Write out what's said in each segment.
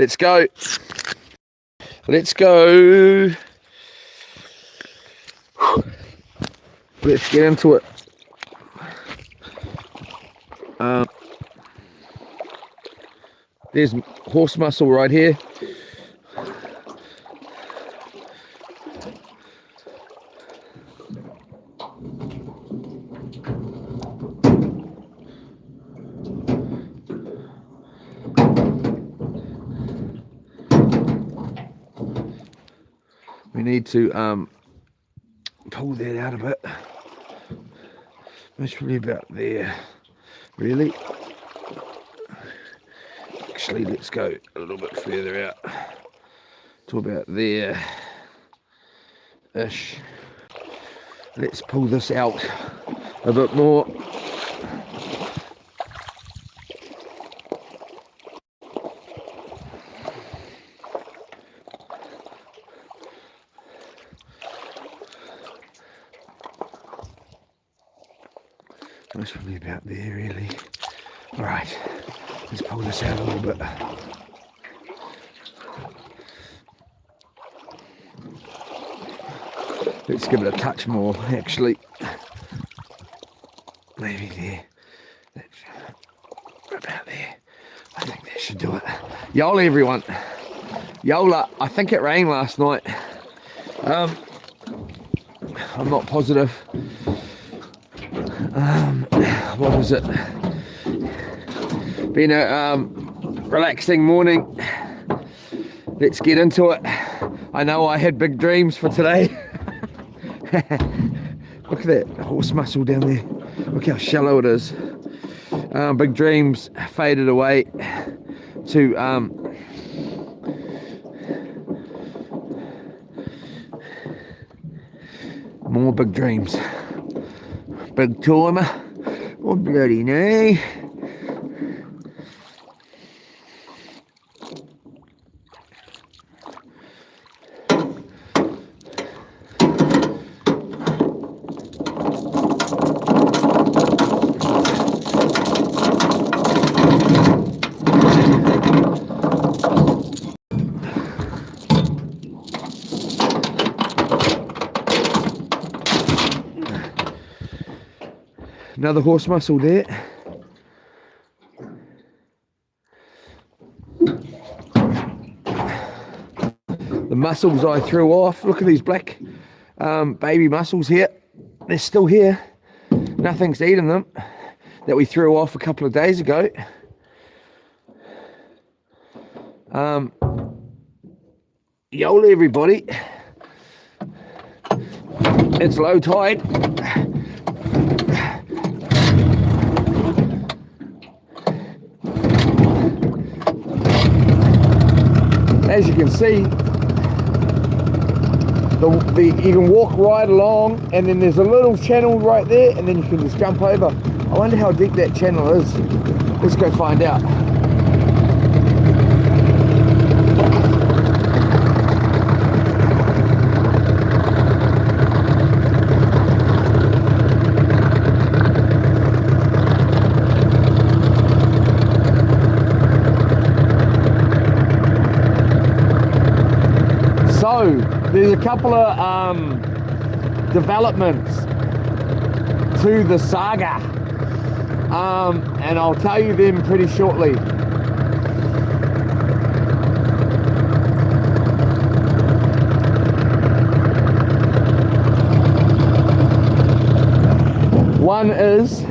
Let's go. Let's go. Let's get into it. There's horse muscle right here. We need to pull that out a bit. That's probably about there, really. Actually, let's go a little bit further out to about there-ish. Let's pull this out a bit more. That's probably about there, really. All right, let's pull this out a little bit. Let's give it a touch more, actually. Maybe there. That's about there. I think that should do it. Yola, everyone. Yola. I think it rained last night. I'm not positive. What was it? Been a relaxing morning. Let's get into it. I know I had big dreams for today. Look at that horse muscle down there. Look how shallow it is. Big dreams faded away to more big dreams. Big timer. Oh bloody no. Another horse muscle there. The muscles I threw off, look at these black baby muscles here. They're still here. Nothing's eaten them, that we threw off a couple of days ago. Yola, everybody. It's low tide. As you can see, you can walk right along, and then there's a little channel right there, and then you can just jump over. I wonder how deep that channel is. Let's go find out. So there's a couple of developments to the saga, and I'll tell you them pretty shortly. One is,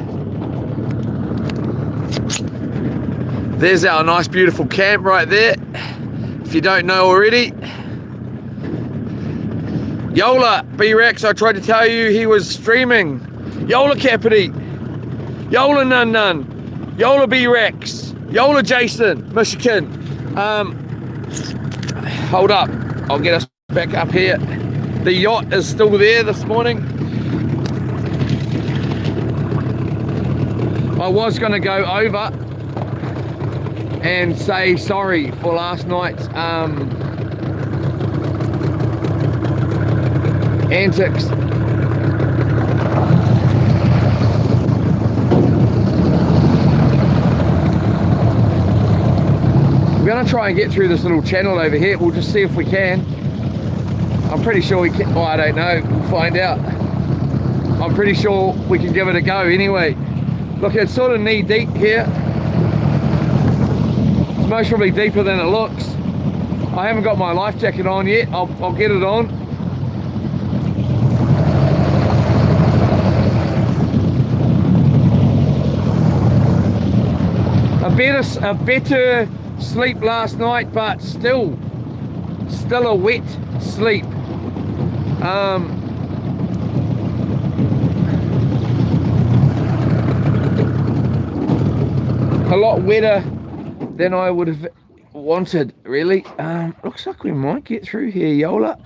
there's our nice beautiful camp right there, if you don't know already. Yola, B-Rex, I tried to tell you he was streaming. Yola Capity, Yola Nun Nun, Yola B-Rex, Yola Jason, Michigan. Hold up, I'll get us back up here. The yacht is still there this morning. I was going to go over and say sorry for last night's antics. going to try and get through this little channel over here. We'll just see if we can. I'm pretty sure we can. Oh, I don't know. We'll find out. I'm pretty sure we can give it a go anyway. Look, it's sort of knee deep here. It's most probably deeper than it looks. I haven't got my life jacket on yet. I'll get it on. A better sleep last night, but still a wet sleep. A lot wetter than I would have wanted, really. Looks like we might get through here, Yola.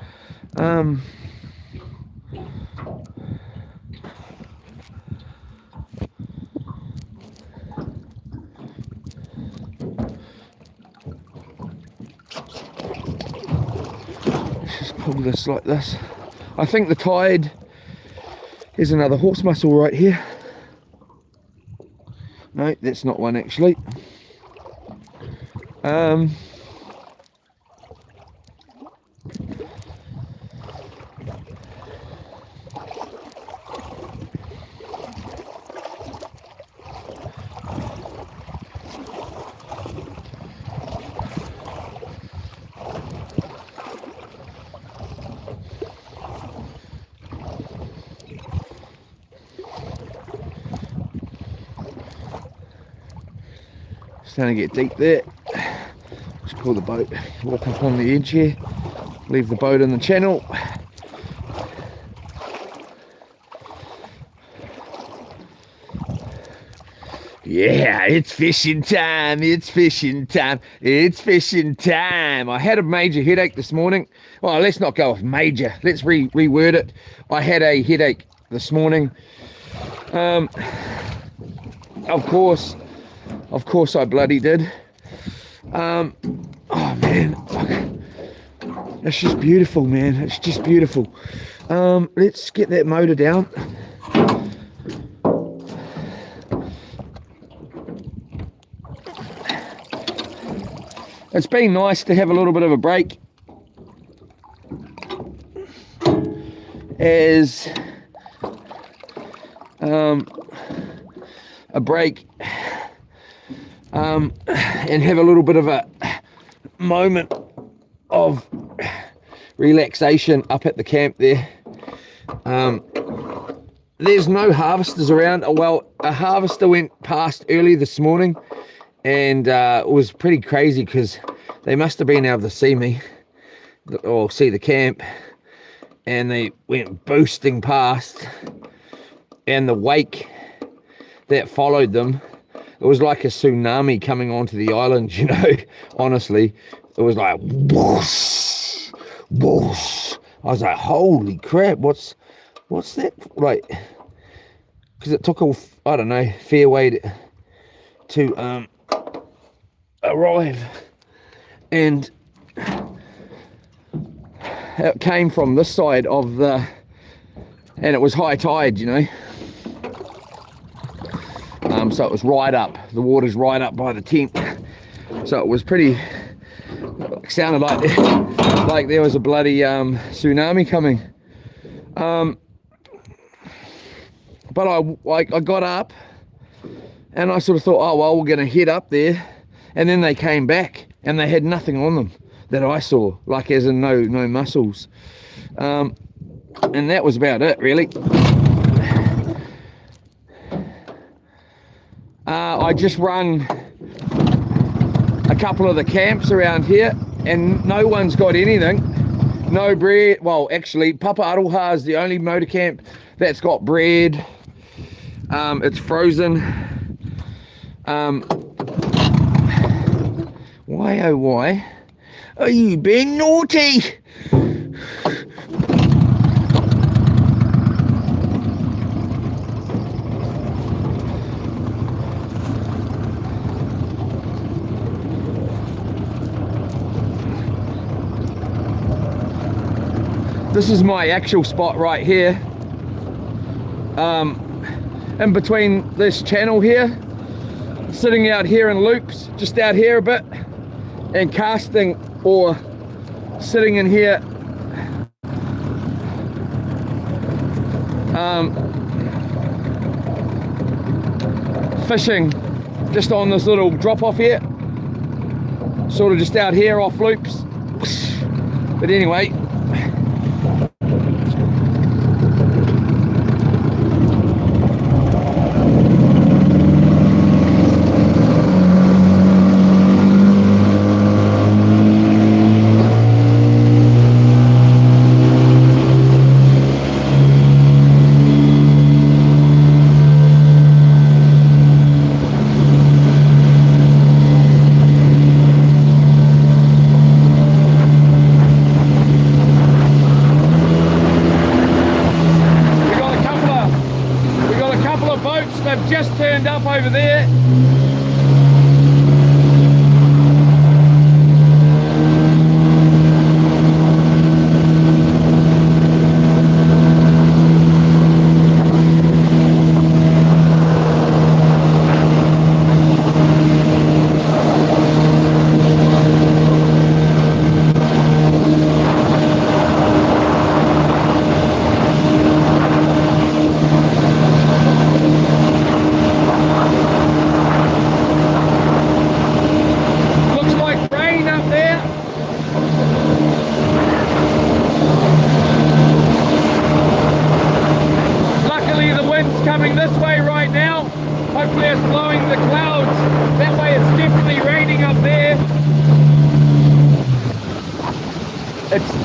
Let's just pull this like this. I think the tide is another horse muscle right here. No, that's not one actually. Starting to get deep there. Just pull the boat, walk up on the edge here, leave the boat in the channel. Yeah, it's fishing time, it's fishing time, it's fishing time. I had a major headache this morning. Well, let's not go with major, let's reword it. I had a headache this morning. Of course I bloody did. Oh man, it's just beautiful, man. It's just beautiful. Let's get that motor down. It's been nice to have a little bit of a break. And have a little bit of a moment of relaxation up at the camp there. There's no harvesters around. Well, a harvester went past early this morning, and it was pretty crazy because they must have been able to see me or see the camp, and they went boosting past, and the wake that followed them, it was like a tsunami coming onto the island, you know. Honestly, it was like whoosh, whoosh. I was like, holy crap, what's that like? Because it took I don't know, fair way to arrive, and it came from this side of the, and it was high tide, you know. So it was right up, the water's right up by the tent, so it was pretty, sounded like there was a bloody tsunami coming. But I got up and I sort of thought, oh well, we're gonna head up there, and then they came back and they had nothing on them that I saw, like as in no mussels, and that was about it really. I just rung a couple of the camps around here and no one's got anything. No bread. Well, actually, Papa Aroha is the only motor camp that's got bread. It's frozen. Why, oh why are you being naughty? This is my actual spot right here, in between this channel here, sitting out here in loops, just out here a bit, and casting or sitting in here fishing just on this little drop off here, sort of just out here off loops. But anyway, they've just turned up over there. Coming this way right now. Hopefully it's blowing the clouds. That way it's definitely raining up there.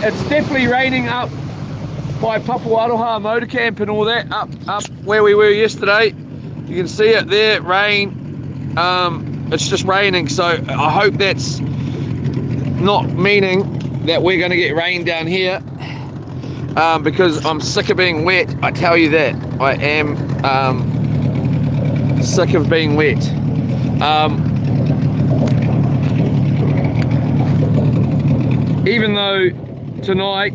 It's definitely raining up by Papuaroha motor camp and all that, up where we were yesterday. You can see it there, rain. It's just raining, so I hope that's not meaning that we're going to get rain down here. Because I'm sick of being wet, I tell you that. I am sick of being wet. Even though tonight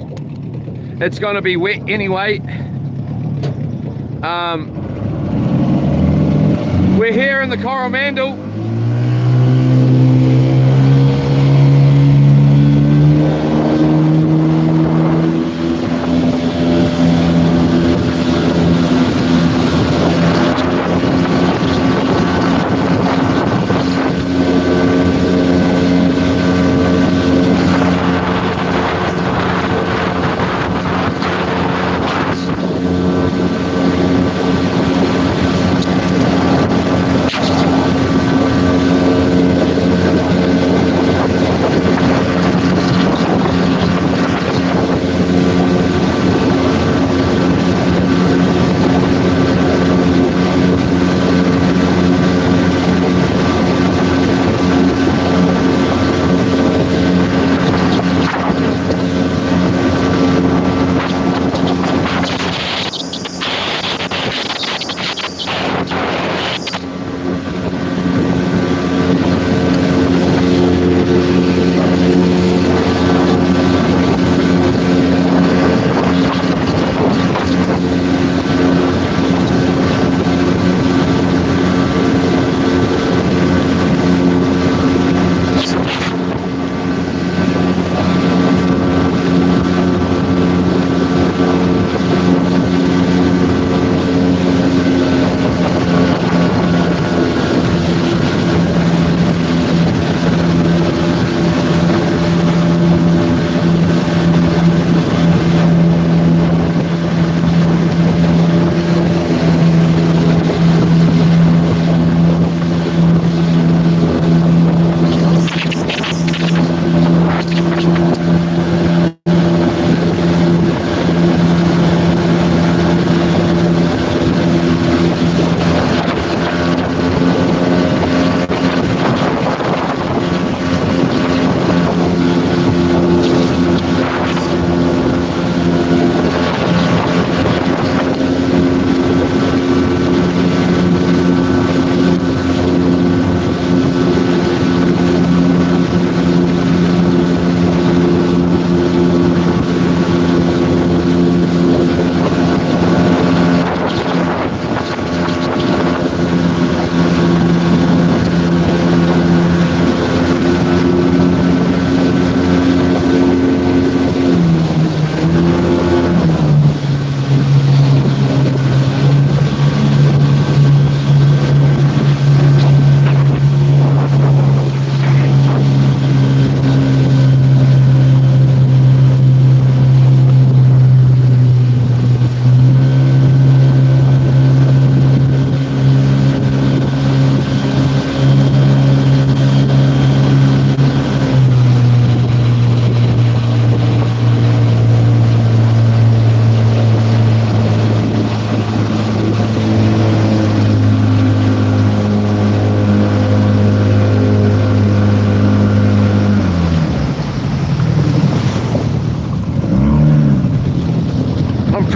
it's going to be wet anyway. We're here in the Coromandel.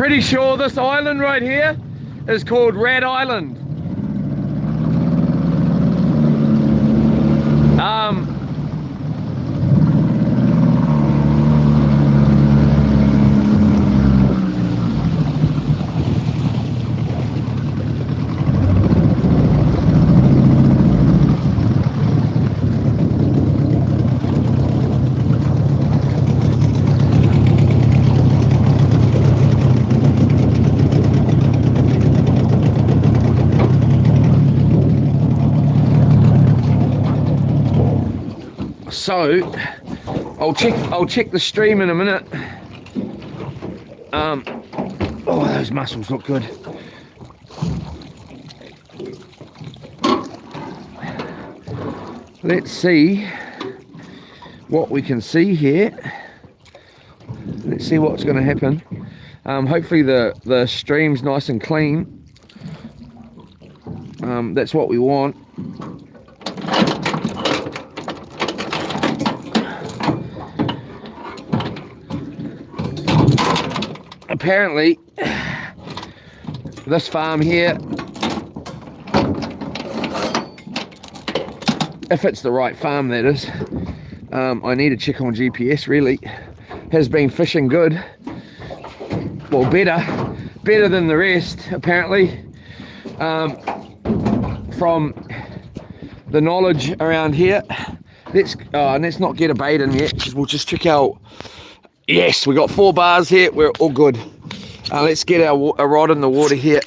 pretty sure this island right here is called Red Island. So I'll check the stream in a minute. Oh, those mussels look good. Let's see what we can see here. Let's see what's going to happen. Hopefully the stream's nice and clean. That's what we want. Apparently, this farm here, if it's the right farm that is, I need to check on GPS really, has been fishing good. Well, better than the rest apparently, from the knowledge around here. Let's not get a bait in yet, because we'll just check out. Yes, we got 4 bars here, we're all good. Let's get a rod in the water here.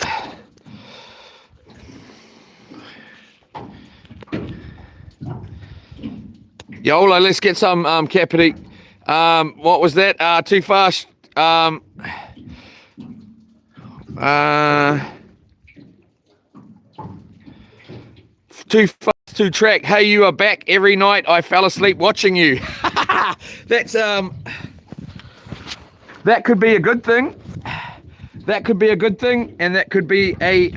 Yolo, let's get some capity. What was that? Too fast. Too fast to track. Hey, you are back every night. I fell asleep watching you. That's that could be a good thing. That could be a good thing, and that could be a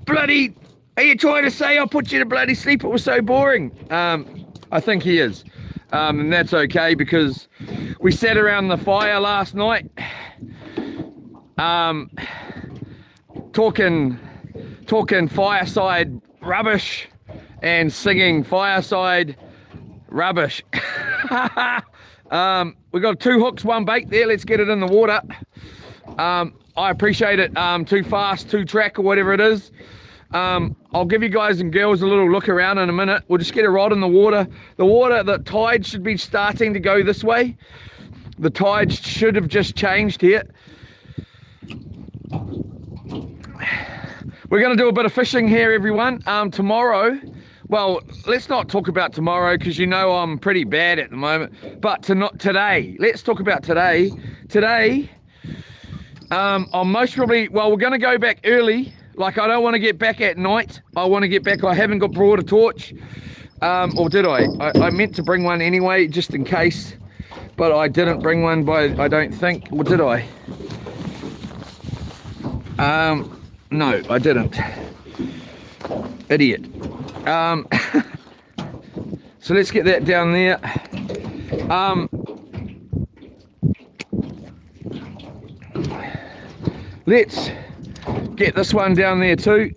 bloody. Are you trying to say I put you to bloody sleep? It was so boring. I think he is, and that's okay, because we sat around the fire last night, talking fireside rubbish and singing fireside rubbish. We got 2 hooks, 1 bait there. Let's get it in the water. I appreciate it. Too fast, too track, or whatever it is. I'll give you guys and girls a little look around in a minute. We'll just get a rod in the water. The tide should be starting to go this way. The tide should have just changed here. We're going to do a bit of fishing here, everyone. Tomorrow, well, let's not talk about tomorrow, because you know I'm pretty bad at the moment. But today, let's talk about today. Today, I'm most probably, well, we're going to go back early. Like, I don't want to get back at night. I want to get back. I haven't brought a torch. Or did I? I meant to bring one anyway, just in case. But I didn't bring one, I don't think. Or did I? No, I didn't. Idiot. So let's get that down there. Let's get this one down there too.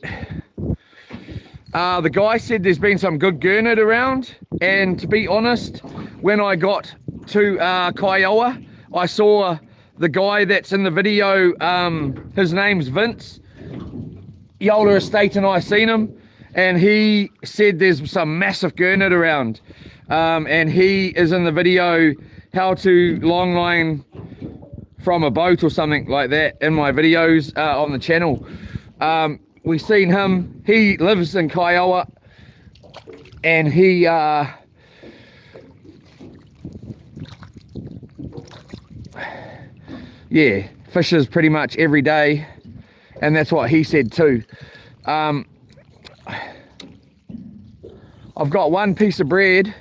The guy said there's been some good gurnard around, and to be honest, when I got to Kiowa, I saw the guy that's in the video. His name's Vince, Yola Estate, and I seen him, and he said there's some massive gurnard around, and he is in the video how to long line from a boat or something like that in my videos on the channel. We seen him. He lives in Kiowa, and he yeah, fishes pretty much every day, and that's what he said too. I've got 1 piece of bread,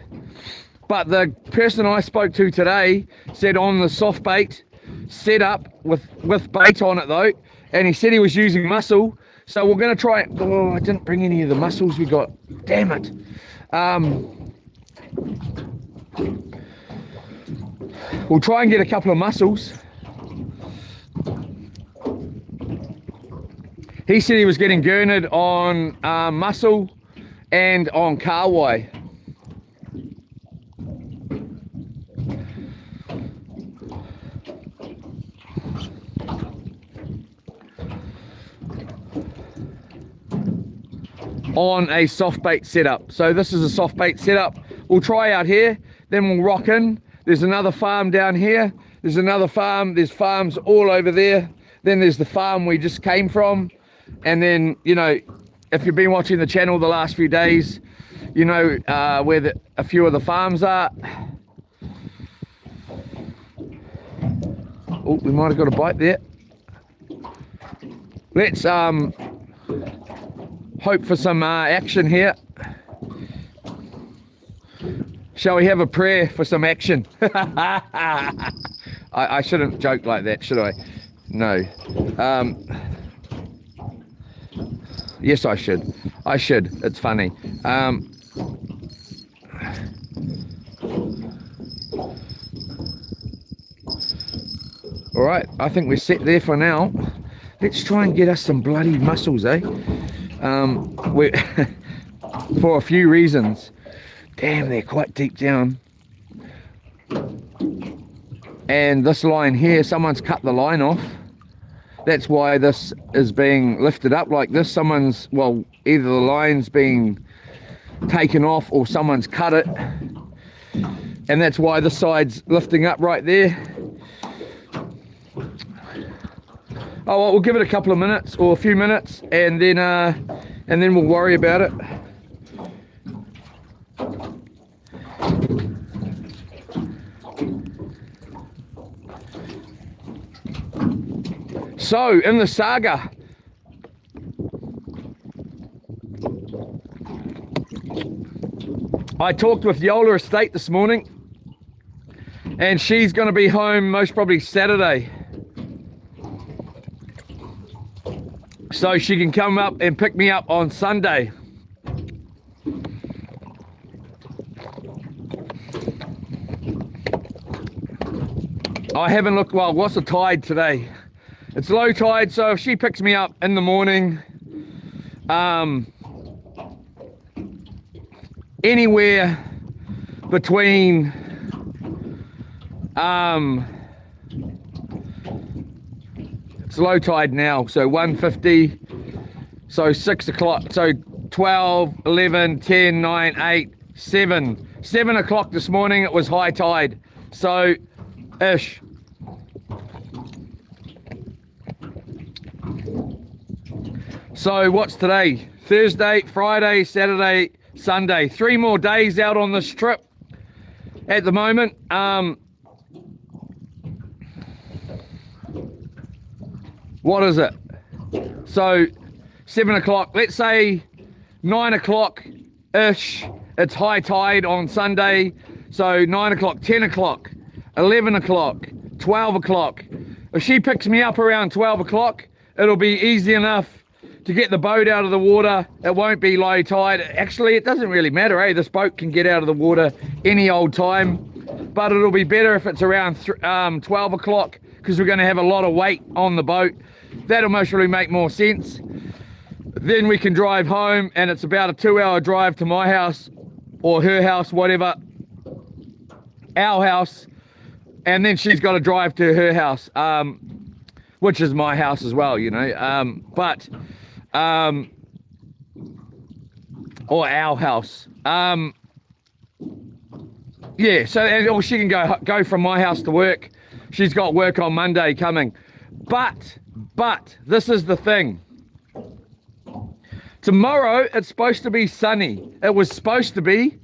but the person I spoke to today said on the soft bait set up with bait on it though, and he said he was using mussel, so we're going to try it. Oh, I didn't bring any of the mussels we got, damn it. We'll try and get a couple of mussels. He said he was getting gurned on mussel and on kahawai. On a soft bait setup. So this is a soft bait setup. We'll try out here, then we'll rock in. There's another farm down here. There's another farm. There's farms all over there. Then there's the farm we just came from. And then, you know, if you've been watching the channel the last few days, you know where a few of the farms are. Oh, we might have got a bite there. Let's hope for some action here. Shall we have a prayer for some action? I shouldn't joke like that, should I? No. Yes, I should. I should. It's funny. All right, I think we're set there for now. Let's try and get us some bloody mussels, eh? For a few reasons. Damn, they're quite deep down. And this line here, someone's cut the line off. That's why this is being lifted up like this. Someone's, well, either the line's being taken off or someone's cut it. And that's why this side's lifting up right there. Oh, well, we'll give it a couple of minutes or a few minutes, and then we'll worry about it. So, in the saga, I talked with Yola Estate this morning, and she's going to be home most probably Saturday. So she can come up and pick me up on Sunday. I haven't looked, well, what's the tide today? It's low tide, so if she picks me up in the morning, anywhere between, it's low tide now, so 1:50, so 6 o'clock, so 12, 11, 10, 9, 8, 7. 7 o'clock this morning, it was high tide, so ish. So what's today? Thursday, Friday, Saturday, Sunday. 3 more days out on this trip at the moment. What is it? So 7 o'clock, let's say 9 o'clock-ish. It's high tide on Sunday. So 9 o'clock, 10 o'clock, 11 o'clock, 12 o'clock. If she picks me up around 12 o'clock, it'll be easy enough to get the boat out of the water. It won't be low tide. Actually, it doesn't really matter, eh? This boat can get out of the water any old time, but it'll be better if it's around 12 o'clock, because we're going to have a lot of weight on the boat. That'll most really make more sense. Then we can drive home, and it's about a 2-hour drive to my house or her house, whatever, our house, and then she's got to drive to her house, which is my house as well, you know, or our house. Yeah, so or she can go from my house to work. She's got work on Monday coming. But this is the thing. Tomorrow it's supposed to be sunny. It was supposed to be,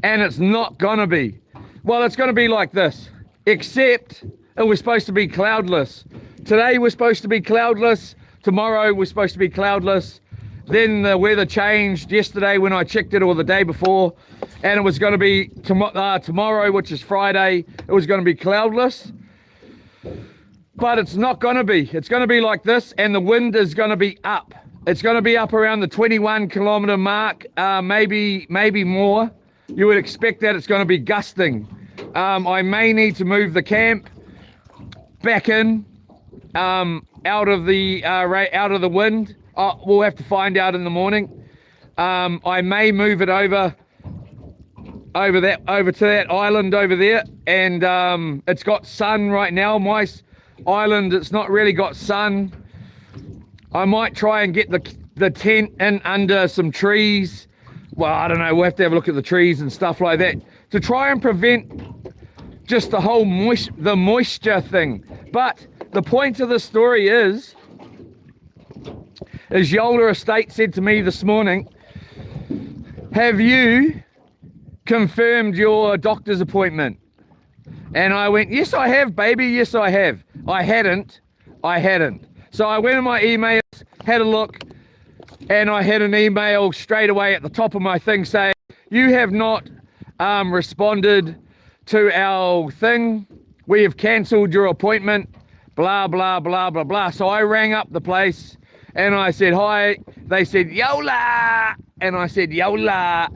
and it's not gonna be. Well, it's gonna be like this, except it was supposed to be cloudless. Today was supposed to be cloudless. Tomorrow was supposed to be cloudless. Then the weather changed yesterday when I checked it, or the day before, and it was going to be tomorrow, which is Friday, it was going to be cloudless. But it's not going to be. It's going to be like this, and the wind is going to be up. It's going to be up around the 21 kilometer mark, maybe more. You would expect that. It's going to be gusting. I may need to move the camp back in, out of the wind, we'll have to find out in the morning. I may move it over to that island over there, and it's got sun right now. My island, it's not really got sun. I might try and get the tent in under some trees. Well, I don't know, we'll have to have a look at the trees and stuff like that to try and prevent just the whole moisture thing. But the point of the story is Yola Estate said to me this morning, have you confirmed your doctor's appointment? And I went, yes I have, baby, yes I have. I hadn't. So I went in my emails, had a look, and I had an email straight away at the top of my thing saying, you have not responded to our thing. We have cancelled your appointment, blah, blah, blah, blah, blah. So I rang up the place and I said, hi. They said, Yola. And I said, Yola.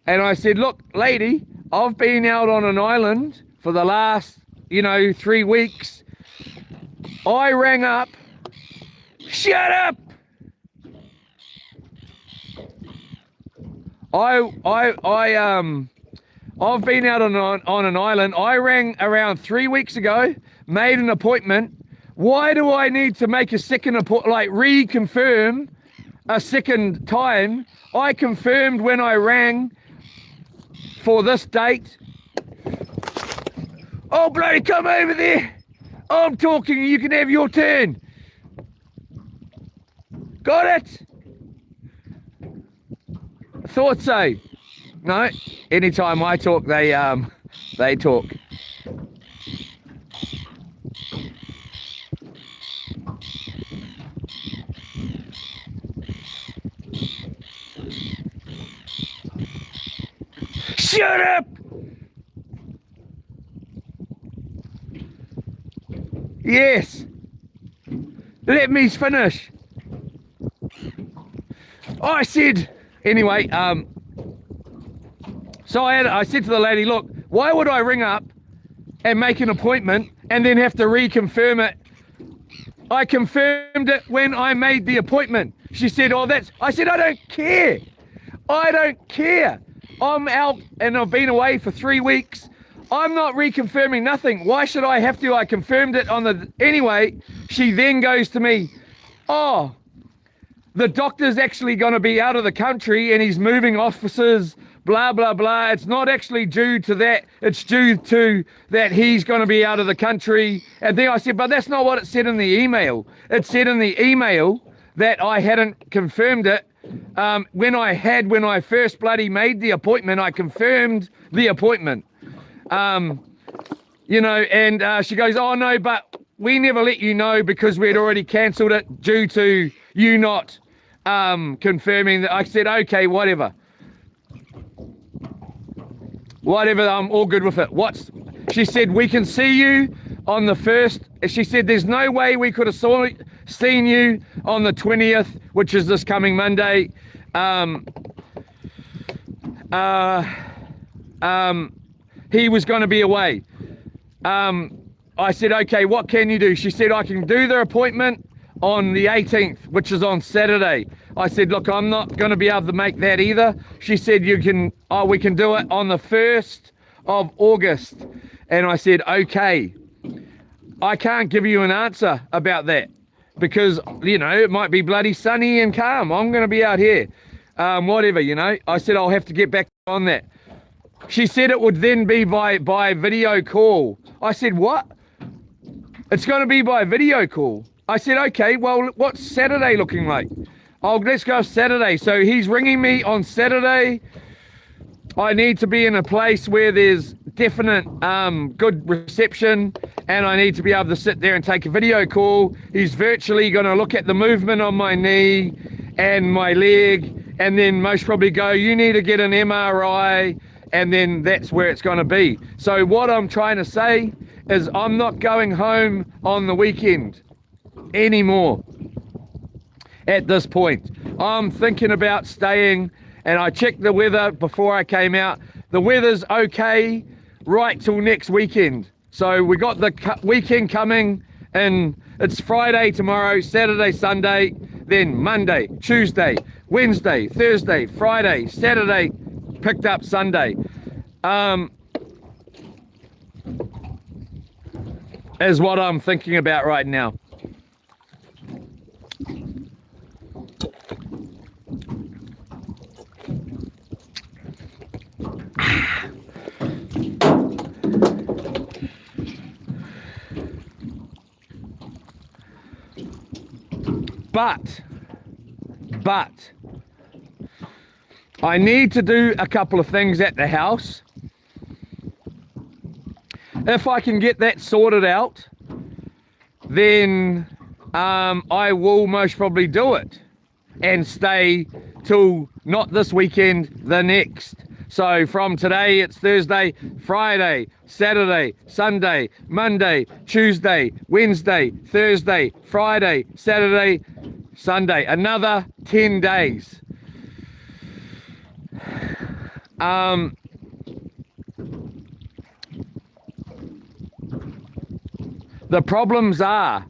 And I said, look, lady, I've been out on an island for the last, 3 weeks. I rang up. Shut up. I've been out on an island. I rang around 3 weeks ago, made an appointment. Why do I need to make a second appointment, like reconfirm a second time? I confirmed when I rang for this date. Oh, bloody come over there. I'm talking, you can have your turn. Got it? Thought so. No, anytime I talk, they talk. Shut up! Yes. Let me finish. I said, anyway, so I said to the lady, look, why would I ring up and make an appointment and then have to reconfirm it? I confirmed it when I made the appointment. She said, oh, I said, I don't care. I don't care. I'm out and I've been away for 3 weeks. I'm not reconfirming nothing. Why should I have to? I confirmed it anyway. She then goes to me, oh, the doctor's actually going to be out of the country and he's moving offices, blah, blah, blah. It's not actually due to that. It's due to that he's going to be out of the country. And then I said, but that's not what it said in the email. It said in the email that I hadn't confirmed it. When I first bloody made the appointment, I confirmed the appointment. And she goes, oh no, but we never let you know because we'd already cancelled it due to you not confirming that. I said, okay, whatever, I'm all good with it. She said, we can see you on the 1st. She said, there's no way we could have seen you on the 20th, which is this coming Monday. He was going to be away. I said, okay, what can you do? She said, I can do the appointment on the 18th, which is on Saturday. I said, look, I'm not going to be able to make that either. She said, we can do it on the 1st of August. And I said, okay. I can't give you an answer about that because, it might be bloody sunny and calm. I'm going to be out here. Whatever, I said, I'll have to get back on that. She said it would then be by video call. I said, what? It's going to be by video call. I said, okay, well, what's Saturday looking like? Oh, let's go Saturday. So he's ringing me on Saturday. I need to be in a place where there's definite good reception and I need to be able to sit there and take a video call. He's virtually going to look at the movement on my knee and my leg and then most probably go, you need to get an MRI, and then that's where it's going to be. So what I'm trying to say is I'm not going home on the weekend anymore at this point. I'm thinking about staying, and I checked the weather before I came out. The weather's okay right till next weekend. So we got the weekend coming, and it's Friday tomorrow, Saturday, Sunday. then Monday, Tuesday, Wednesday, Thursday, Friday, Saturday, picked up Sunday. Is what I'm thinking about right now. But I need to do a couple of things at the house. If I can get that sorted out, then I will most probably do it and stay till not this weekend, the next. So from today, it's Thursday, Friday, Saturday, Sunday, Monday, Tuesday, Wednesday, Thursday, Friday, Saturday, Sunday. Another 10 days. The problems are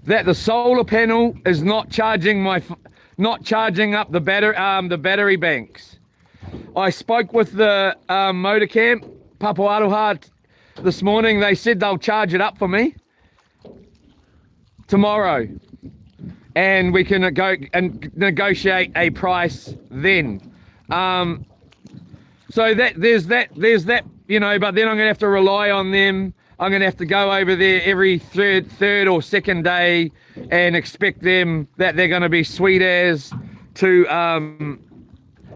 that the solar panel is not charging up the battery banks. I spoke with the motor camp, Papawaroha, this morning. They said they'll charge it up for me tomorrow, and we can go and negotiate a price then. So there's that, you know, but then I'm gonna have to rely on them. I'm gonna have to go over there every third or second day and expect them that they're gonna be sweet as to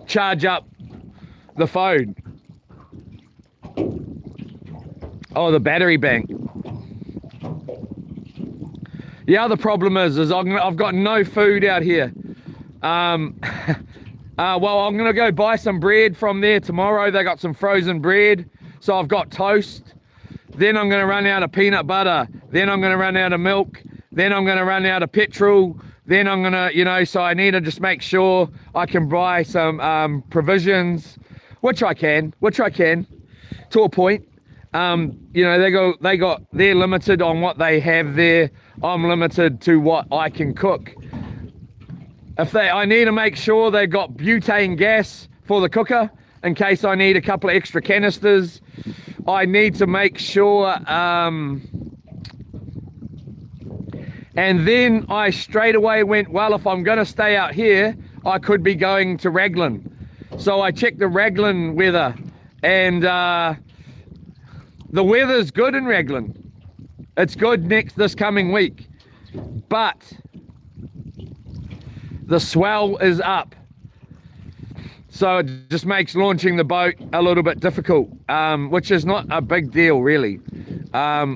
charge up the phone. Oh, the battery bank. The other problem is I've got no food out here. Well, I'm gonna go buy some bread from there tomorrow. They got some frozen bread, so I've got toast. Then I'm gonna run out of peanut butter. Then I'm gonna run out of milk. Then I'm gonna run out of petrol. Then I'm gonna, you know, so I need to just make sure I can buy some provisions, which I can to a point. You know, they're limited on what they have there. I'm limited to what I can cook. I need to make sure they've got butane gas for the cooker in case I need a couple of extra canisters. I need to make sure, and then I straight away went, well, if I'm going to stay out here, I could be going to Raglan. So I checked the Raglan weather, and the weather's good in Raglan. It's good this coming week, but the swell is up, so it just makes launching the boat a little bit difficult, which is not a big deal really.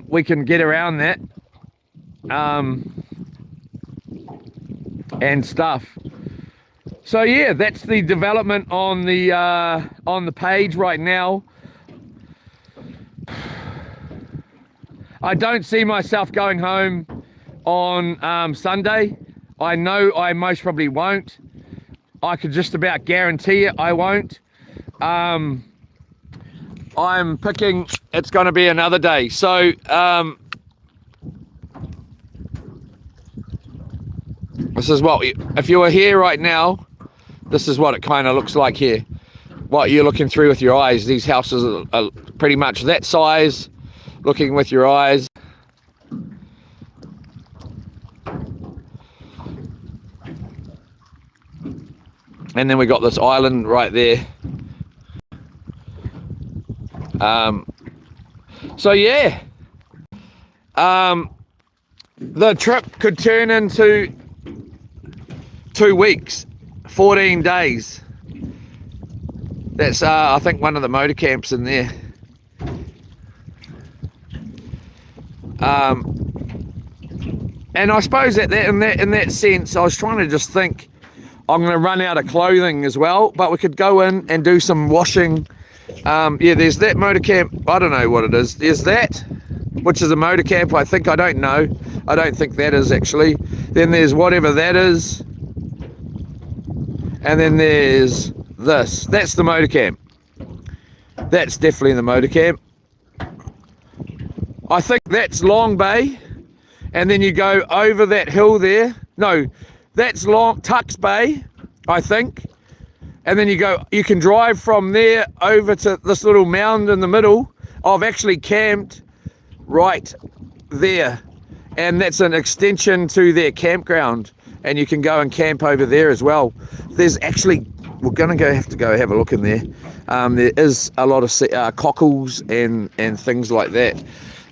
We can get around that and stuff. So yeah, that's the development on the page right now. I don't see myself going home on Sunday. I know I most probably won't. I could just about guarantee it I won't. I'm picking, it's going to be another day. So this is what, if you were here right now, this is what it kind of looks like here. What you're looking through with your eyes. These houses are pretty much that size, looking with your eyes. And then we got this island right there. So yeah, the trip could turn into 2 weeks, 14 days. That's I think one of the motor camps in there. And I suppose that in that sense, I was trying to just think, I'm going to run out of clothing as well, but we could go in and do some washing. Yeah, there's that motor camp. I don't know what it is. There's that, which is a motor camp, I think. I don't know. I don't think that is actually. Then there's whatever that is. And then there's this. That's the motor camp. That's definitely the motor camp. I think that's Long Bay, and then you go over that hill there. No, that's Tucks Bay, I think. And then you can drive from there over to this little mound in the middle. I've actually camped right there, and that's an extension to their campground, and you can go and camp over there as well. There's actually, we're gonna have to go have a look in there. There is a lot of cockles and things like that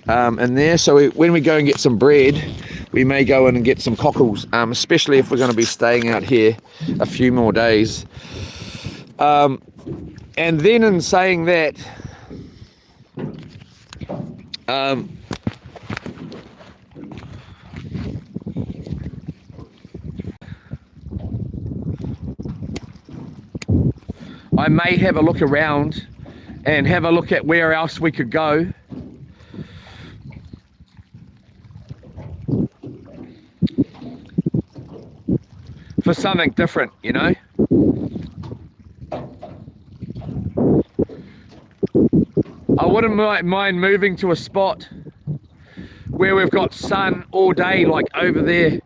in there, so when we go and get some bread, we may go in and get some cockles, especially if we're going to be staying out here a few more days. And then in saying that, I may have a look around and have a look at where else we could go. For something different, you know. I wouldn't mind moving to a spot where we've got sun all day, like over there,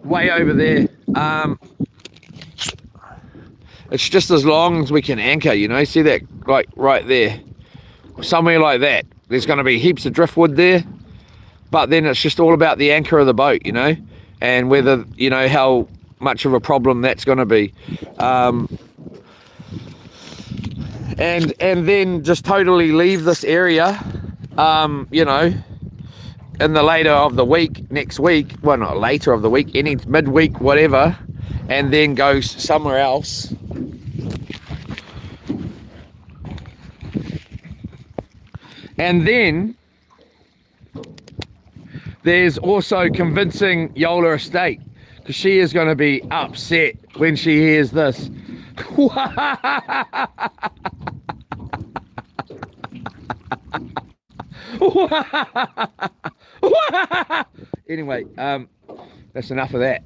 way over there. It's just as long as we can anchor, you know. See that, like right there, somewhere like that. There's going to be heaps of driftwood there, but then it's just all about the anchor of the boat, you know, and whether, you know, how much of a problem that's going to be, and then just totally leave this area, you know, in the later of the week, next week, well, not later of the week, any midweek, whatever, and then go somewhere else. And then there's also convincing Yola Estate, because she is going to be upset when she hears this. Anyway, that's enough of that.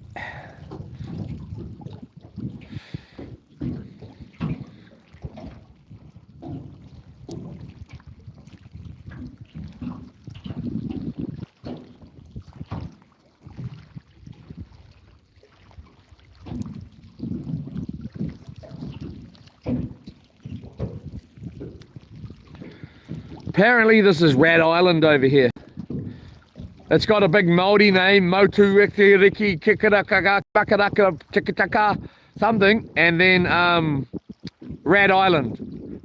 Apparently this is Rat Island over here. It's got a big Māori name, Motu Riki Riki Kikaraka Bakaraka Tikitaka something, and then Rat Island.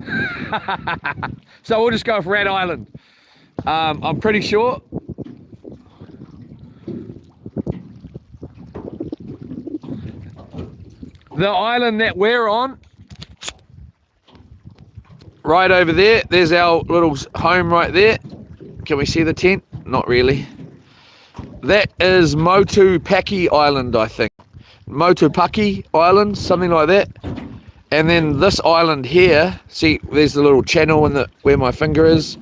So we'll just go with Rat Island. I'm pretty sure. The island that we're on, right over there, there's our little home right there. Can we see the tent? Not really. That is Motu Paki Island, I think. Motu Paki Island, something like that. And then this island here, see, there's the little channel in the where my finger is.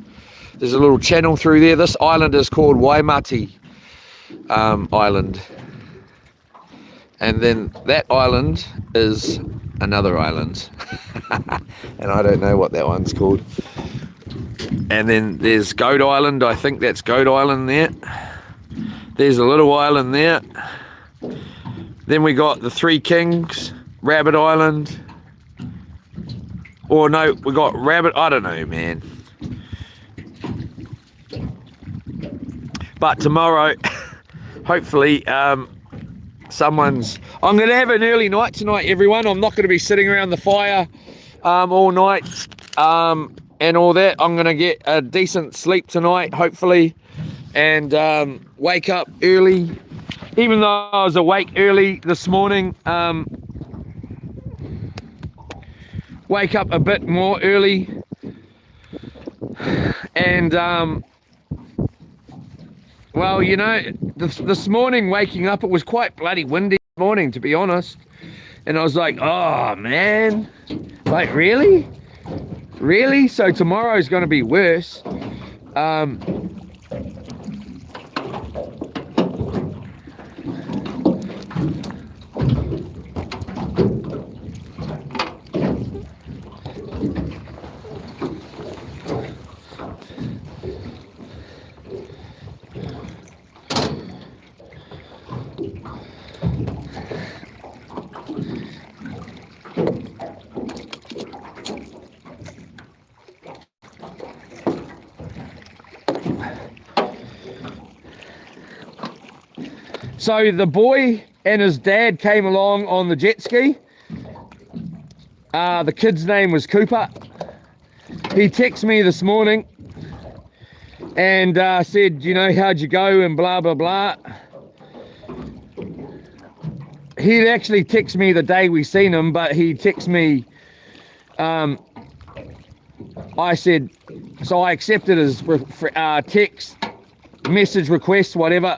There's a little channel through there. This island is called Waimati Island. And then that island is another island. And I don't know what that one's called. And then there's Goat Island. I think that's Goat Island there. There's a little island there. Then we got the Three Kings, Rabbit Island. Or no, we got Rabbit, I don't know, man. But tomorrow, hopefully, someone's... I'm going to have an early night tonight, everyone. I'm not going to be sitting around the fire all night and all that. I'm going to get a decent sleep tonight, hopefully, and wake up early. Even though I was awake early this morning, wake up a bit more early. And, well, you know, this morning waking up, it was quite bloody windy this morning, to be honest. And I was like, oh, man, like, really? Really? So tomorrow's going to be worse. So the boy and his dad came along on the jet ski. The kid's name was Cooper. He texted me this morning and said, you know, how'd you go and blah, blah, blah. He'd actually text me the day we seen him, but he texted me, I said, so I accepted his text, message request, whatever.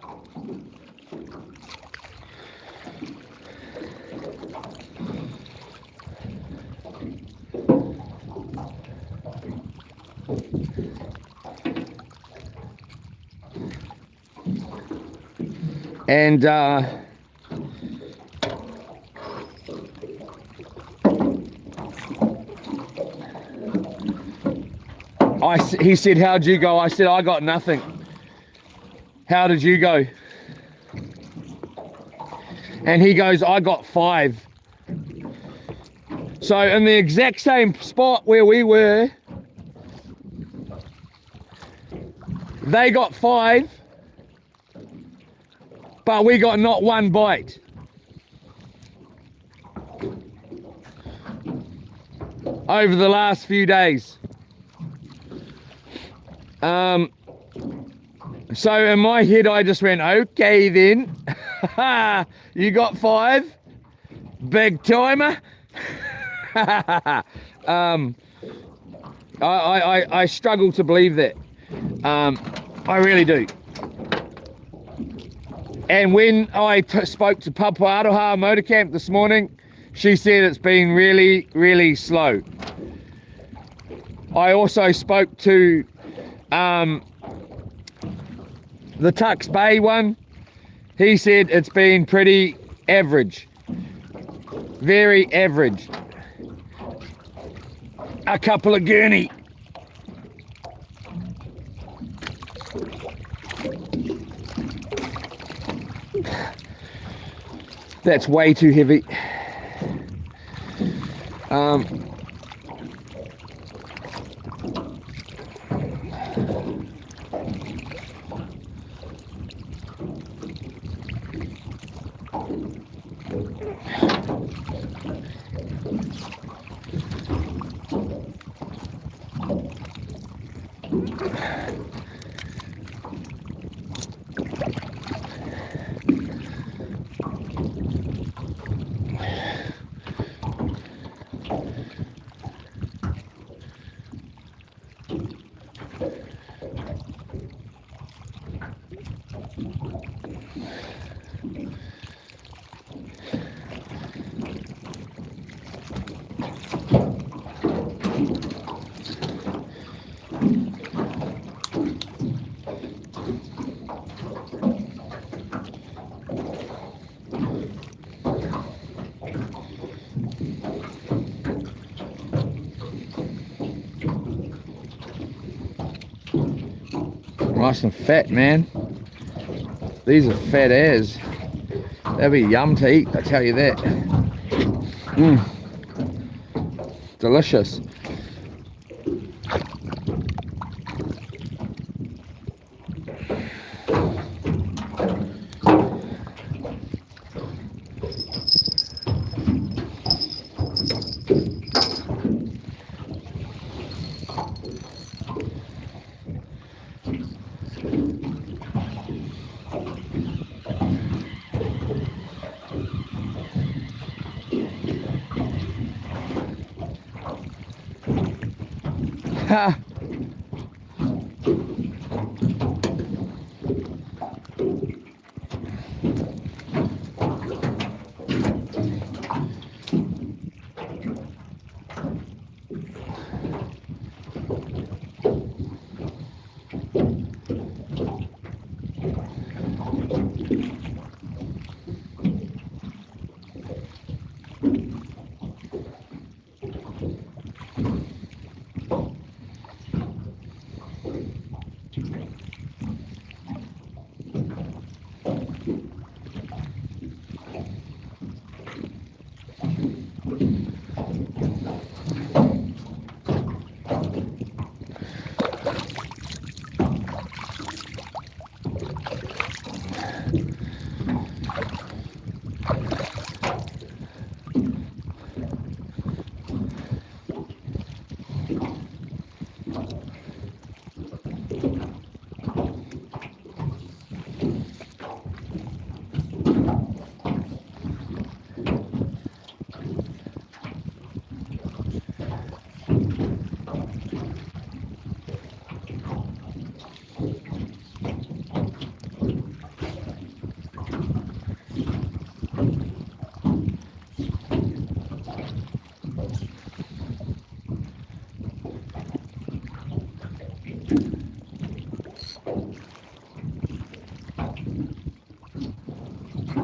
And he said, how'd you go? I said, I got nothing. How did you go? And he goes, I got 5. So in the exact same spot where we were, they got 5, but we got not 1 bite. Over the last few days. So in my head I just went, okay then, you got 5, big timer. I struggle to believe that. I really do. And when I spoke to Papuaroha Motor Camp this morning, she said it's been really, really slow. I also spoke to the Tucks Bay one. He said it's been pretty average, very average. A couple of gurney. That's way too heavy. Nice and fat, man. These are fat as. They'll be yum to eat, I tell you that. Delicious. Ha!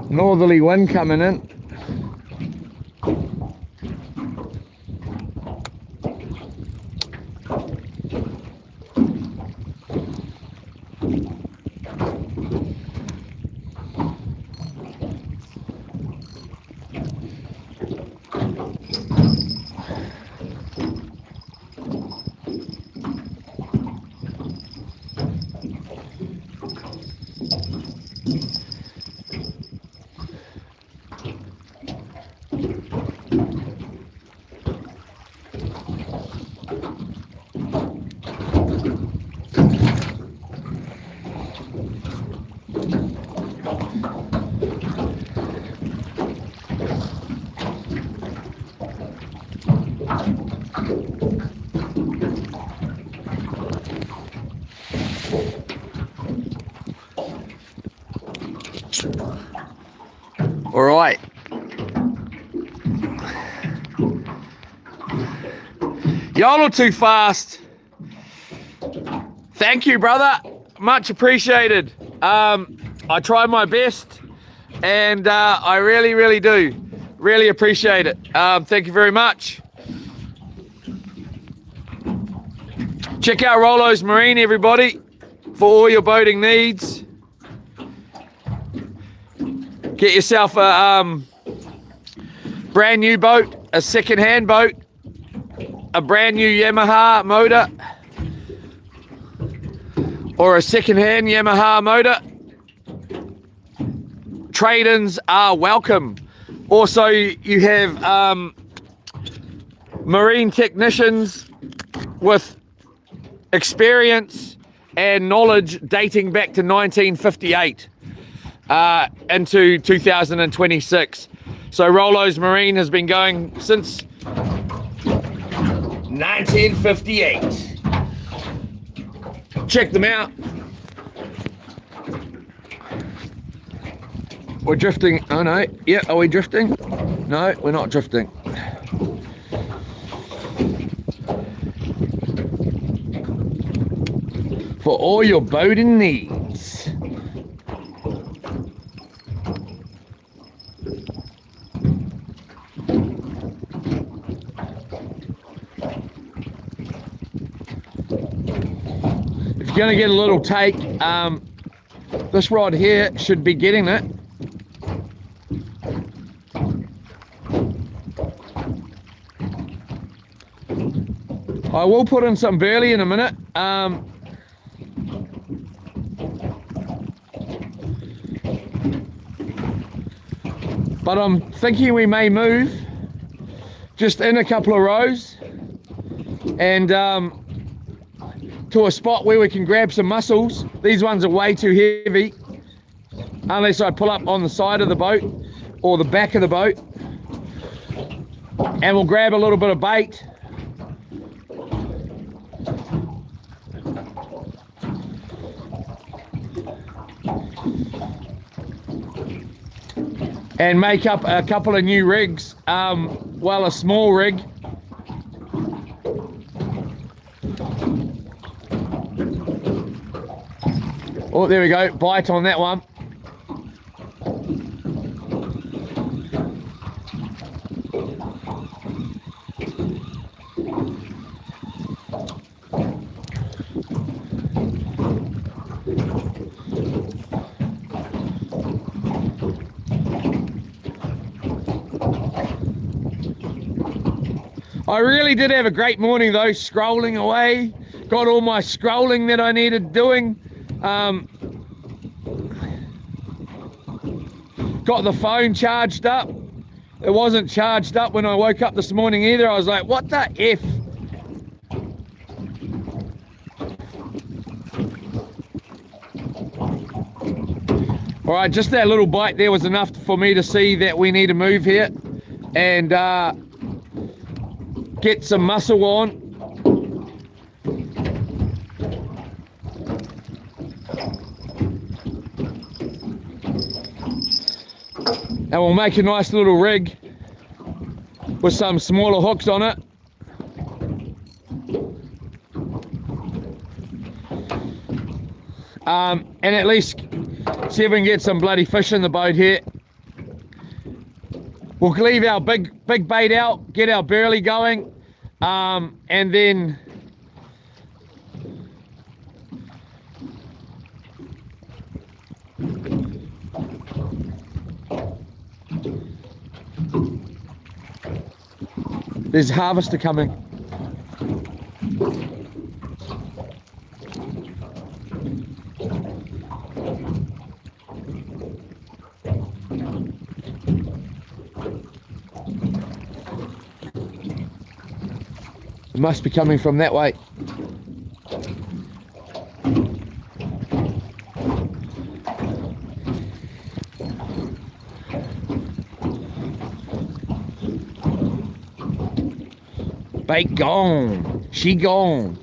Northerly wind coming in. All right. Y'all are too fast. Thank you, brother. Much appreciated. I try my best, and I really, really do. Really appreciate it. Thank you very much. Check out Rollo's Marine, everybody, for all your boating needs. Get yourself a brand new boat, a second-hand boat, a brand new Yamaha motor, or a second-hand Yamaha motor. Trade-ins are welcome. Also, you have marine technicians with experience and knowledge dating back to 1958 into 2026. So Rollo's Marine has been going since 1958. Check them out. We're drifting. Oh no. Yeah, are we drifting? No, we're not drifting. For all your boating needs. If you're going to get a little take, this rod here should be getting it. I will put in some burley in a minute. But I'm thinking we may move just in a couple of rows and to a spot where we can grab some mussels. These ones are way too heavy unless I pull up on the side of the boat or the back of the boat, and we'll grab a little bit of bait. And make up a couple of new rigs, well, a small rig. Oh, there we go, bite on that one. I really did have a great morning though, scrolling away. Got all my scrolling that I needed doing. Got the phone charged up. It wasn't charged up when I woke up this morning either. I was like, what the F? All right, just that little bite there was enough for me to see that we need to move here and get some mussel on. and we'll make a nice little rig with some smaller hooks on it. And at least see if we can get some bloody fish in the boat here. We'll leave our big bait out, get our burley going, and then there's harvester coming. It must be coming from that way. Bait gone. She gone.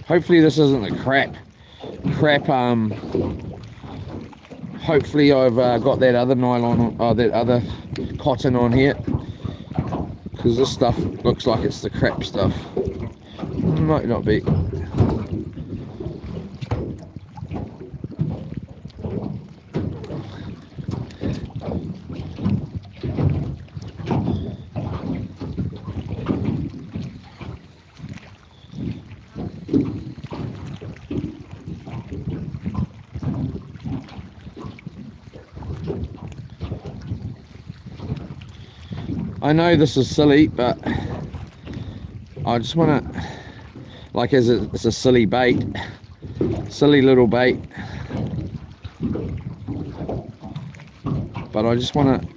Hopefully this isn't a crap. Hopefully I've got that other nylon on, that other cotton on here, because this stuff looks like it's the crap stuff. Might not be. I know this is silly, but I just want to, like, it's a silly bait, silly little bait, but I just want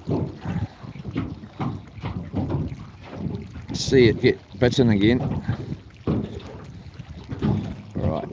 to see it get bitten again. All right.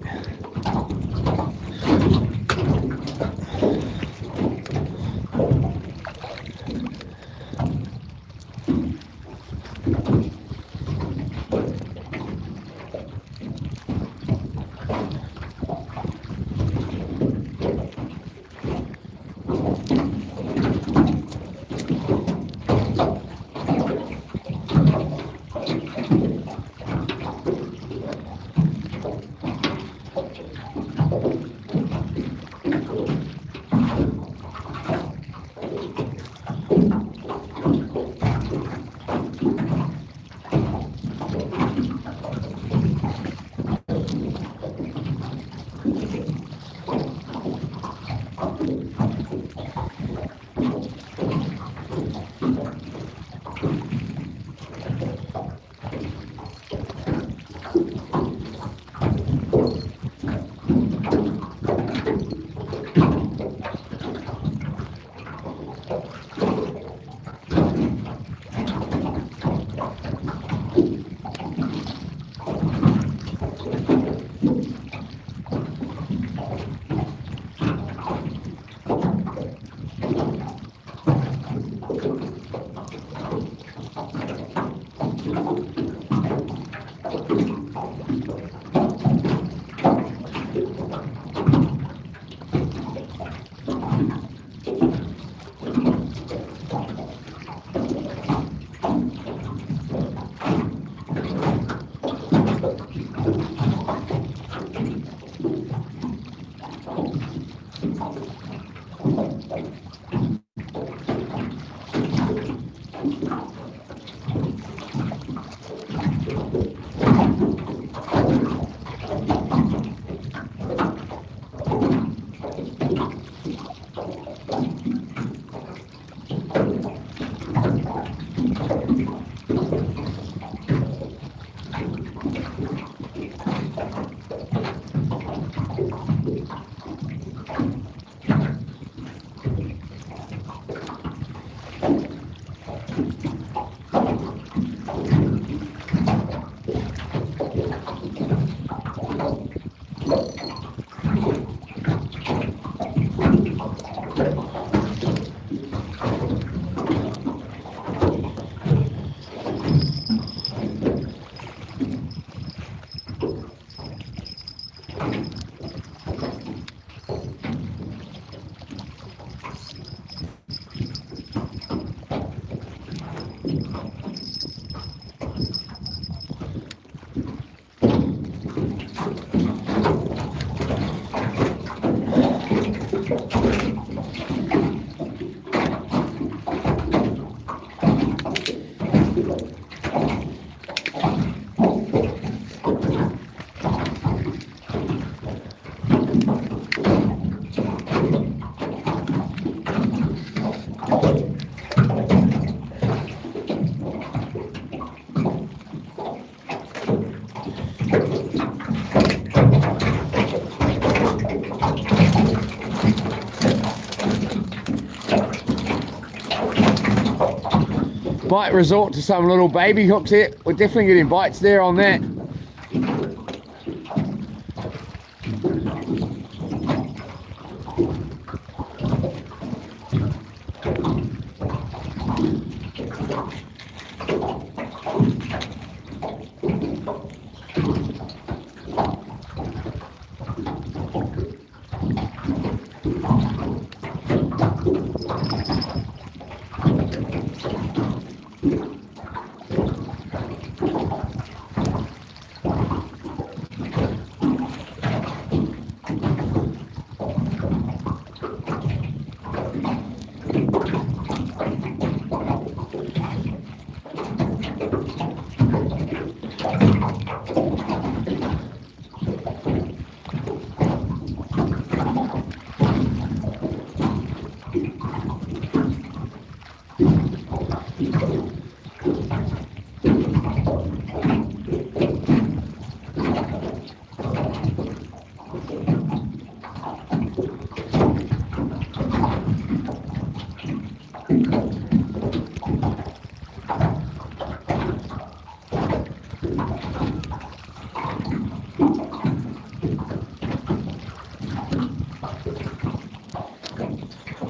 Might resort to some little baby hooks here. We're definitely getting bites there on that.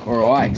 All right.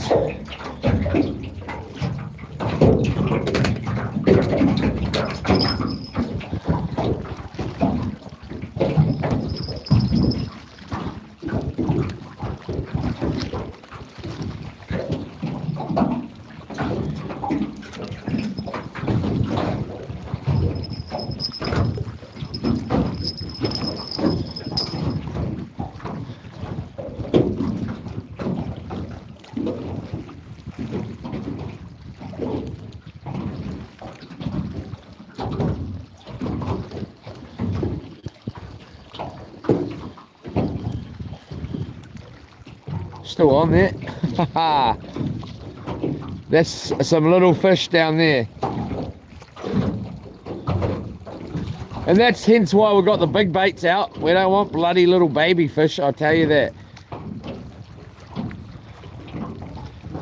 Still on there. That's some little fish down there. And that's hence why we've got the big baits out. We don't want bloody little baby fish, I'll tell you that.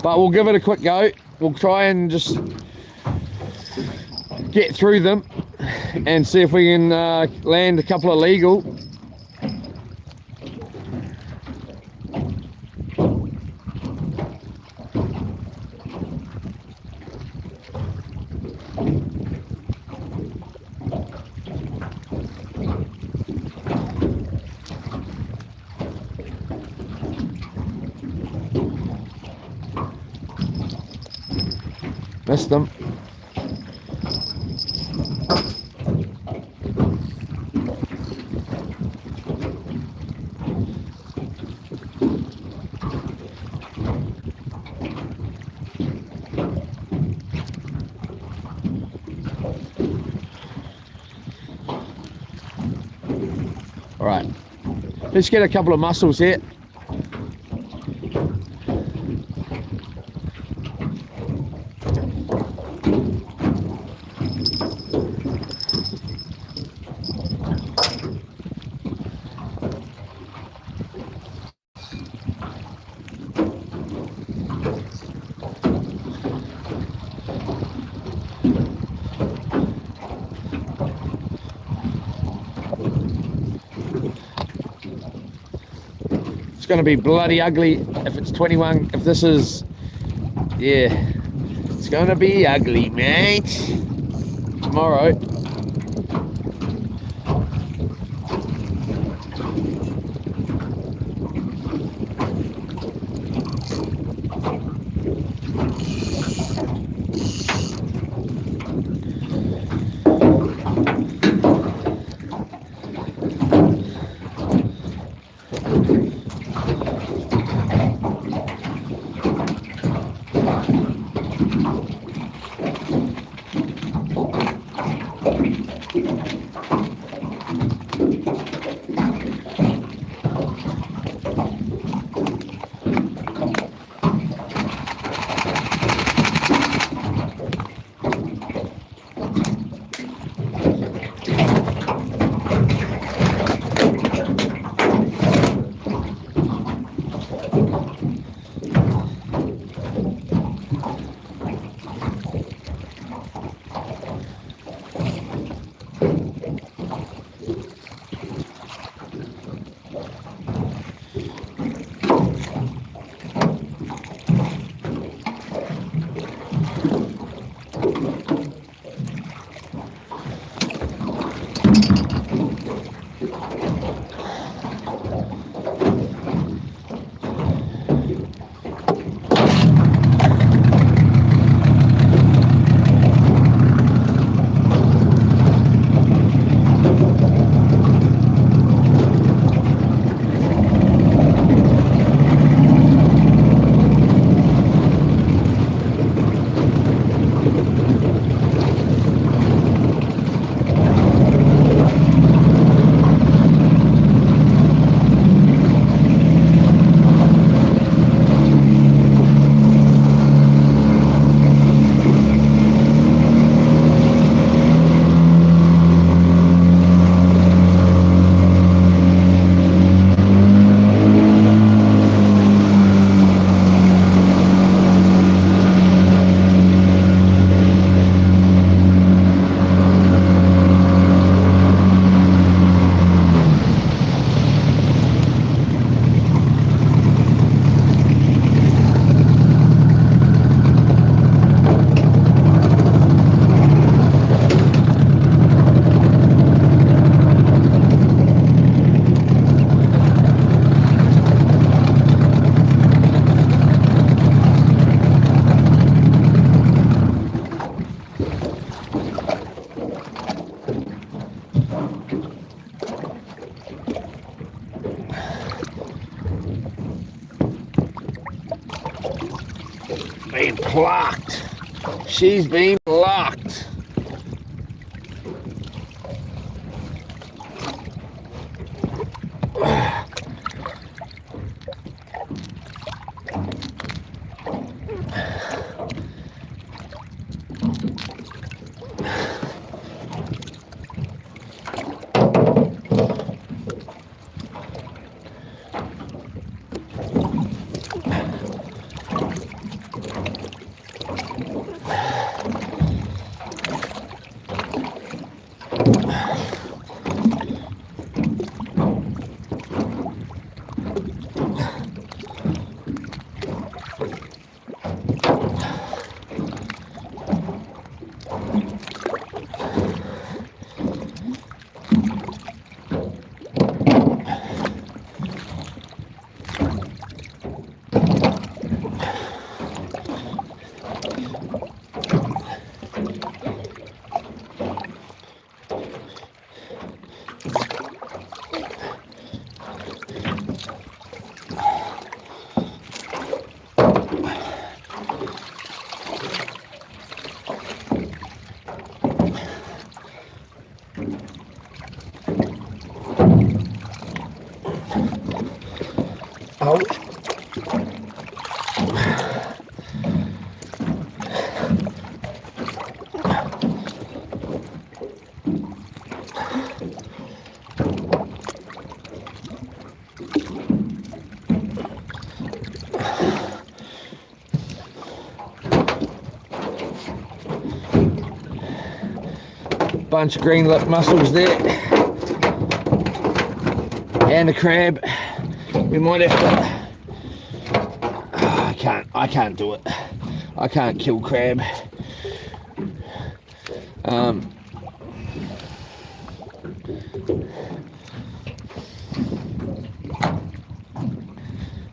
But we'll give it a quick go. We'll try and just get through them and see if we can land a couple of legal. Missed them. All right, let's get a couple of mussels here. It's going to be bloody ugly if it's 21. If this is, yeah, it's going to be ugly, mate. Tomorrow. Been plucked. She's been plucked. hole. Bunch of green lip mussels there, and a crab. We might have to. Oh, I can't do it. I can't kill crab.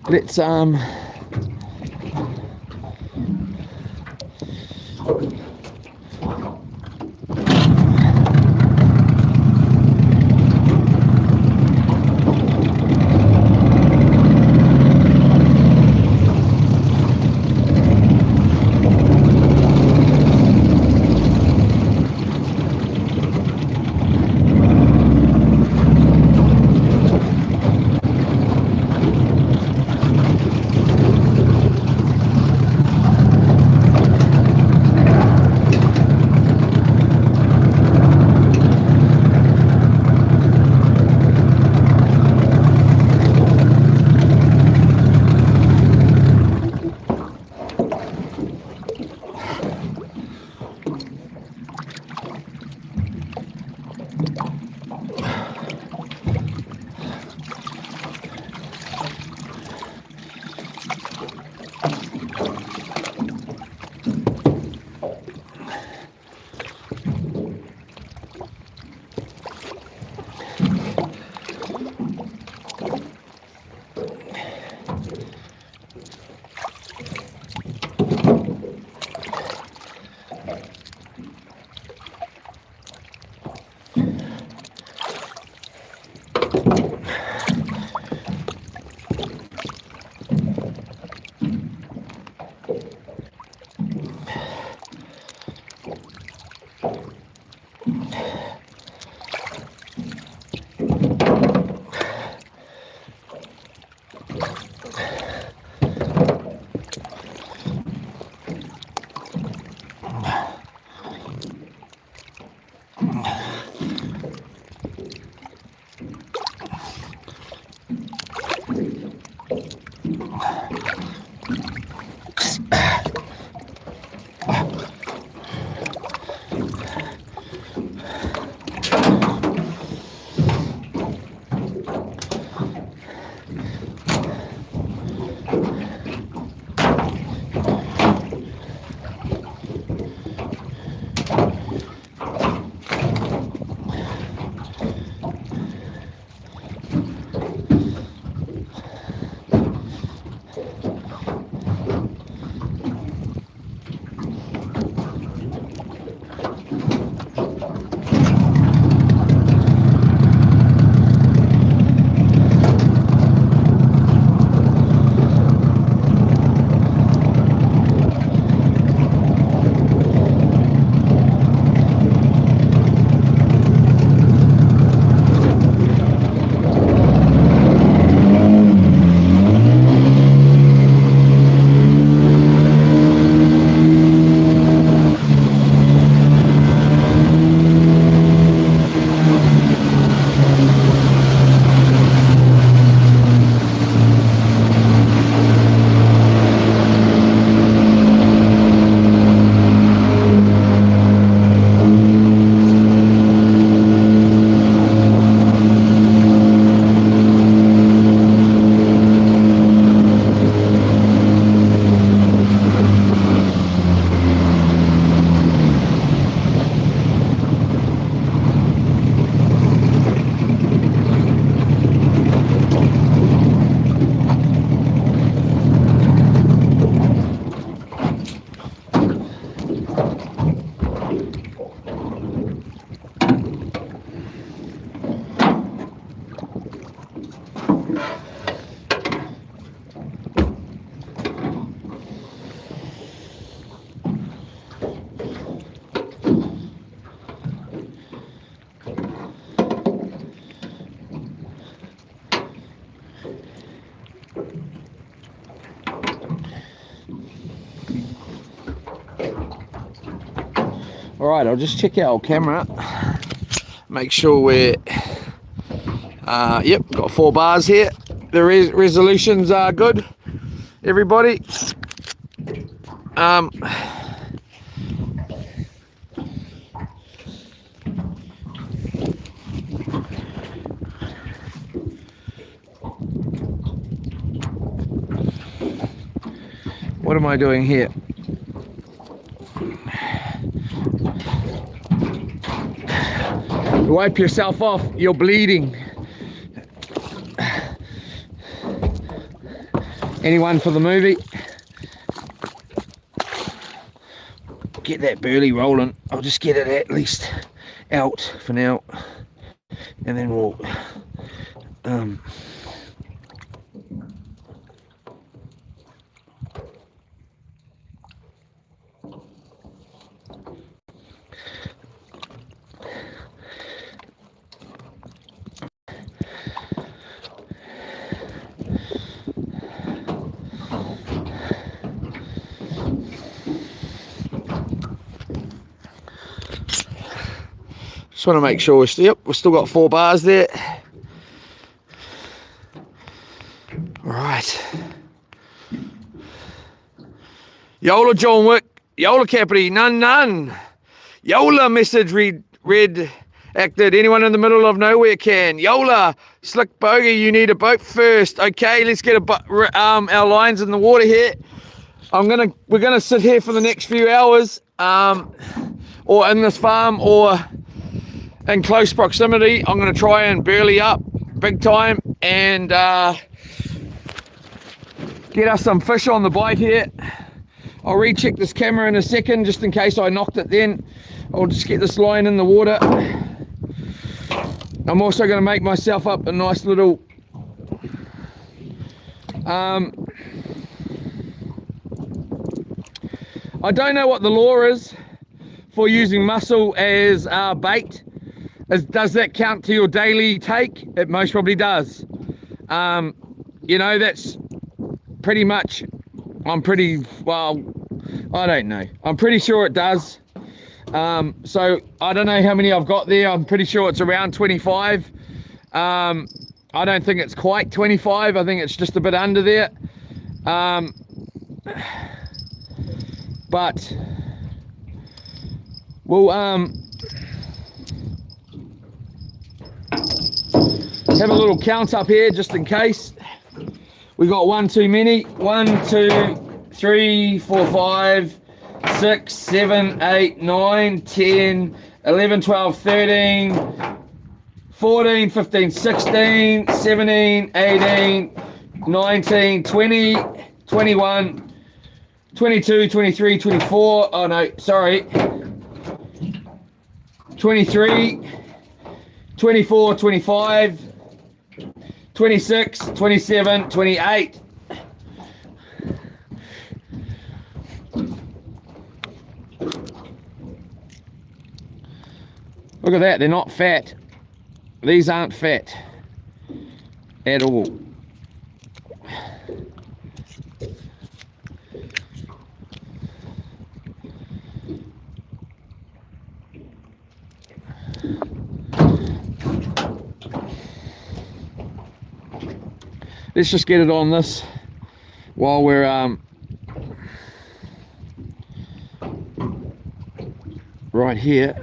Let's All right, I'll just check our camera, make sure we're, yep, got 4 bars here. The resolutions are good, everybody. What am I doing here? Wipe yourself off, you're bleeding. Anyone for the movie? Get that burley rolling. I'll just get it at least out for now, and then we'll just want to make sure we've still got 4 bars there. All right. Yola John Wick, Yola Capri, none. Yola message read acted. Anyone in the middle of nowhere can. Yola, slick bogey, you need a boat first. Okay, let's get our lines in the water here. We're gonna sit here for the next few hours, or in this farm, or in close proximity. I'm going to try and burley up big time and get us some fish on the bite here. I'll recheck this camera in a second just in case I knocked it then. I'll just get this line in the water. I'm also going to make myself up a nice little I don't know what the law is for using mussel as bait. Does that count to your daily take? It most probably does. You know, that's pretty much, well, I don't know. I'm pretty sure it does. So I don't know how many I've got there. I'm pretty sure it's around 25. I don't think it's quite 25. I think it's just a bit under there. But we'll have a little count up here just in case. We got 1 too many. 1, 2, 3, 4, 5, 6, 7, 8, 9, 10, 11, 12, 13, 14, 15, 16, 17, 18, 19, 20, 21, 22, 23, 24, oh no, sorry, 23, 24, 25, 26, 27, 28. Look at that, they're not fat. These aren't fat at all. Let's just get it on this while we're right here.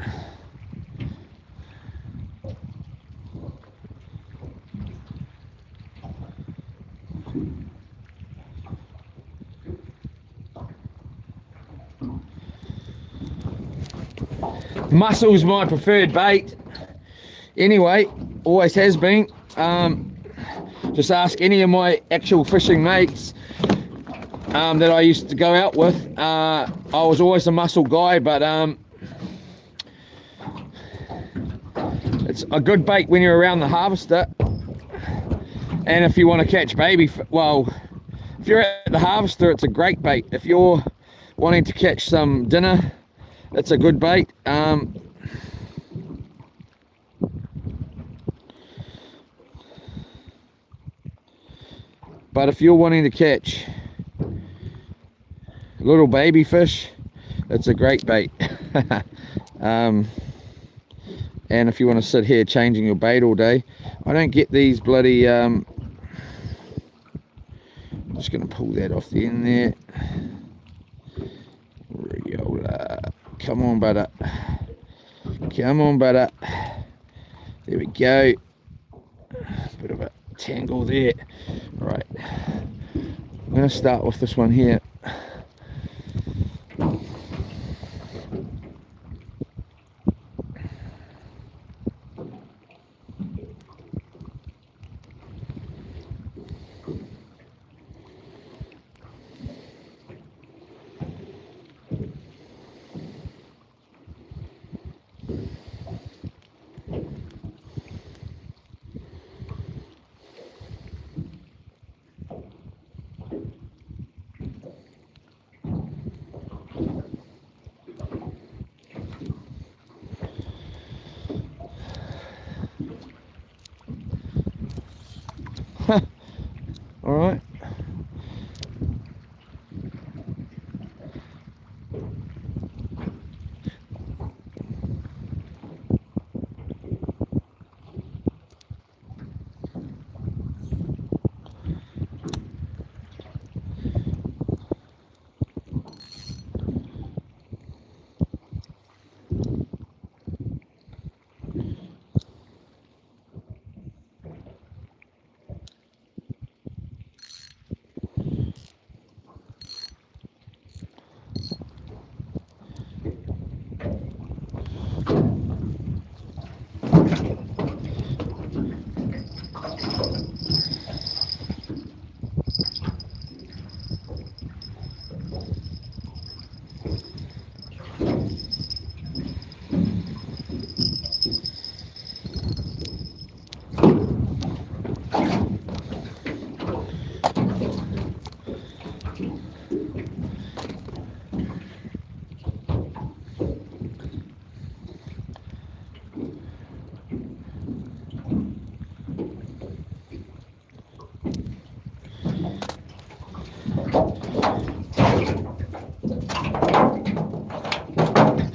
Mussel's my preferred bait anyway, always has been. Just ask any of my actual fishing mates that I used to go out with. I was always a mussel guy, but it's a good bait when you're around the harvester. And if you want to catch baby, well, if you're at the harvester, it's a great bait. If you're wanting to catch some dinner, it's a good bait. But if you're wanting to catch little baby fish, it's a great bait. And if you want to sit here changing your bait all day, I don't get these bloody just going to pull that off the end there. Riola. Come on, butter. Come on, butter. There we go. Bit of a tangle there. Right. I'm going to start with this one here. All right.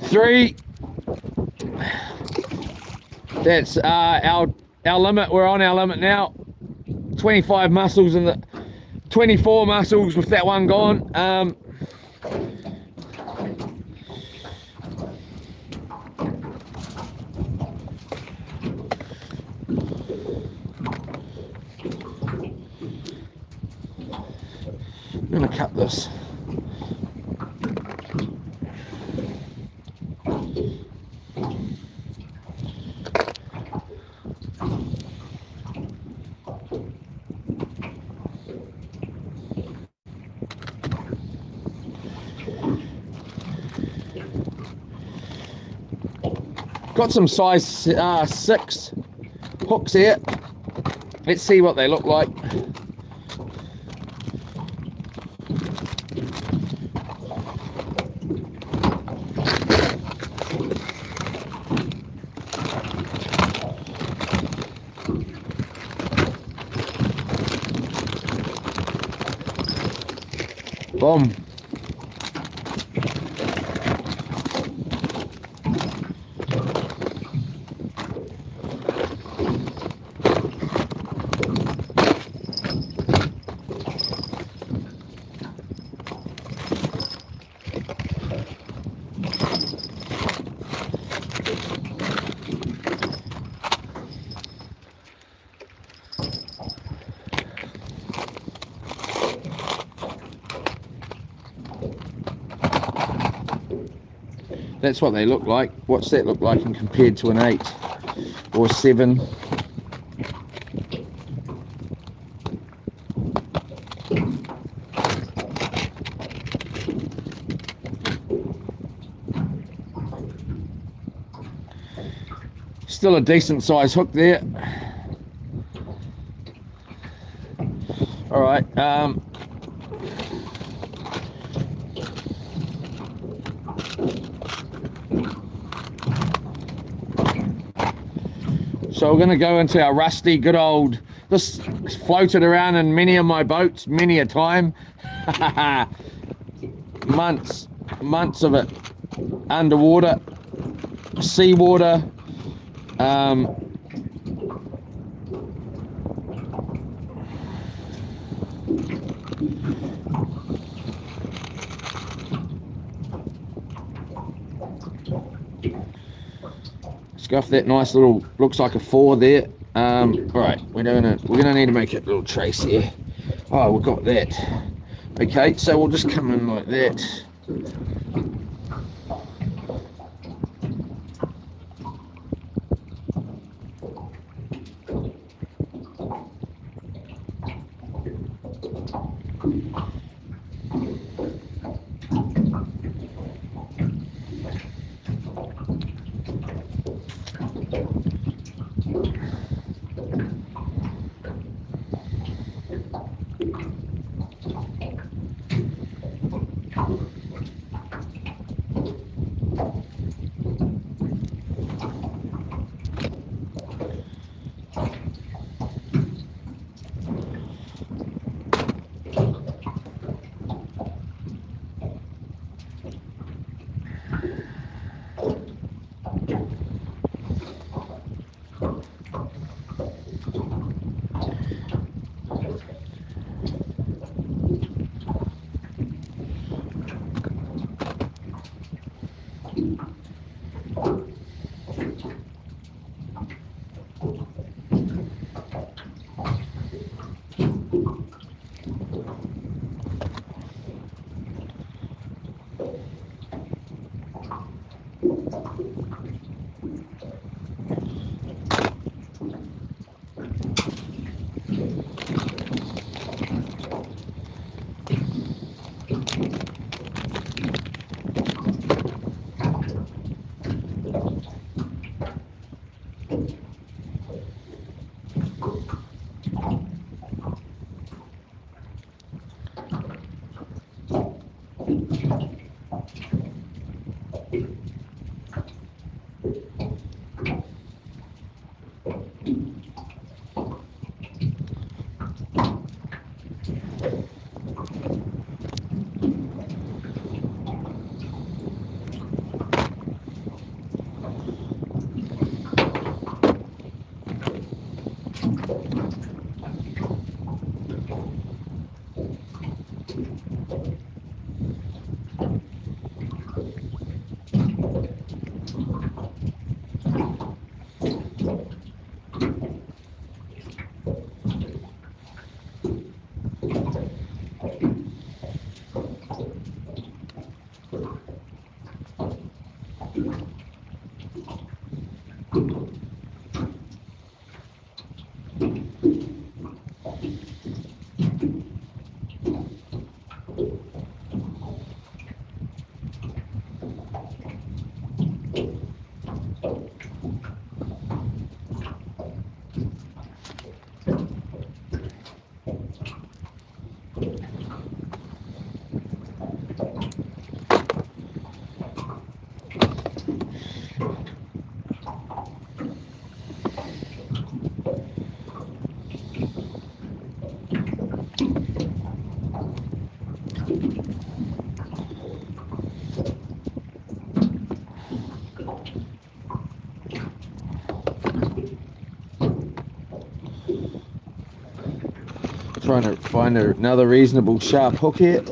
Three. That's our limit. We're on our limit now. 25 mussels in the 24 mussels with that one gone. I'm gonna cut this. Got some size 6 hooks here. Let's see what they look like. Boom. That's what they look like. What's that look like in compared to an 8 or 7? Still a decent size hook there. All right. So we're going to go into our rusty good old, this floated around in many of my boats, many a time. months of it underwater. seawater. Scuff that nice little, looks like a 4 there. Right, we're gonna need to make a little trace here. Oh, we've got that. Okay, so we'll just come in like that. Trying to find another reasonable sharp hook here.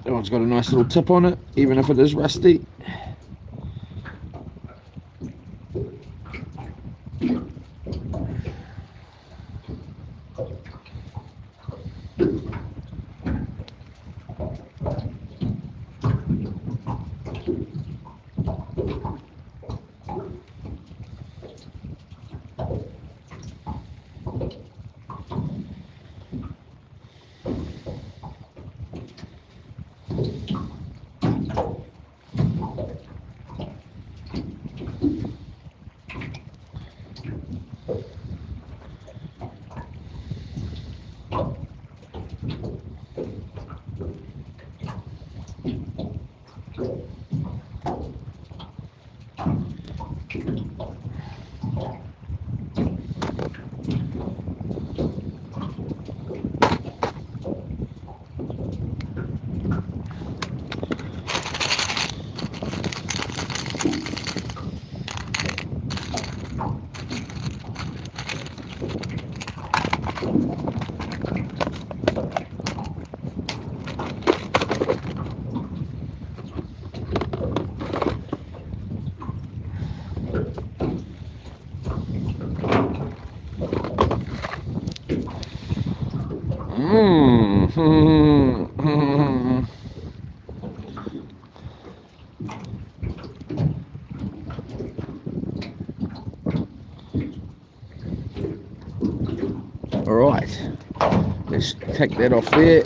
That one's got a nice little tip on it, even if it is rusty. Alright, let's take that off there.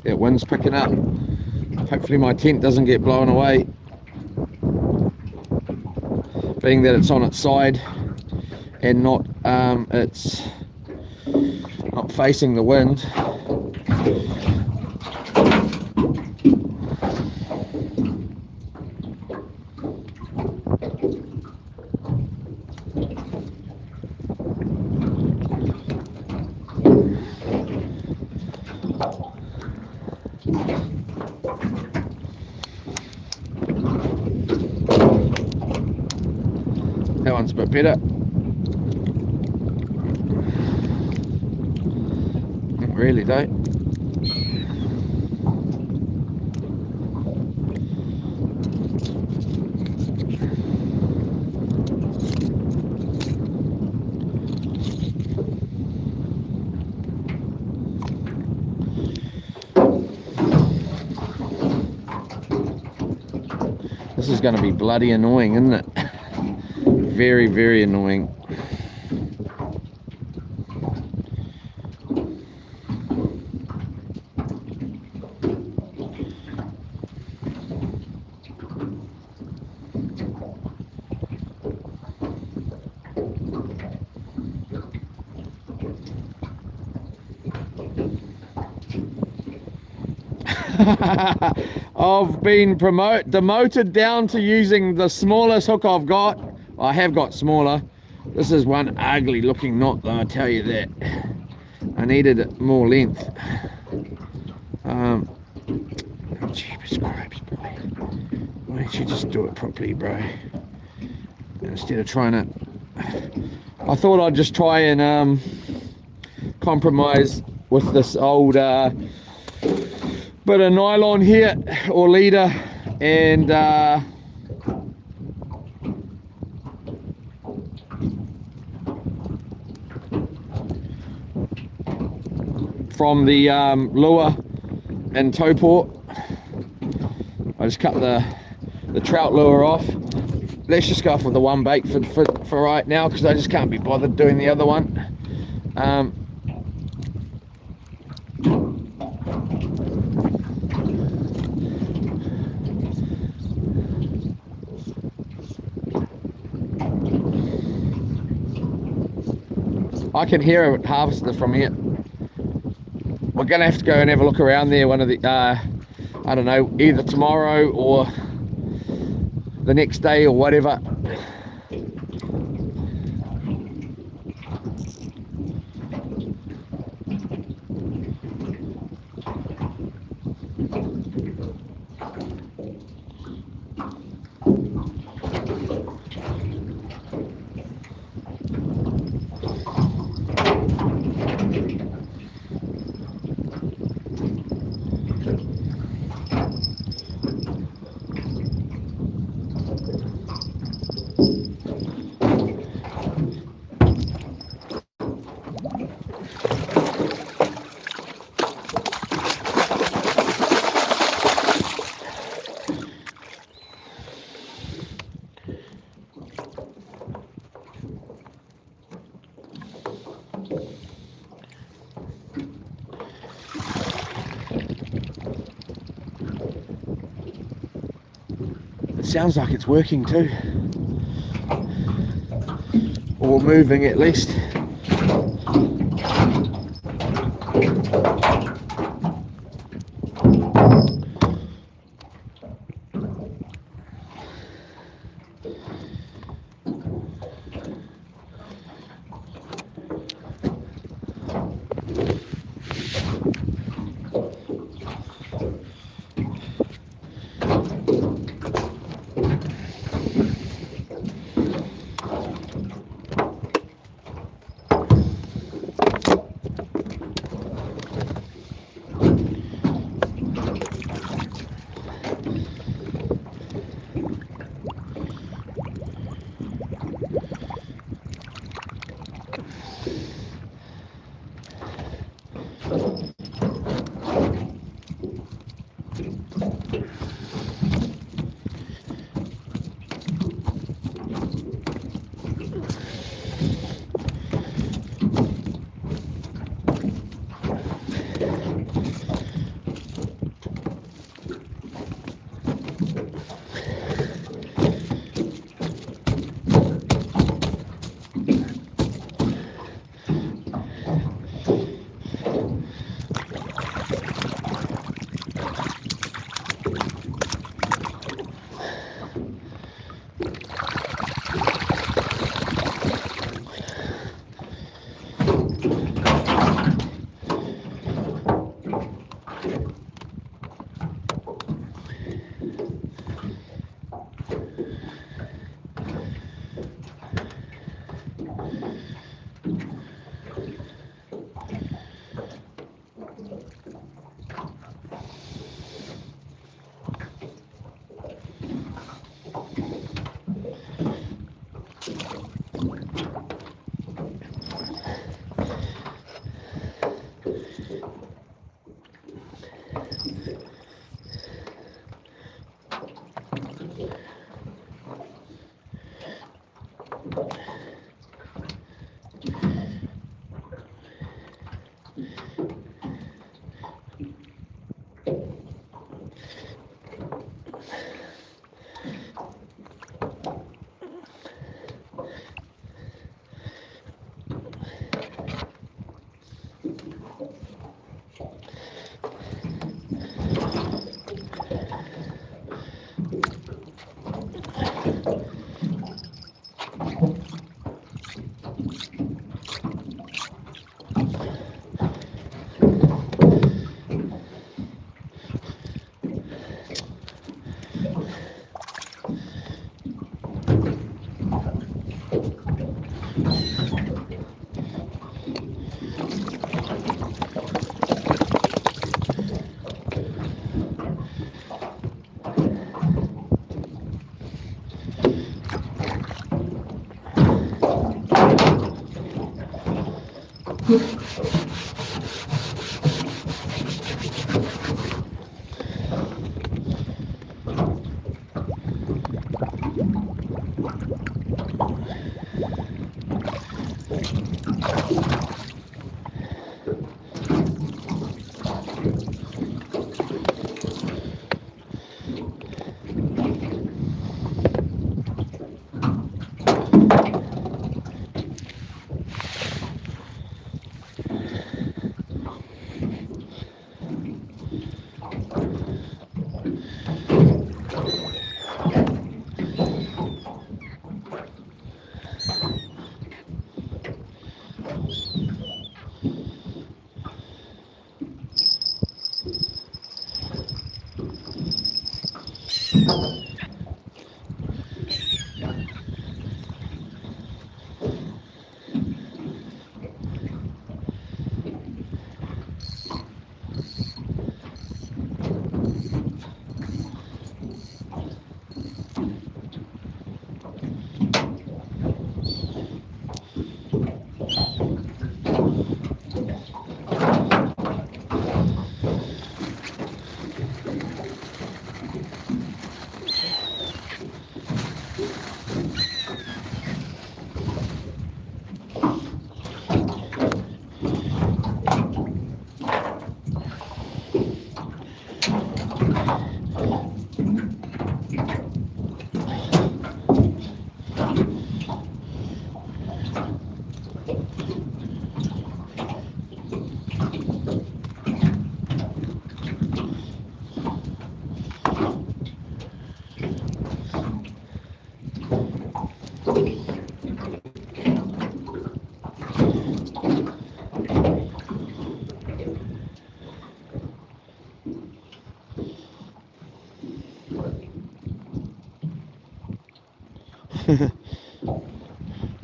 That wind's picking up. Hopefully my tent doesn't get blown away, being that it's on its side and not it's not facing the wind. That one's a bit better. Not really, though. This is going to be bloody annoying, isn't it? Very, very annoying. I've been demoted down to using the smallest hook I've got. I have got smaller. This is one ugly looking knot though, I tell you that. I needed more length. Jeepers cripes, boy. Why don't you just do it properly, bro? Instead of trying to... I thought I'd just try and compromise with this old bit of nylon here, or leader, and from the lure and tow port. I just cut the trout lure off. Let's just go off with the one bait for right now, because I just can't be bothered doing the other one. I can hear it harvester from here. We're gonna have to go and have a look around there one of the I don't know, either tomorrow or the next day or whatever. Sounds like it's working too, or moving at least.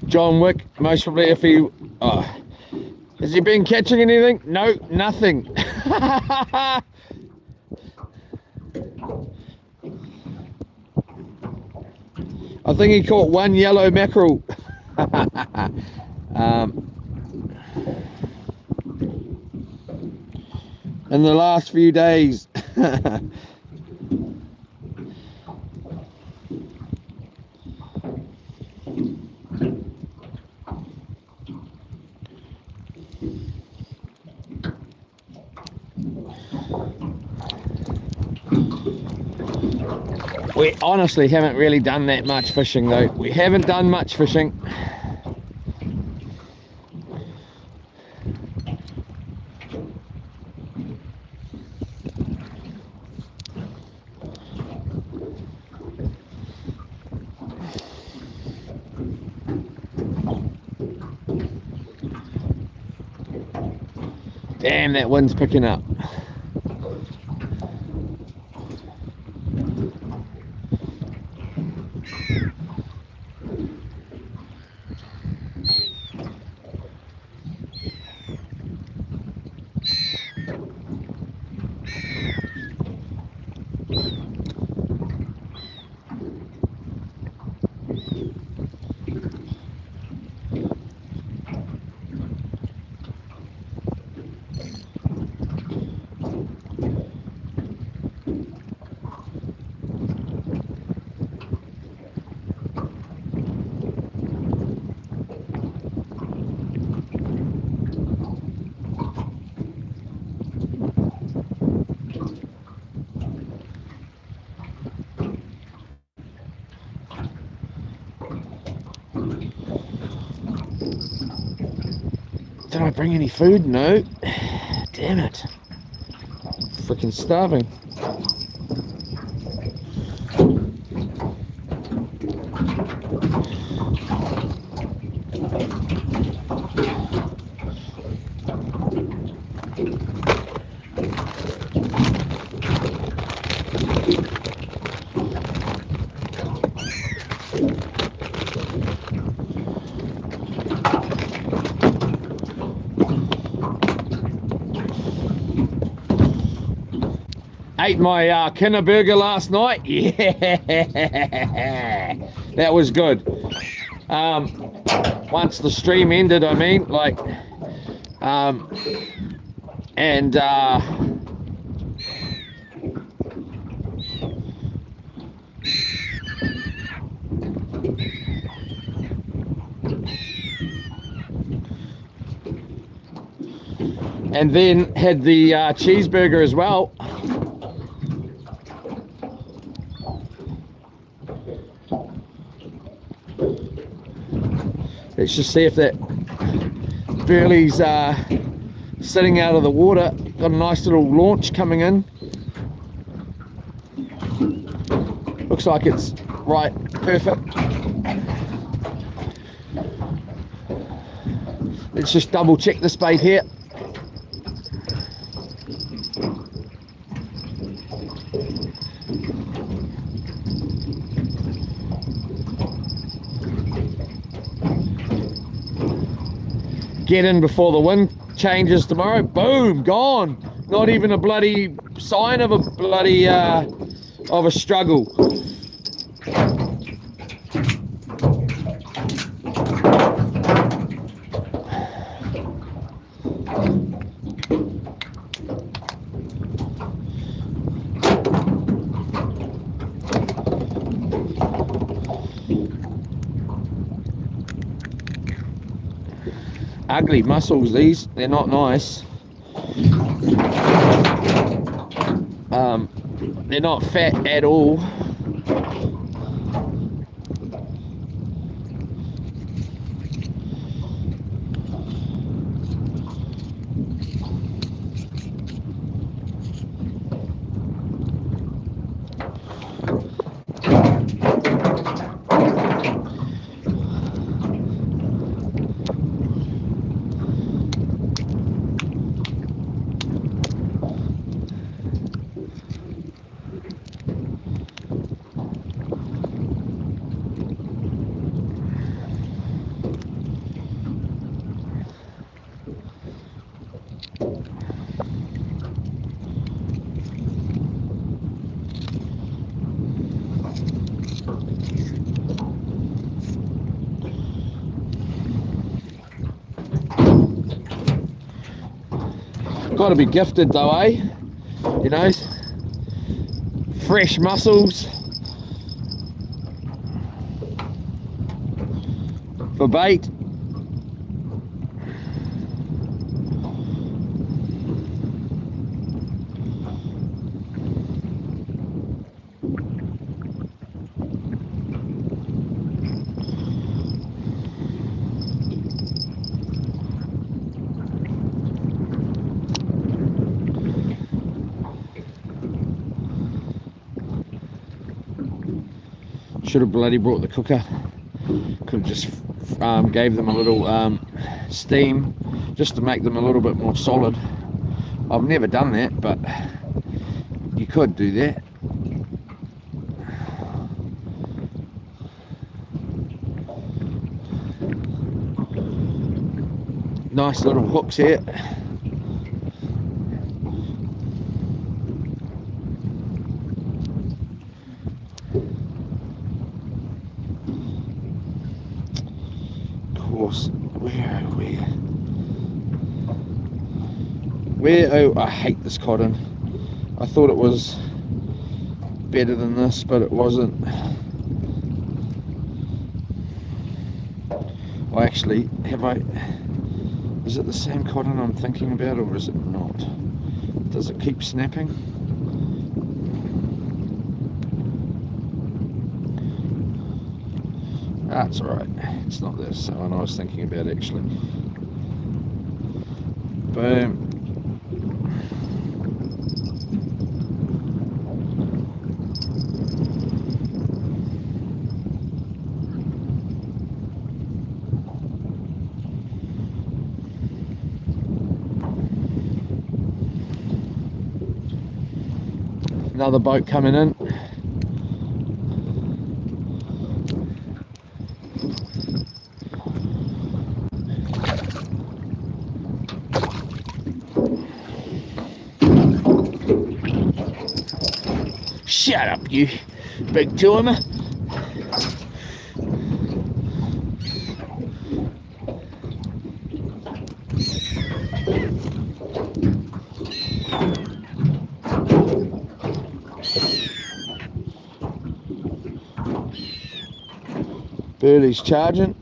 John Wick, most probably if he... Oh, has he been catching anything? No, nothing. I think he caught one yellow mackerel. In the last few days. We honestly haven't really done that much fishing though. We haven't done much fishing. Damn, that wind's picking up. Did I bring any food? No. Damn it. Freaking starving. Ate my Kinder burger last night. Yeah, that was good. Once the stream ended, I mean, like, and then had the cheeseburger as well. Let's just see if that burley's sitting out of the water. Got a nice little launch coming in. Looks like it's right, perfect. Let's just double check this bait here. get in before the wind changes tomorrow. Boom, gone. Not even a bloody sign of a bloody of a struggle. Ugly mussels, these. They're not nice. They're not fat at all. Got to be gifted though, eh? You know, fresh mussels for bait. Should have bloody brought the cooker. Could have just gave them a little steam just to make them a little bit more solid. I've never done that, but you could do that. Nice little hooks here. Oh, I hate this cotton. I thought it was better than this, but it wasn't. Well, actually, is it the same cotton I'm thinking about, or is it not? Does it keep snapping? That's alright. It's not this one I was thinking about, actually. Boom. Another boat coming in. Shut up, you big timer. Birdie's charging.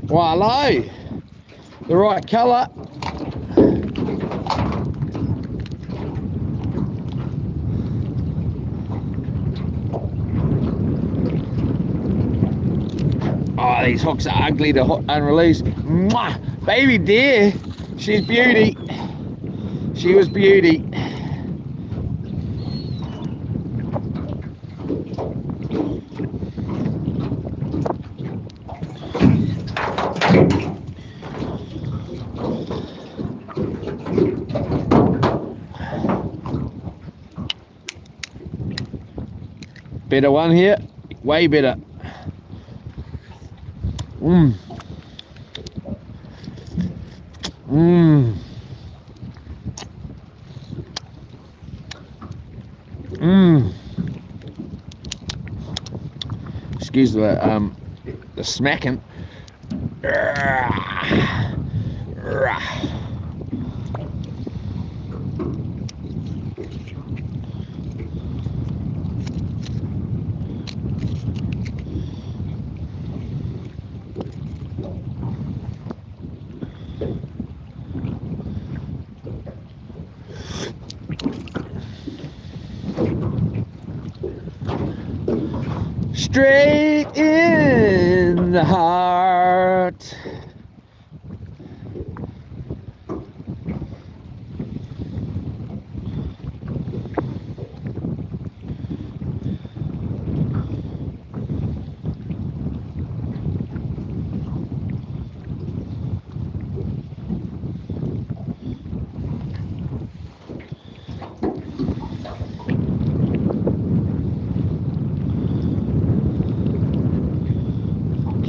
Hello. The right colour. Oh, these hooks are ugly to unrelease. Mwah! Baby dear, she's beauty. She was beauty. Better one here, way better. Mmm. Mmm. Mmm. Excuse the smacking. Straight in the heart.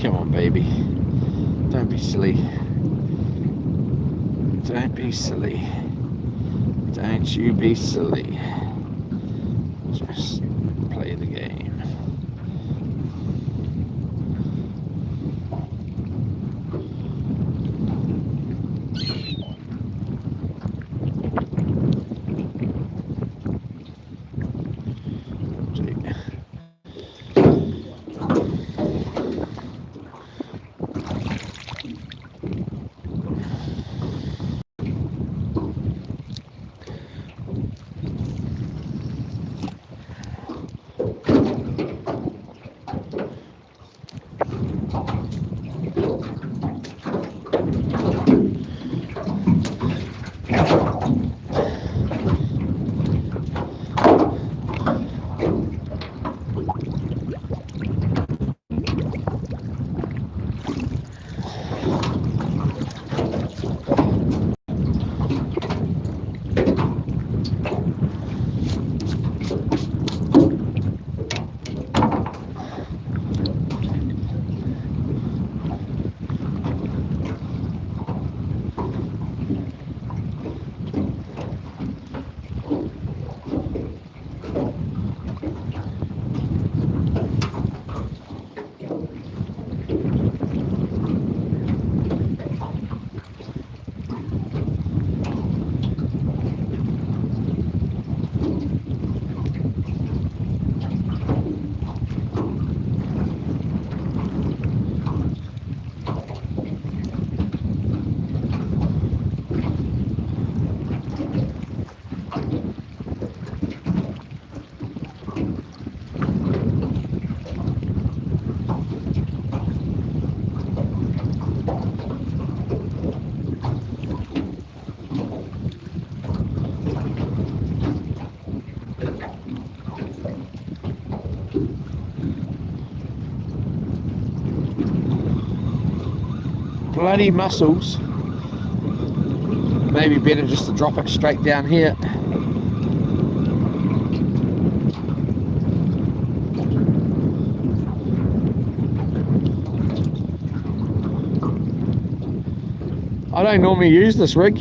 Come on, baby. Don't be silly. Don't be silly. Don't you be silly. Just play the game. Bloody mussels. Maybe better just to drop it straight down here. I don't normally use this rig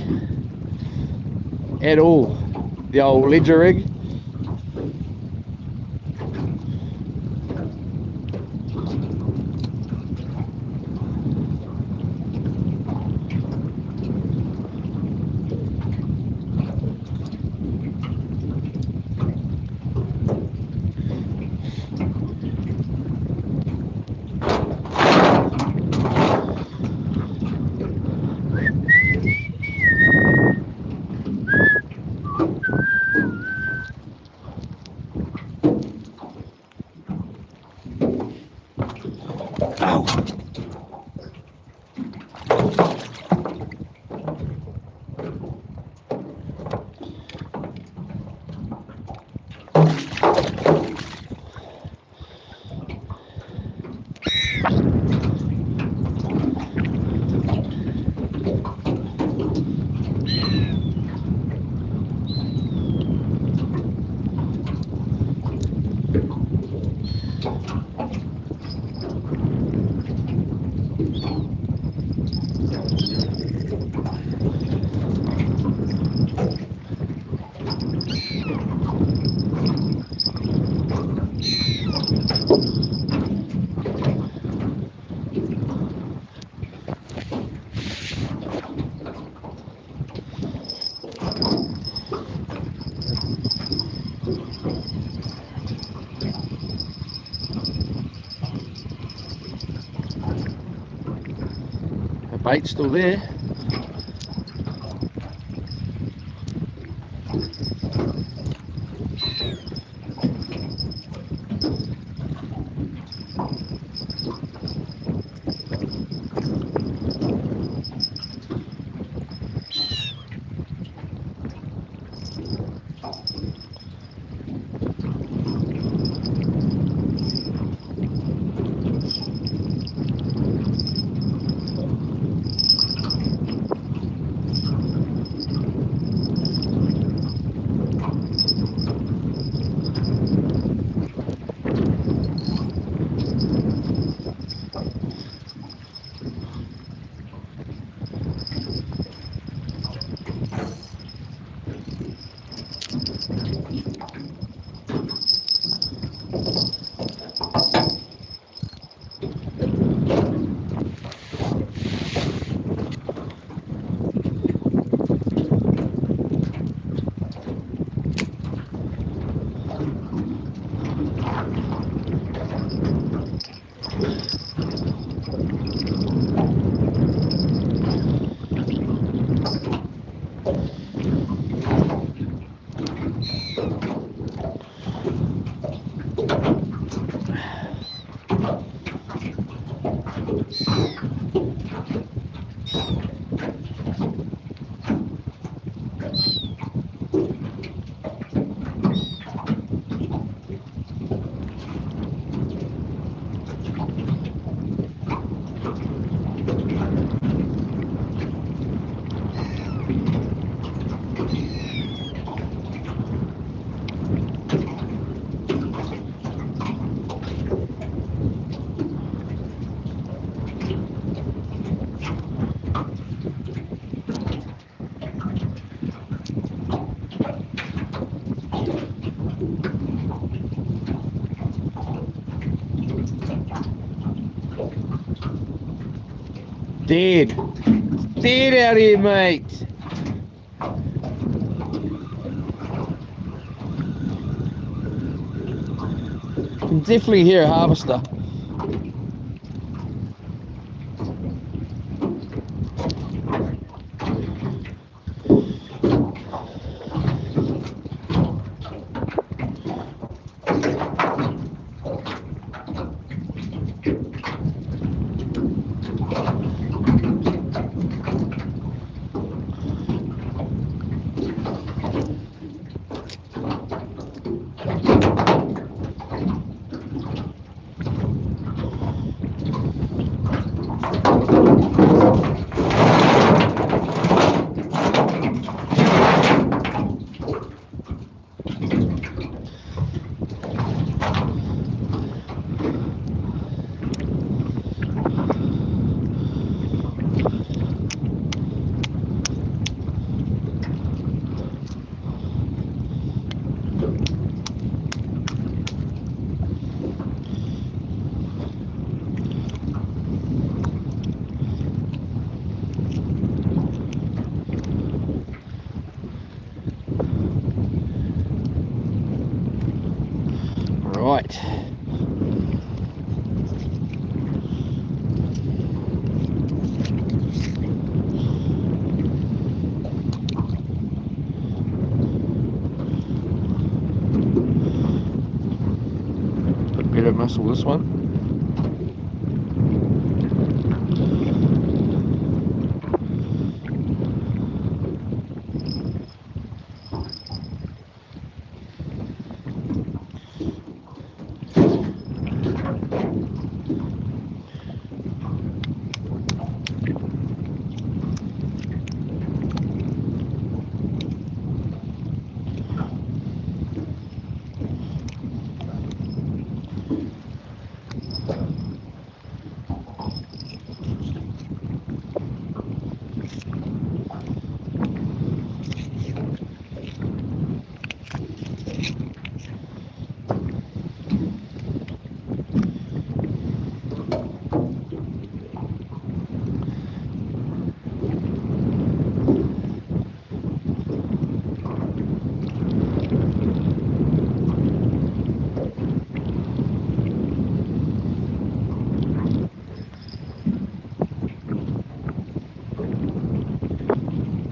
at all, the old ledger rig. Oh. The bait's still there. Dead. Dead out here, mate. Can definitely hear a harvester. Right. muscle, this one.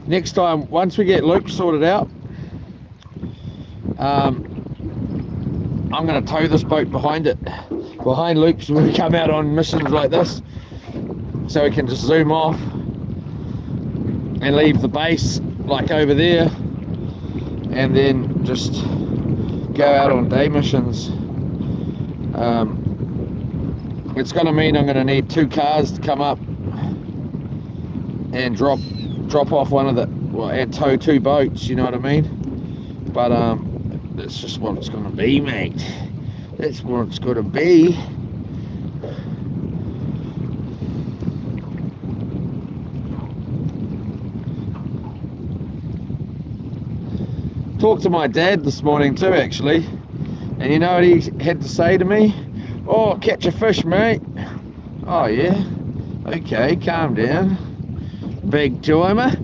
Next time, once we get Luke sorted out, I'm going to tow this boat behind Luke's when we come out on missions like this, so we can just zoom off and leave the base like over there, and then just go out on day missions. It's going to mean I'm going to need 2 cars to come up and drop off one of the, well, and tow 2 boats, you know what I mean? But that's just what it's going to be, mate. That's what it's going to be. Talked to my dad this morning too, actually, and you know what he had to say to me? Oh, catch a fish, mate. Oh yeah, okay, calm down, big timer.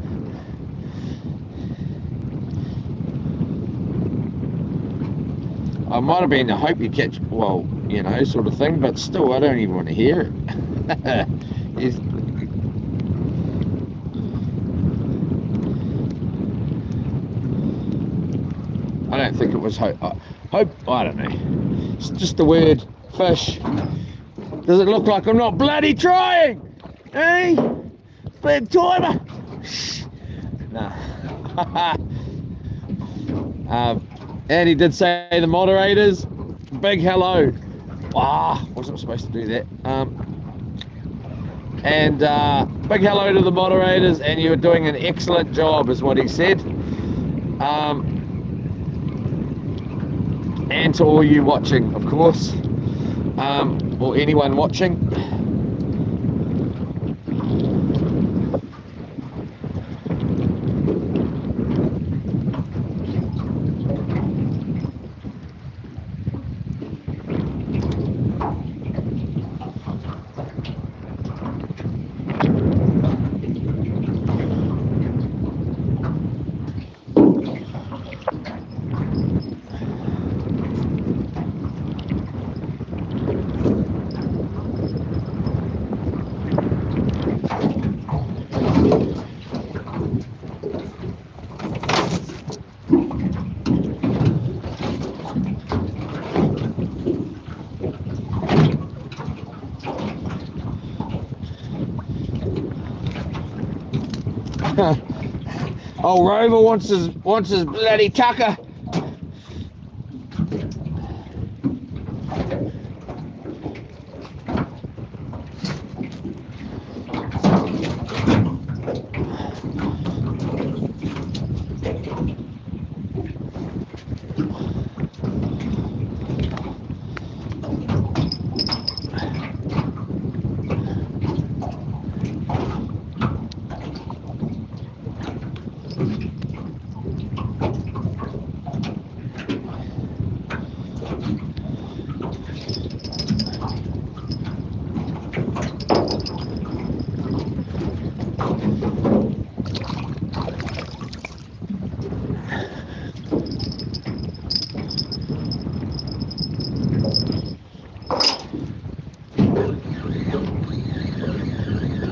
I might have been, I hope you catch, well, you know, sort of thing, but still, I don't even want to hear it. I don't think it was hope, I don't know. It's just the word fish. Does it look like I'm not bloody trying? Eh? Big timer. Nah. And he did say the moderators, big hello. Wasn't supposed to do that. And big hello to the moderators, and you're doing an excellent job, is what he said. And to all you watching, of course, or anyone watching. Old Rover wants his bloody tucker.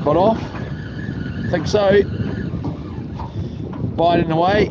Got off? I think so. Biting away.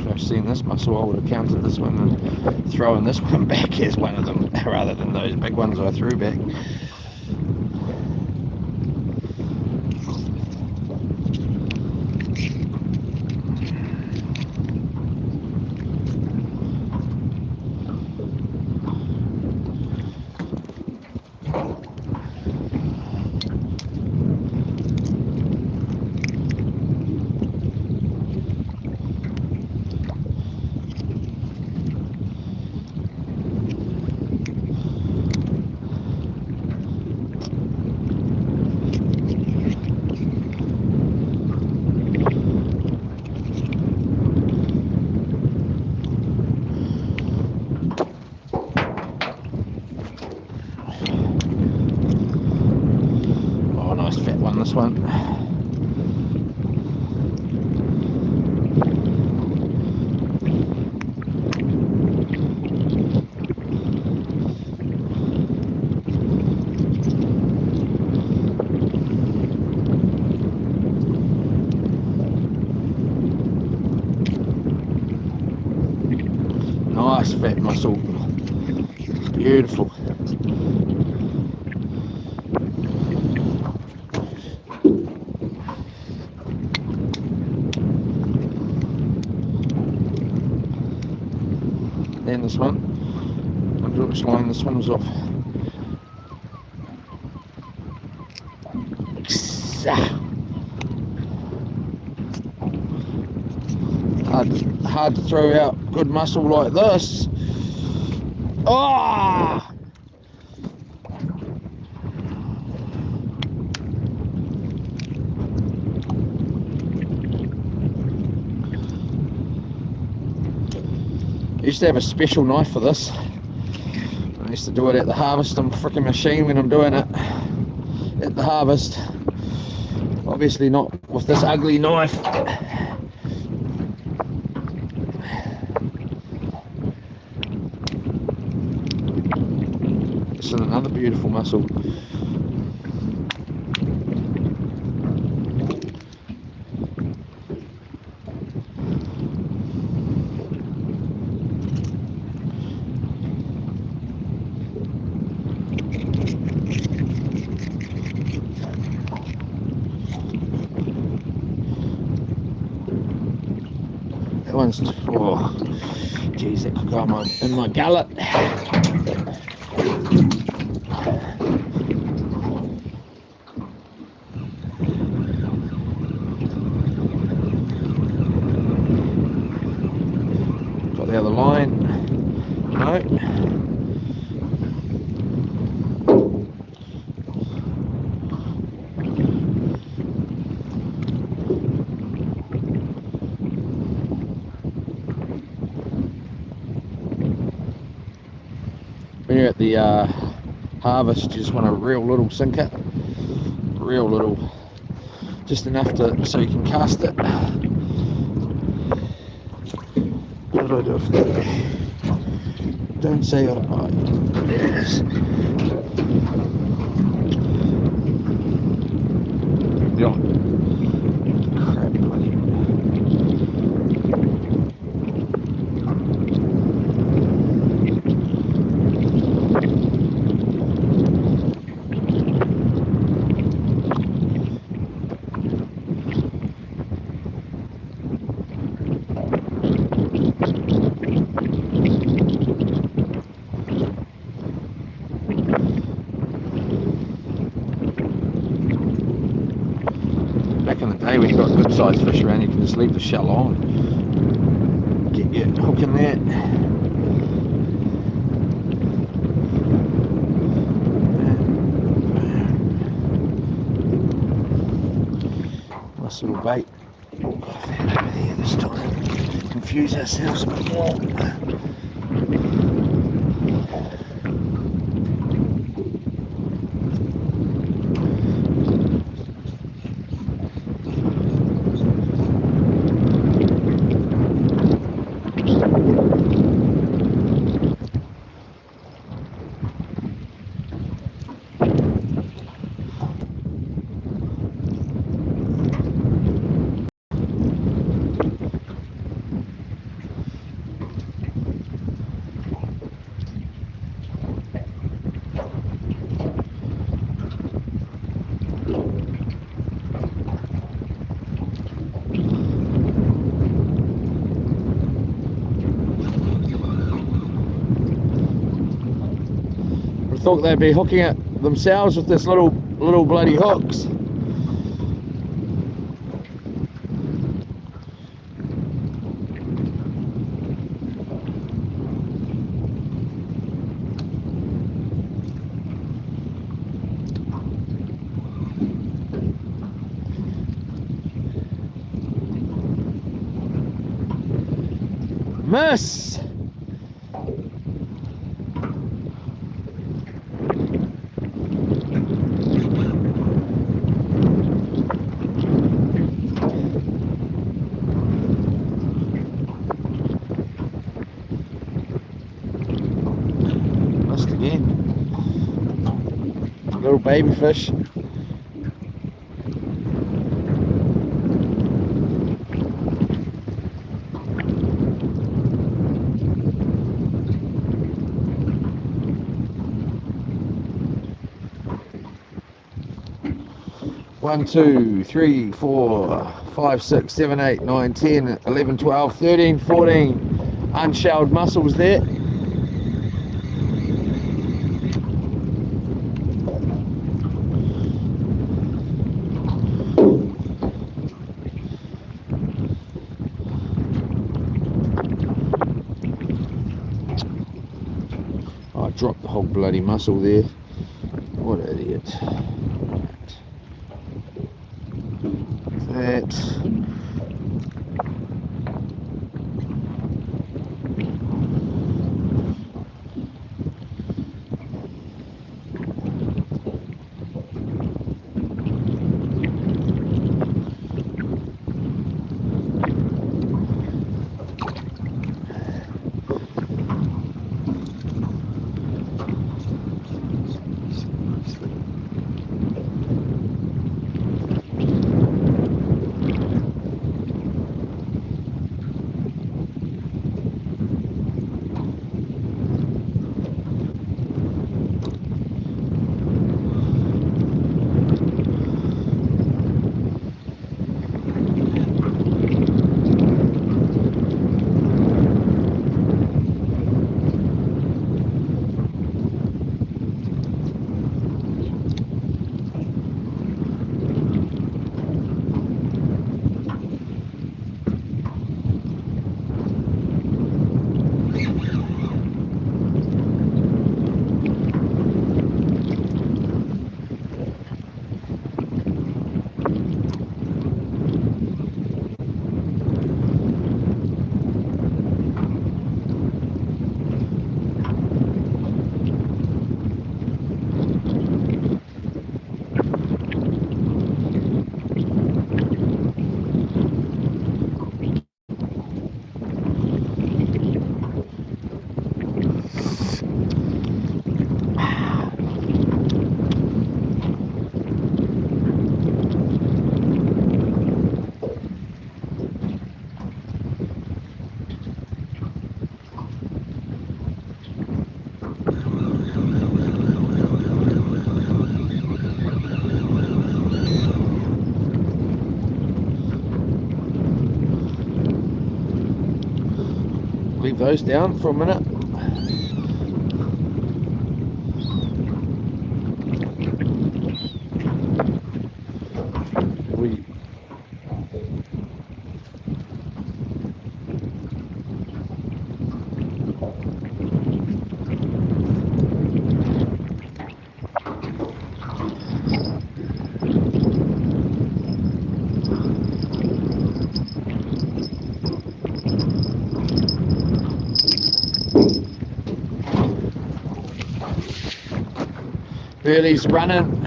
I've seen this muscle, I would have counted this one and throwing this one back as one of them rather than those big ones I threw back. Nice fat one, this one. Nice fat mussel. Beautiful. And this one, which line this one was off. Hard to throw out good muscle like this. Ah! I used to have a special knife for this. I used to do it at the harvesting frickin' machine when I'm doing it at the harvest. Obviously not with this ugly knife. This is another beautiful mussel. That one's, oh, geez, that could go in my gullet. Got the other line. No. When you're at the harvest, you just want a real little sinker, real little, just enough so you can cast it. What do I do for that? Don't say it. Oh, there it is. Yeah. Crap, bloody. Back in the day when you got good sized fish around, you can just leave the shell on, get your hook in there. Nice little bait. Got that over there this time. Confuse ourselves a bit more. Thought they'd be hooking it themselves with this little bloody hooks. Miss! Missed again. Little baby fish. One, 2, 3, 4, 5, 6, 7, 8, 9, 10, 11, 12, 13, 14 unshelled mussels there. I dropped the whole bloody mussel there. What an idiot. That. Leave those down for a minute. We Burley's running.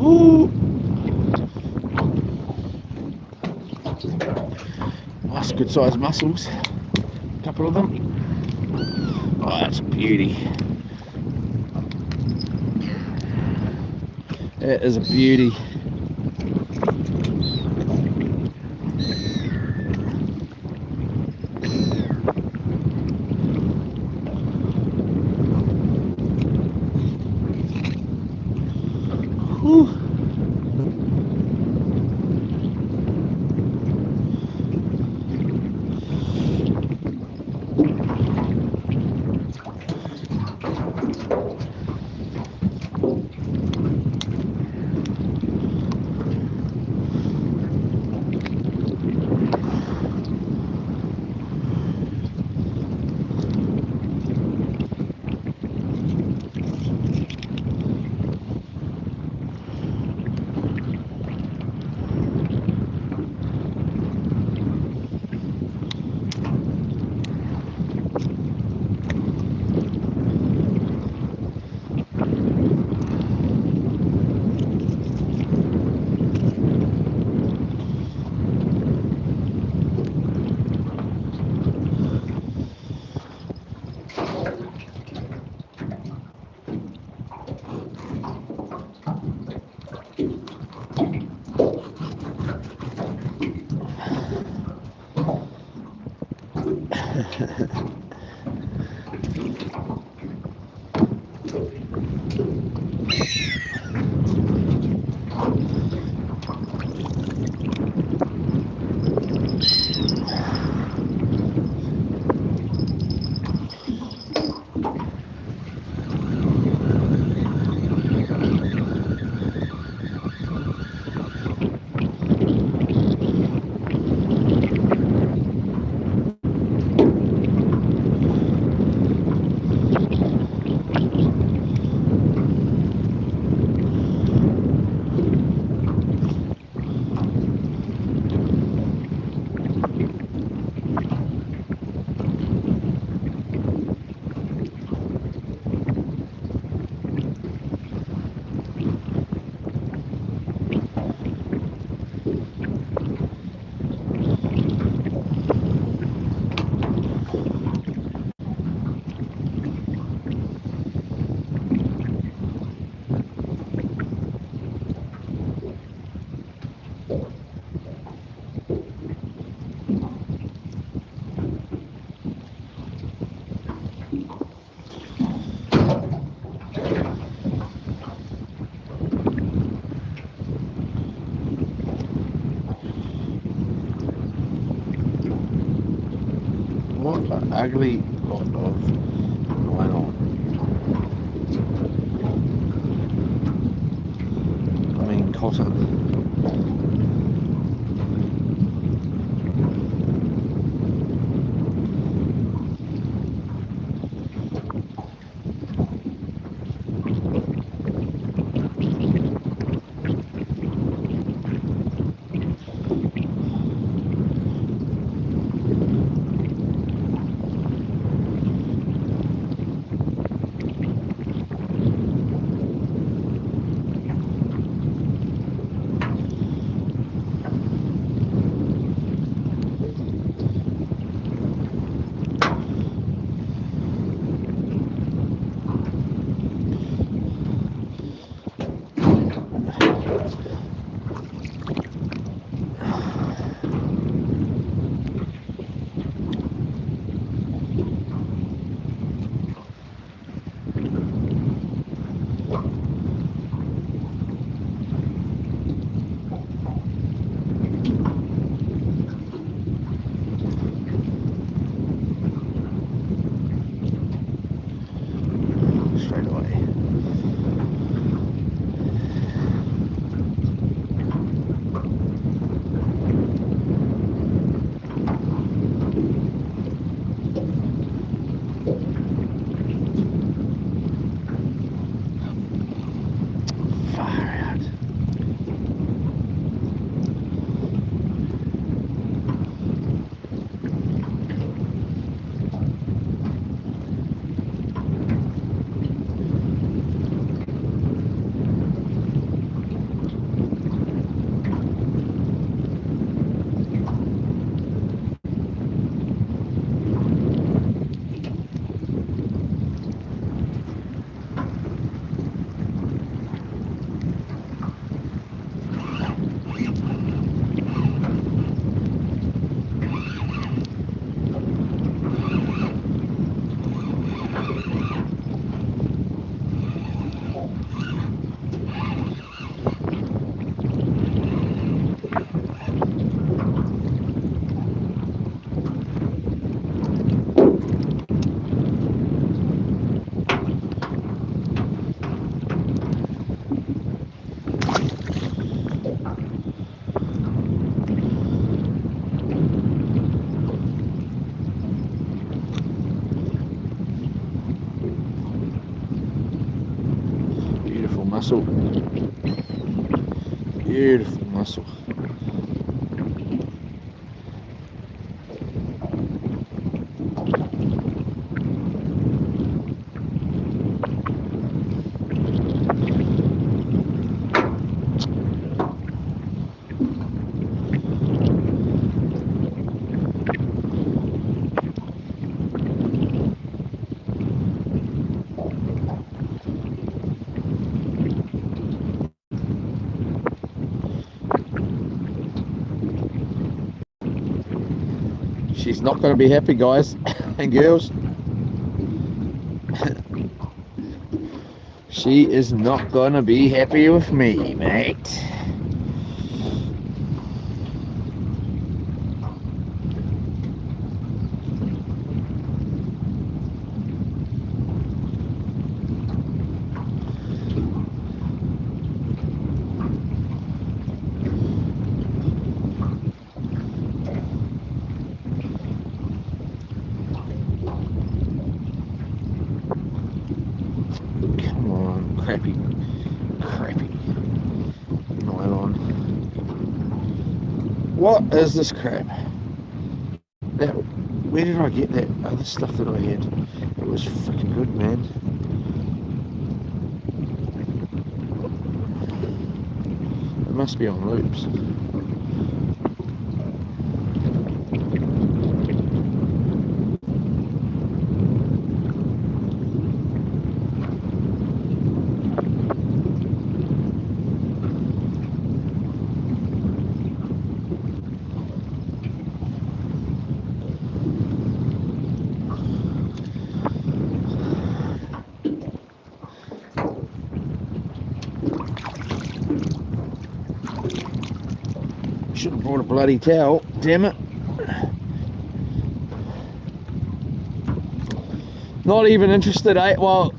Ooh. Nice, good sized mussels. A couple of them. Oh, that's a beauty. It is a beauty. Whew. What an ugly lot of nylon. I mean cotton. Straight away. Far out. Beautiful mussel. Beautiful mussel. She's not going to be happy, guys and girls. She is not going to be happy with me, mate. Come on, crappy nylon. What is this crap? Where did I get that other stuff that I had? It was freaking good, man. It must be on loops. Should have brought a bloody towel, damn it. Not even interested, eh? Well,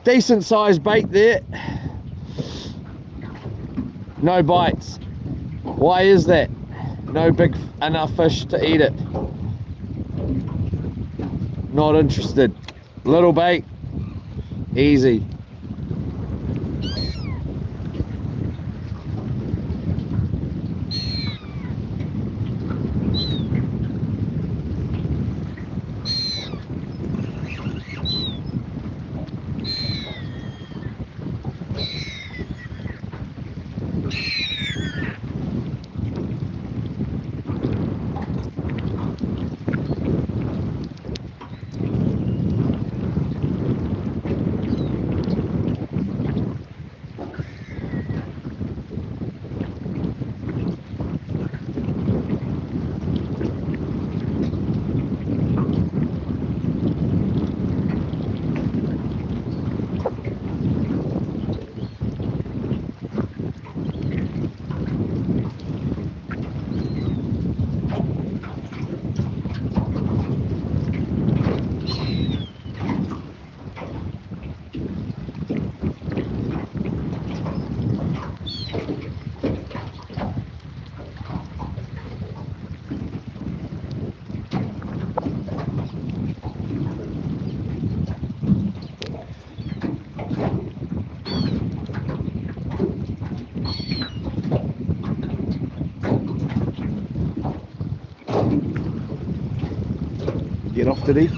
decent sized bait there. No bites. Why is that? No big enough fish to eat it. Not interested. Little bait, easy. Get off, did he?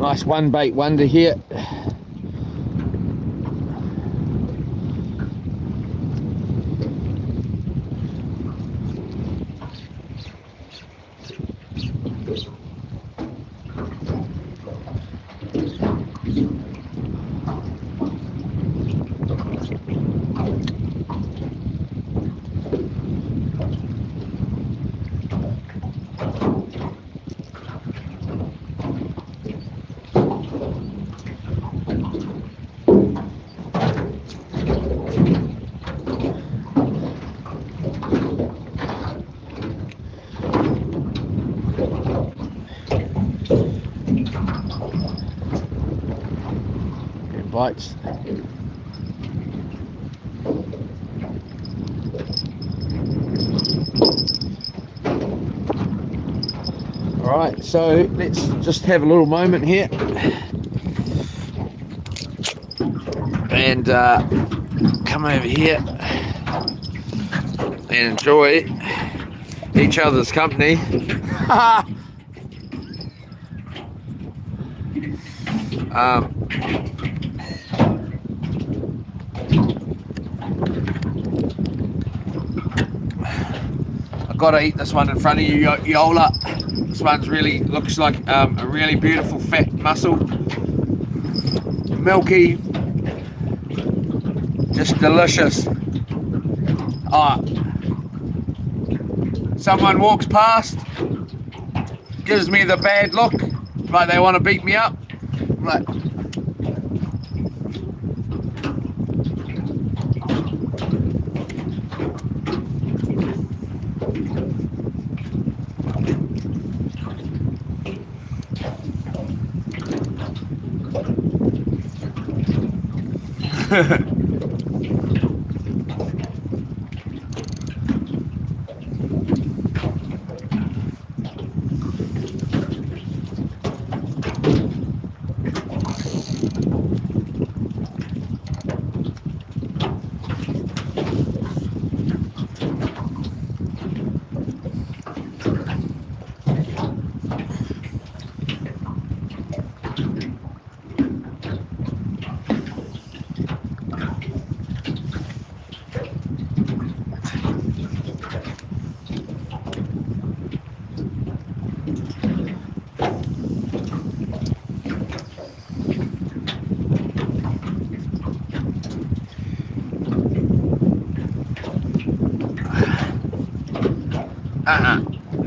Nice one bait wonder here. It bites. Alright, so let's just have a little moment here and come over here and enjoy each other's company. I've got to eat this one in front of you, Yola. This one's really looks like a really beautiful fat mussel, milky, just delicious. Someone walks past, gives me the bad look, like they want to beat me up. Like,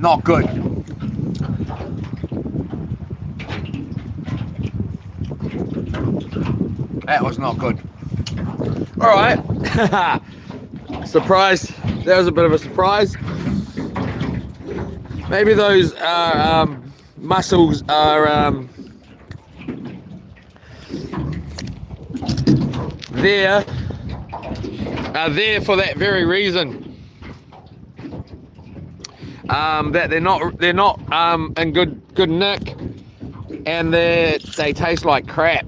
not good. That was not good. All right. Surprise. That was a bit of a surprise. Maybe those mussels are there for that very reason. That they're not in good nick, and they taste like crap.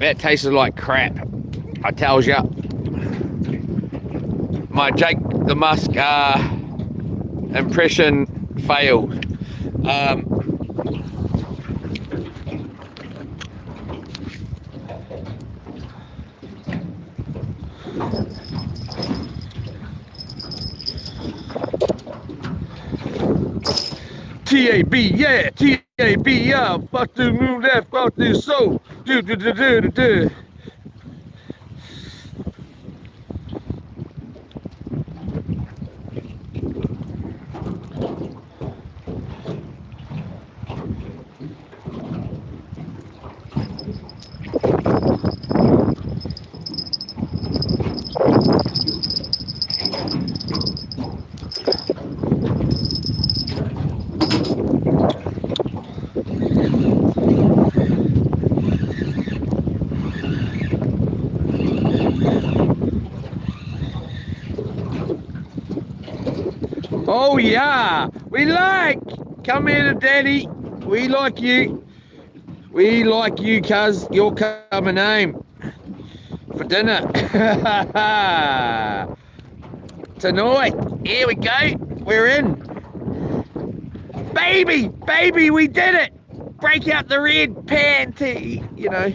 That tasted like crap, I tells ya. My Jake the Musk impression failed. T-A-B, yeah, T-A-B, yeah, fuck the move that, fuck this soul, do. Oh yeah, we like, come here to daddy, we like you, cuz, you're coming home for dinner. Tonight, here we go, we're in. Baby, we did it, break out the red panty, you know.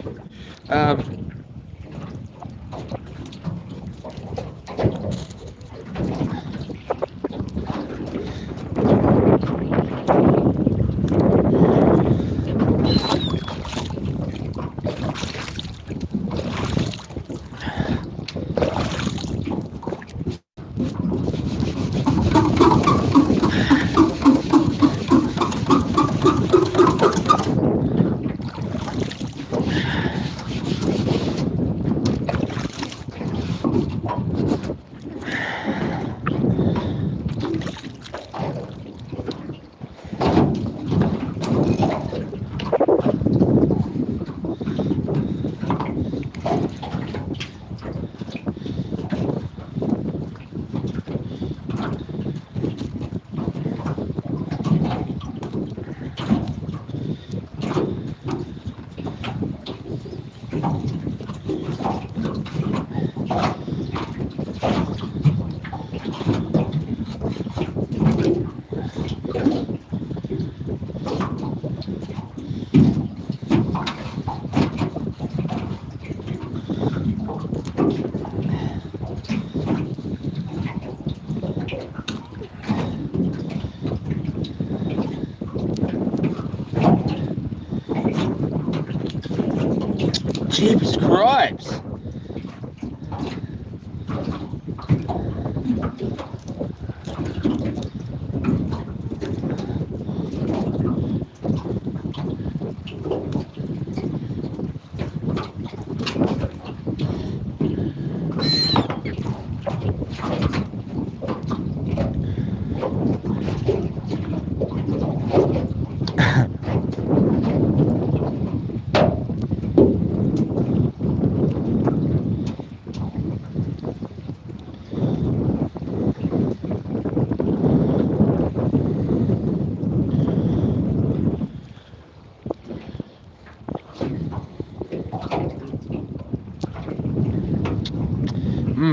Jeepers cripes.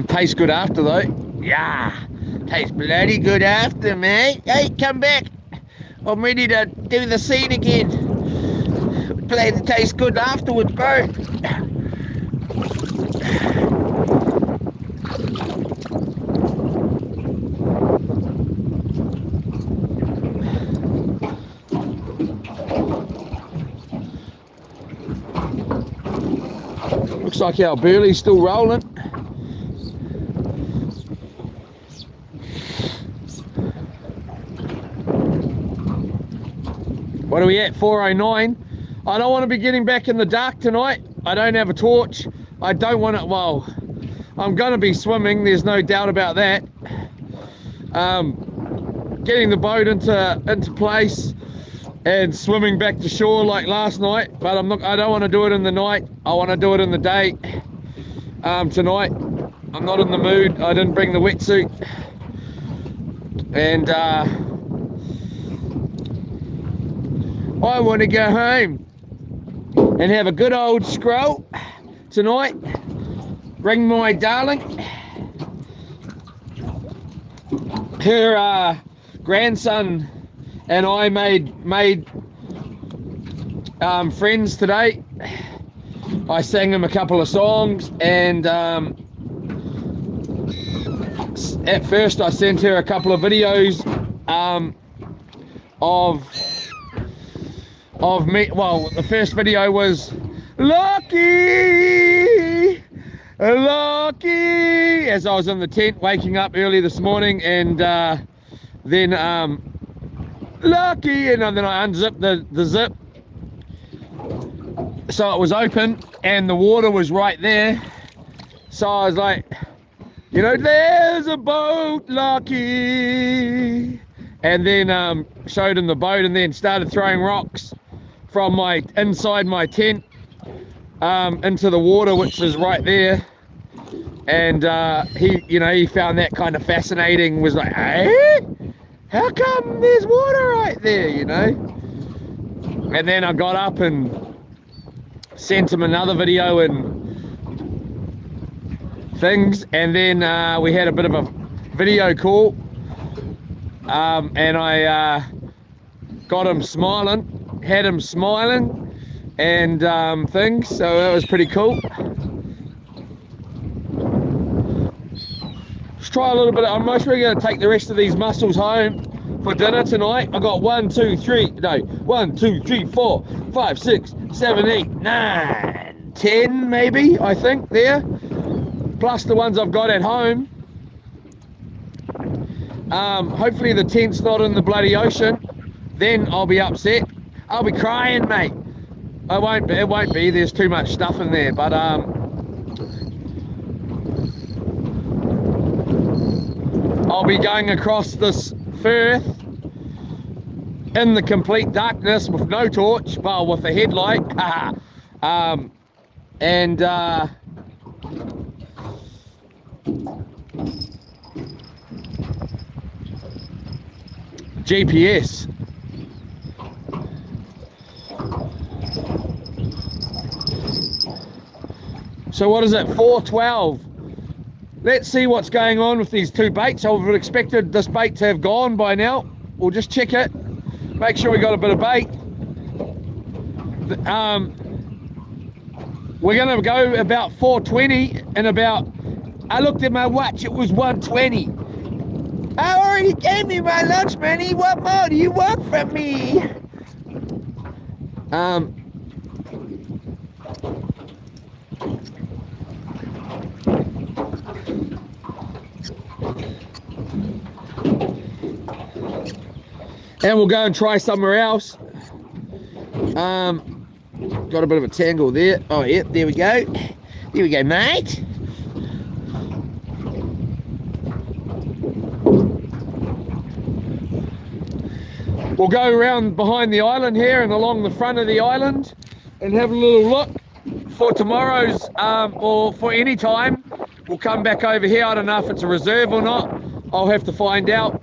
Tastes good after though. Yeah, tastes bloody good after, mate. Hey, come back. I'm ready to do the scene again. Play the taste good afterwards, bro. Looks like our burley's still rolling. What are we at? 4:09. I don't want to be getting back in the dark tonight. I don't have a torch. I don't want it. Well, I'm going to be swimming. There's no doubt about that. Getting the boat into place and swimming back to shore like last night. But I don't want to do it in the night. I want to do it in the day. Tonight, I'm not in the mood. I didn't bring the wetsuit. And I want to go home and have a good old scroll tonight. Bring my darling. Her grandson and I made friends today. I sang him a couple of songs, and at first I sent her a couple of videos of me. Well, the first video was Lucky, as I was in the tent waking up early this morning, and then Lucky, and then I unzipped the zip, so it was open and the water was right there. So I was like, you know, there's a boat, Lucky, and then showed him the boat, and then started throwing rocks from inside my tent into the water, which is right there. And he found that kind of fascinating. Was like, hey, how come there's water right there, you know? And then I got up and sent him another video and things, and then we had a bit of a video call, and I got him smiling, had him smiling, and things, so that was pretty cool. Let's try a little bit. I'm most probably going to take the rest of these mussels home for dinner tonight. I got 1, 2, 3, 4, 5, 6, 7, 8, 9, 10 maybe, I think, there, plus the ones I've got at home. Hopefully the tent's not in the bloody ocean, then I'll be upset. I'll be crying, mate. It won't be, there's too much stuff in there, but I'll be going across this firth in the complete darkness with no torch, well, with a headlight, and GPS. So what is it, 4:12? Let's see what's going on with these two baits. I would have expected this bait to have gone by now. We'll just check it, make sure we got a bit of bait. We're gonna go about 4:20, and I looked at my watch, it was 1:20. I already gave me my lunch money. What more do you want from and we'll go and try somewhere else. Got a bit of a tangle there. Oh yeah, there we go. There we go, mate. We'll go around behind the island here and along the front of the island and have a little look for tomorrow's or for any time. We'll come back over here. I don't know if it's a reserve or not. I'll have to find out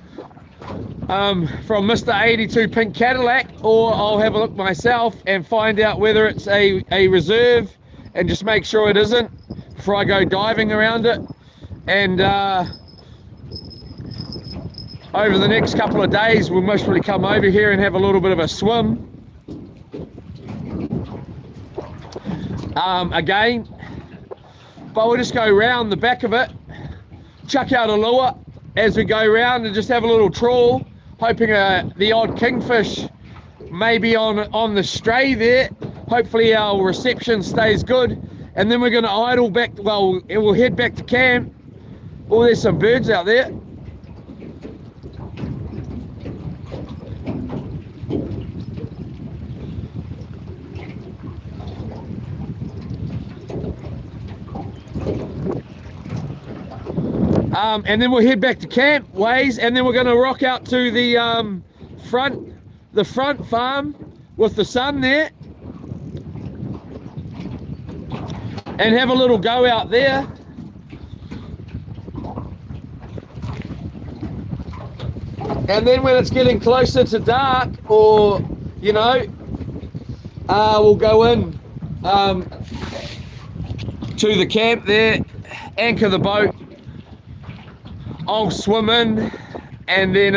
from Mr. 82 Pink Cadillac, or I'll have a look myself and find out whether it's a reserve and just make sure it isn't before I go diving around it. And over the next couple of days we'll most probably come over here and have a little bit of a swim again, but we'll just go around the back of it, chuck out a lure as we go around and just have a little trawl, hoping the odd kingfish maybe on the stray there. Hopefully our reception stays good, and then we're going to idle back. Well, we'll head back to camp. Oh, there's some birds out there. And then we'll head back to camp ways, and then we're going to rock out to the front farm with the sun there and have a little go out there. And then when it's getting closer to dark, or you know, we'll go in to the camp there, anchor the boat, I'll swim in, and then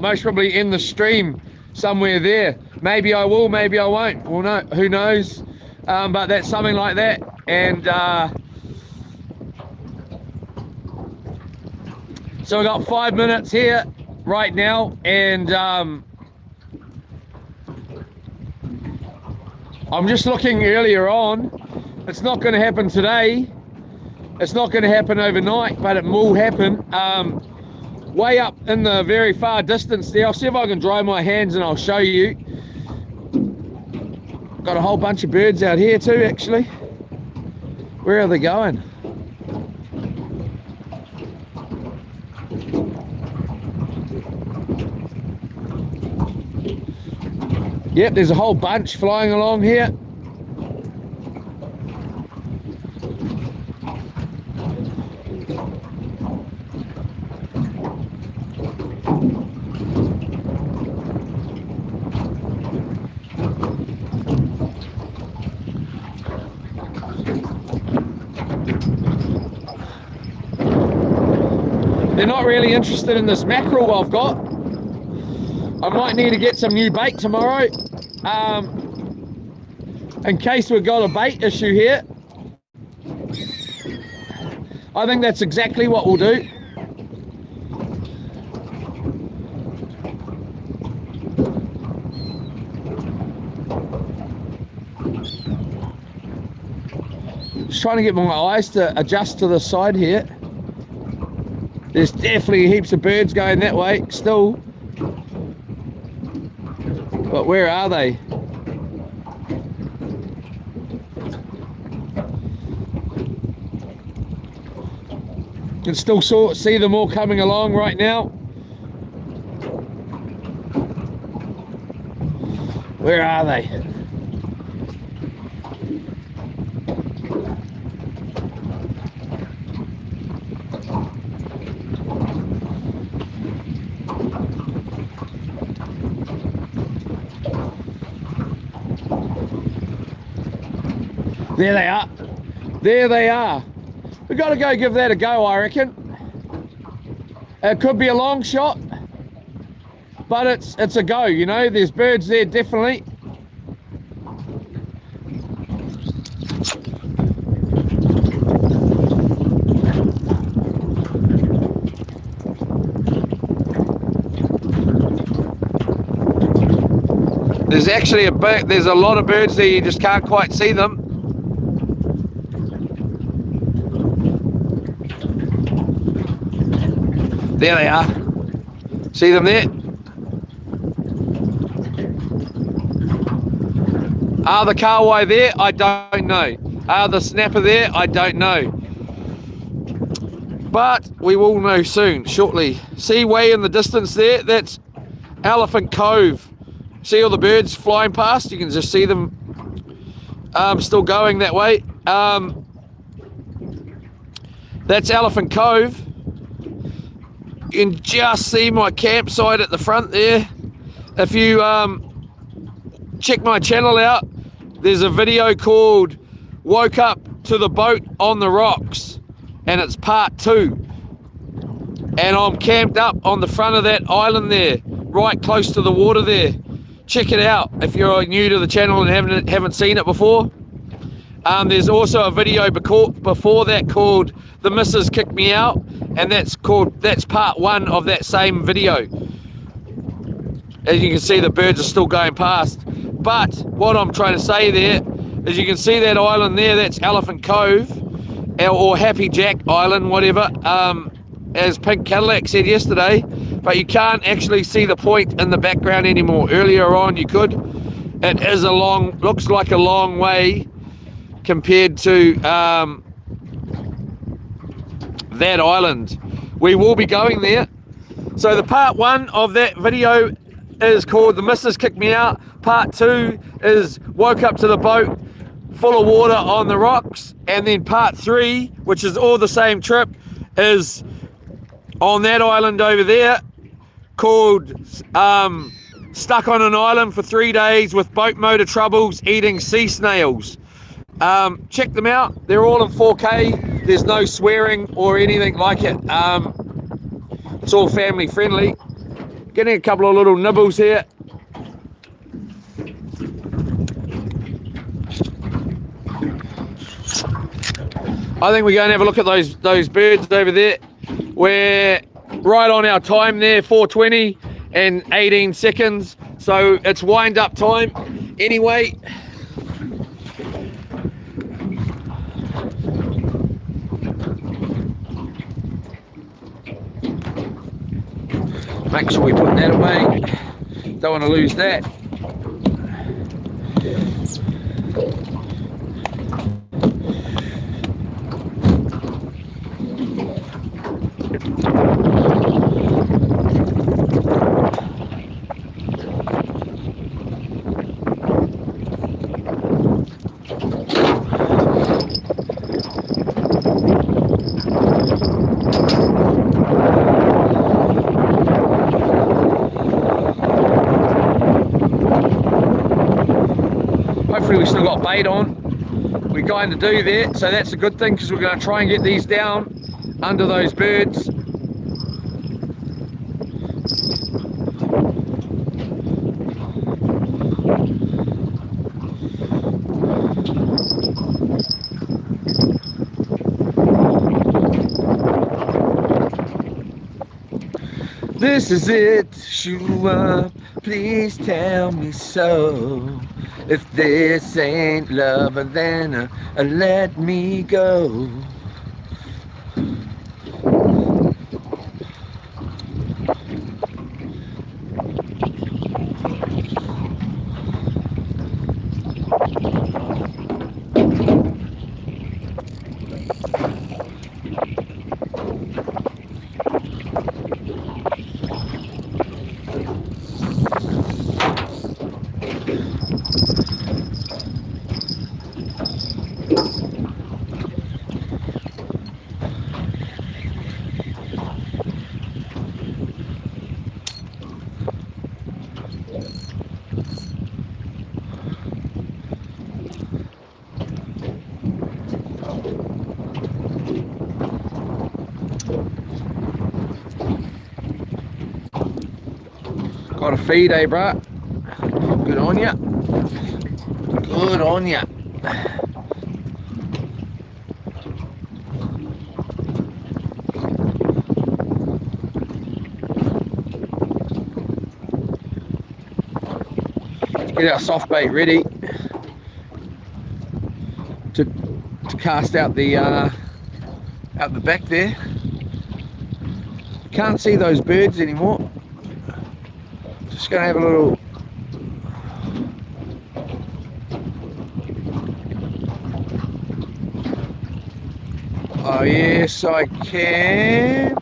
most probably in the stream somewhere there. Maybe I will, maybe I won't. Well, no, who knows? But that's something like that. And so we've got 5 minutes here right now, and I'm just looking earlier on. It's not going to happen today. It's not going to happen overnight, but it will happen. Way up in the very far distance there. I'll see if I can dry my hands and I'll show you. Got a whole bunch of birds out here too, actually. Where are they going? Yep, there's a whole bunch flying along here. They're not really interested in this mackerel I've got. I might need to get some new bait tomorrow, in case we've got a bait issue here. I think that's exactly what we'll do. Just trying to get my eyes to adjust to the side here. There's definitely heaps of birds going that way still. But where are they? You can still see them all coming along right now. Where are they? There they are. There they are. We've got to go give that a go, I reckon. It could be a long shot, but it's a go, you know. There's birds there, definitely. There's actually there's a lot of birds there, you just can't quite see them. There they are. See them there? Are the kahawai there? I don't know. Are the snapper there? I don't know. But we will know soon, shortly. See way in the distance there? That's Elephant Cove. See all the birds flying past? You can just see them still going that way. That's Elephant Cove. You can just see my campsite at the front there. If you check my channel out, there's a video called Woke Up to the Boat on the Rocks, and it's part 2. And I'm camped up on the front of that island there, right close to the water there. Check it out if you're new to the channel and haven't seen it before. There's also a video before that called The Missus Kicked Me Out, and that's part 1 of that same video. As you can see, the birds are still going past. But what I'm trying to say there is, you can see that island there, that's Elephant Cove, or Happy Jack Island, whatever, as Pink Cadillac said yesterday, but you can't actually see the point in the background anymore. Earlier on you could. It is looks like a long way compared to that island. We will be going there. So the part 1 of that video is called The Missus Kicked Me Out. Part 2 is Woke Up to the Boat full of water on the rocks. And then part 3, which is all the same trip, is on that island over there called Stuck on an Island for 3 days with boat motor troubles eating sea snails. Check them out. They're all in 4K. There's no swearing or anything like it. It's all family friendly. Getting a couple of little nibbles here. I think we're going to have a look at those birds over there. We're right on our time there, 4:20 and 18 seconds. So it's wind up time. Anyway, make sure we put that away. Don't want to lose that. Hopefully we still got bait on. We're going to do that, so that's a good thing, because we're going to try and get these down under those birds. This is it, shoe up, please tell me so. If this ain't love, then let me go. Got a feed, eh, bruh? Good on ya. Good on ya. Let's get our soft bait ready to cast out the back there. Can't see those birds anymore. Just gonna have a little Oh yes, I can.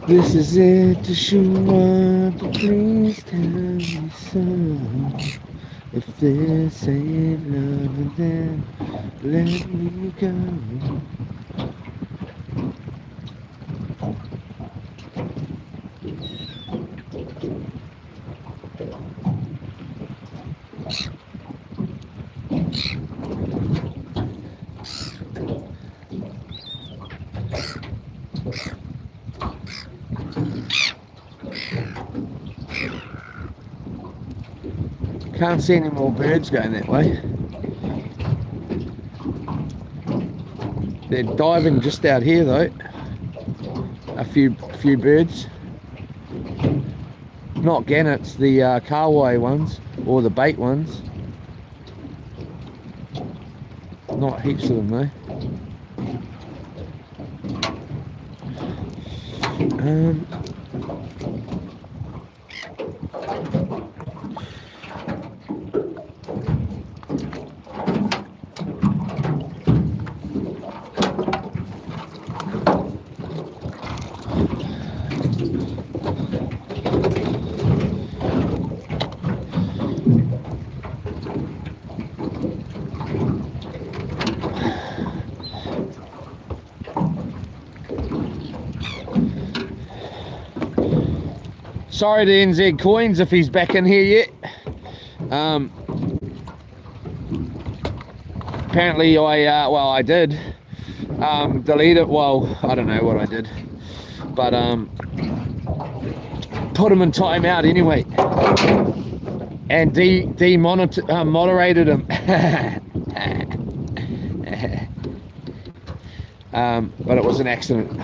This is it to show up, but please tell me so. If this ain't love, then let me go. Can't see any more birds going that way. They're diving just out here though. A few birds. Not gannets, the carway ones or the bait ones. Not heaps of them though. Sorry to NZ Coins if he's back in here yet. Apparently I did delete it. Well, I don't know what I did, but put him in timeout anyway and moderated him. But it was an accident.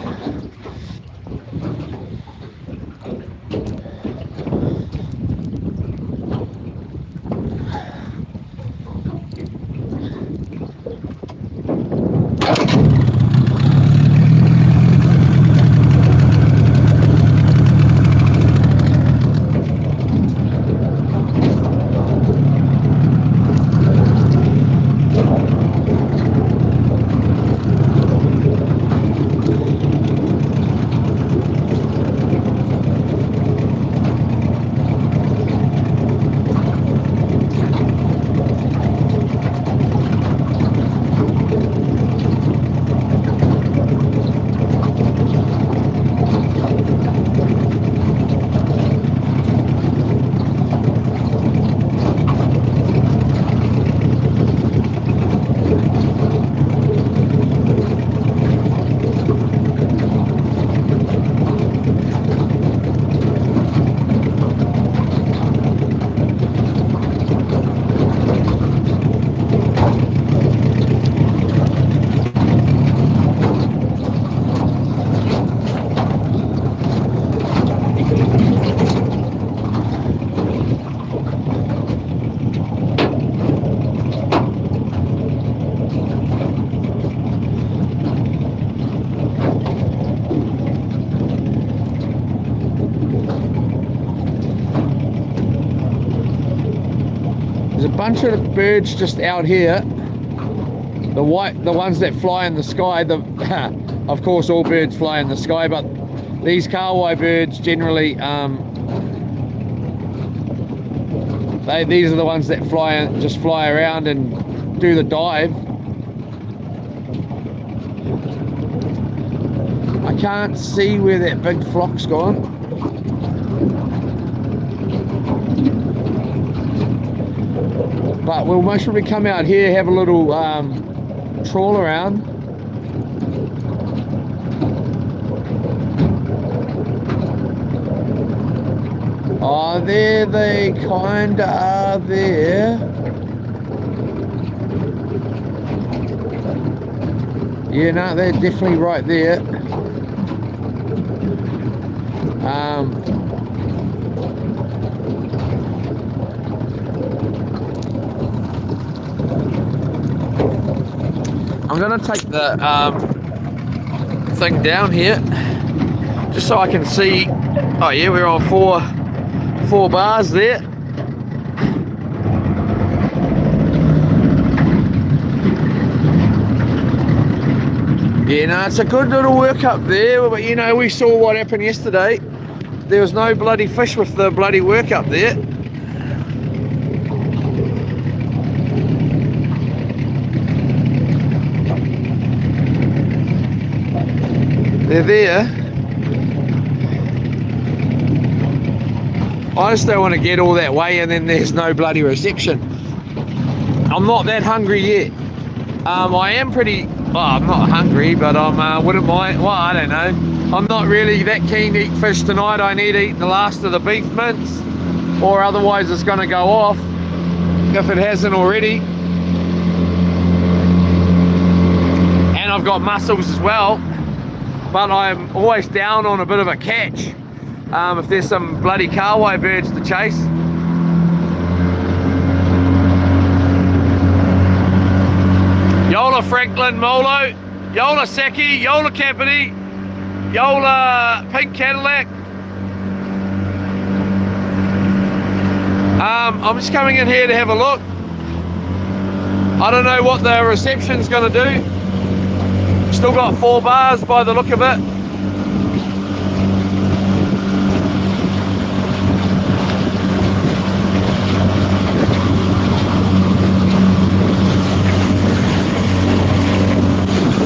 There's a bunch of birds just out here. The ones that fly in the sky. Of course, all birds fly in the sky, but these carway birds generally, these are the ones that just fly around and do the dive. I can't see where that big flock's gone. But we'll most probably come out here, have a little trawl around. Oh, there they kinda are there. Yeah, no, they're definitely right there. I'm gonna take the thing down here just so I can see. Oh yeah, we're on four bars there. Yeah, no, it's a good little work up there, but you know, we saw what happened yesterday. There was no bloody fish with the bloody work up there. They're there. I just don't want to get all that way and then there's no bloody reception. I'm not that hungry yet. I am pretty, well, I'm not hungry, but I wouldn't mind, well, I don't know. I'm not really that keen to eat fish tonight. I need to eat the last of the beef mince, or otherwise it's going to go off, if it hasn't already. And I've got mussels as well, but I'm always down on a bit of a catch if there's some bloody kahawai birds to chase. Yola Franklin Molo, Yola Saki, Yola Kapiti, Yola Pink Cadillac. I'm just coming in here to have a look. I don't know what the reception's going to do. Still got 4 bars by the look of it.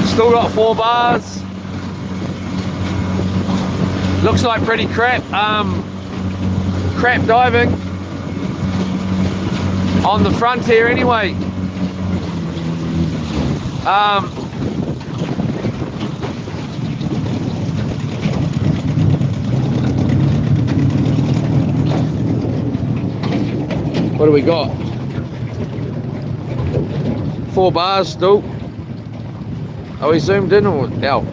Still got 4 bars. Looks like pretty crap diving on the front here anyway. What do we got? 4 bars still. Are we zoomed in or out?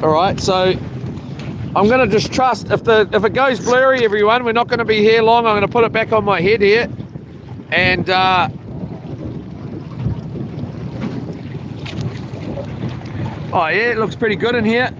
Alright, so I'm gonna just trust if it goes blurry, everyone, we're not gonna be here long. I'm gonna put it back on my head here. And oh yeah, it looks pretty good in here.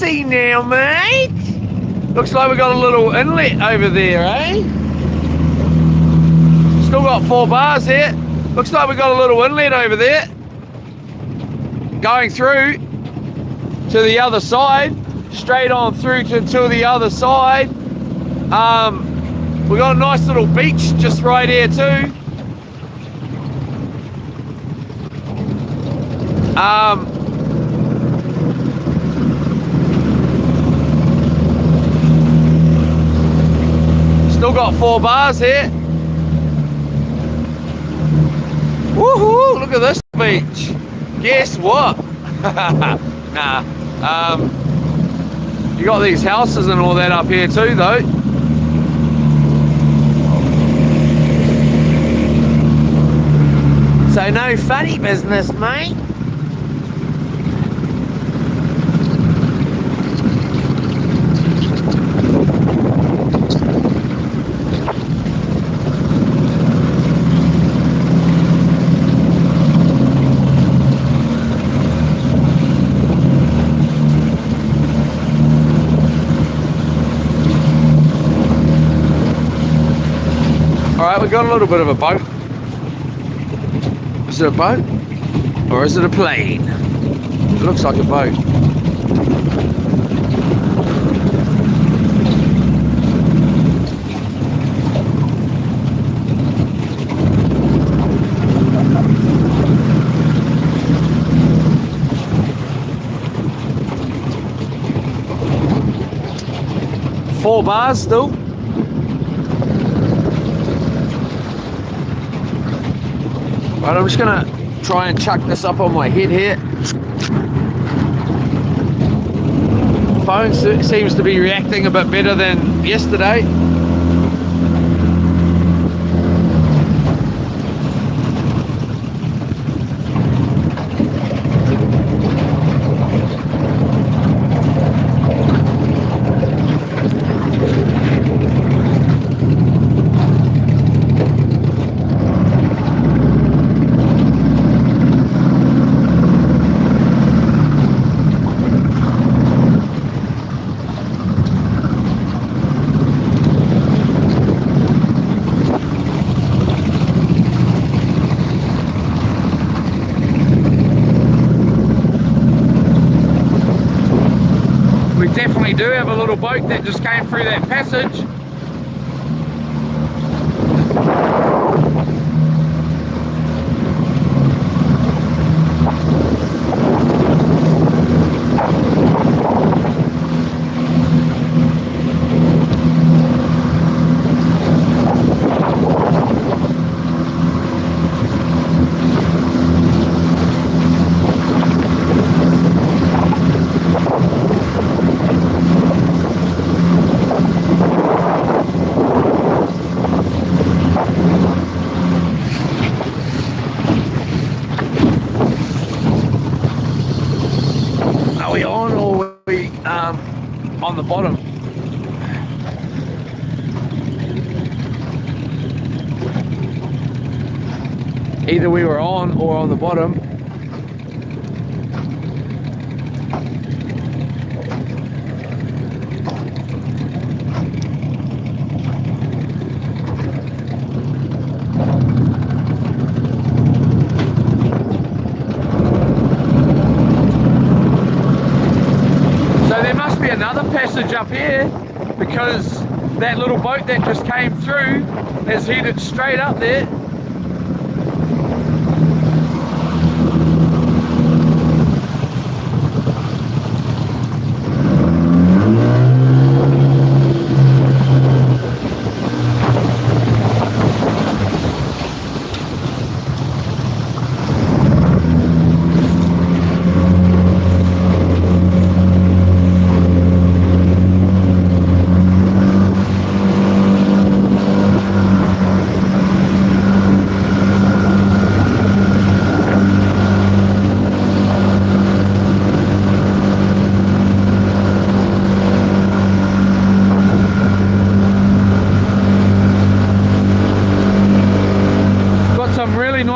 easy now, mate. Looks like we got a little inlet over there, eh? Still got 4 bars here. Looks like we got a little inlet over there. Going through to the other side. Straight on through to the other side. We got a nice little beach just right here too. Still got 4 bars here. Woohoo! Look at this beach. Guess what? Nah. You got these houses and all that up here too, though. So no funny business, mate. Alright, we got a little bit of a boat. Is it a boat? Or is it a plane? It looks like a boat. Four bars still. Right, I'm just gonna try and chuck this up on my head here. Phone seems to be reacting a bit better than yesterday. Definitely do have a little boat that just came through that passage. On the bottom. Either we were on or on the bottom. Another passage up here, because that little boat that just came through has headed straight up there.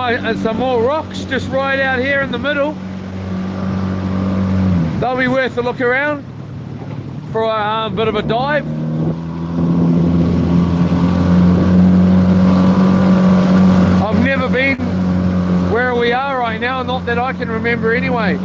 And some more rocks just right out here in the middle. They'll be worth a look around. for a bit of a dive. I've never been where we are right now, not that I can remember anyway.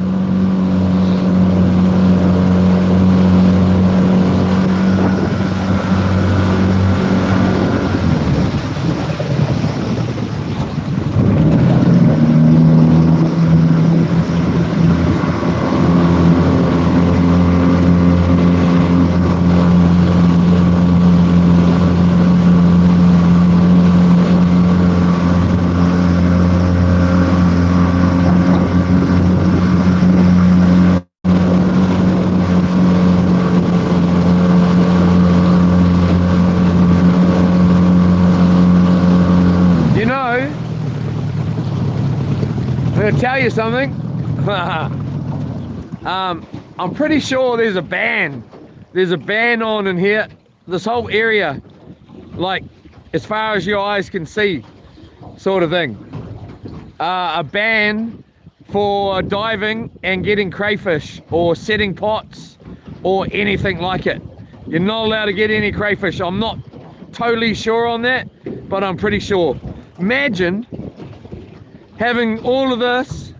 I'm going to tell you something. I'm pretty sure there's a ban. There's a ban on in here. This whole area, like as far as your eyes can see, sort of thing. A ban for diving and getting crayfish or setting pots or anything like it. You're not allowed to get any crayfish. I'm not totally sure on that, but I'm pretty sure. Imagine having all of this,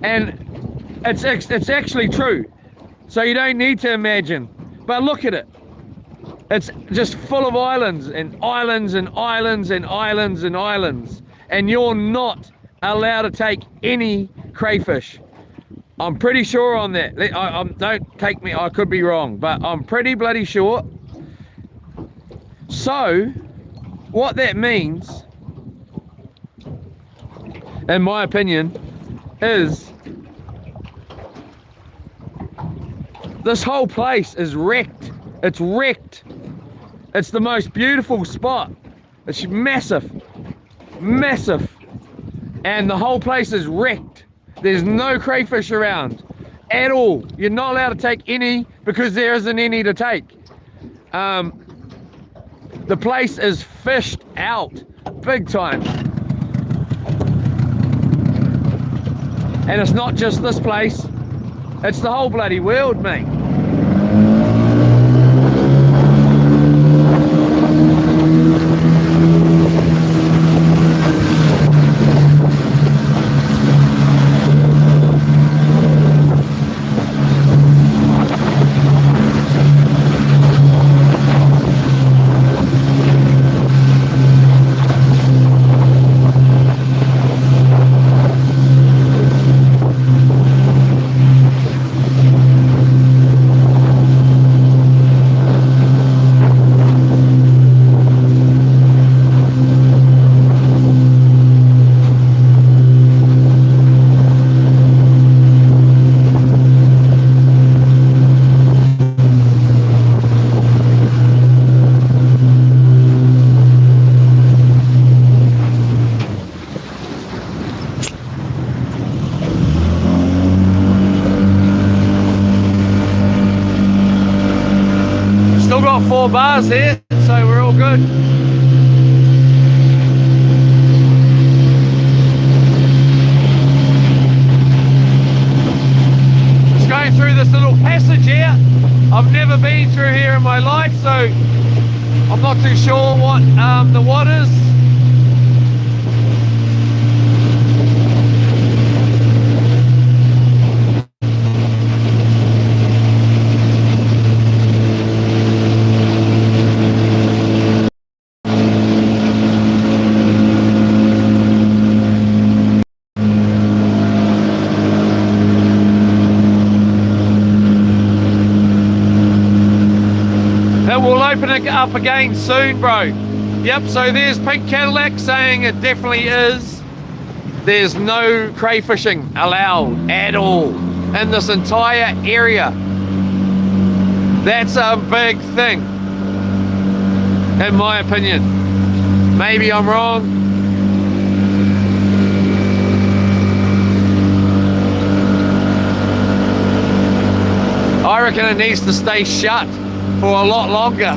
and it's actually true, so you don't need to imagine, but look at it. It's just full of islands and islands and islands and islands and islands, and you're not allowed to take any crayfish. I'm pretty sure on that. Don't take me, I could be wrong, but I'm pretty bloody sure. So what that means, in my opinion, is this whole place is wrecked. It's wrecked. It's the most beautiful spot. It's massive, massive, and the whole place is wrecked. There's no crayfish around at all. You're not allowed to take any because there isn't any to take. The place is fished out big time. And it's not just this place, it's the whole bloody world, mate. Still got 4 bars here, so we're all good. Just going through this little passage here. I've never been through here in my life, so I'm not too sure what the water's. We'll open it up again soon, bro. Yep, so there's Pink Cadillac saying it definitely is. There's no crayfishing allowed at all in this entire area. That's a big thing, in my opinion. Maybe I'm wrong. I reckon it needs to stay shut for a lot longer.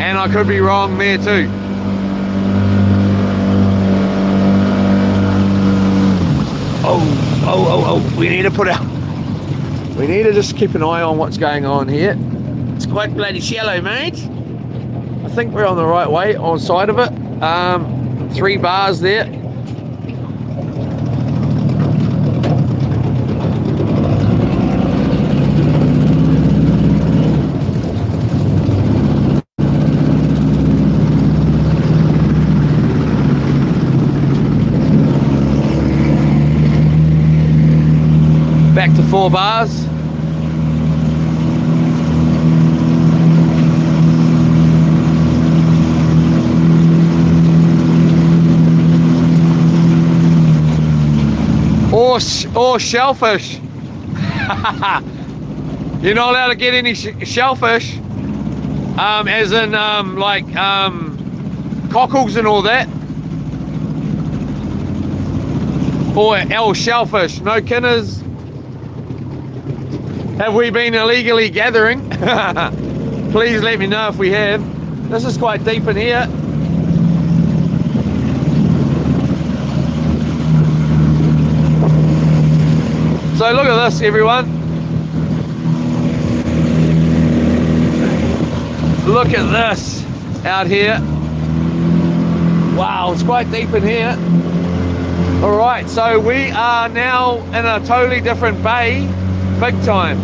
And I could be wrong there too. We need to just keep an eye on what's going on here. It's quite bloody shallow, mate. I think we're on the right way on side of it. 3 bars there. Back to 4 bars. Or shellfish. You're not allowed to get any shellfish, as in cockles and all that. Or shellfish, no kinners. Have we been illegally gathering? Please let me know if we have. This is quite deep in here. So look at this, everyone. Look at this out here. Wow, it's quite deep in here. All right, so we are now in a totally different bay, big time.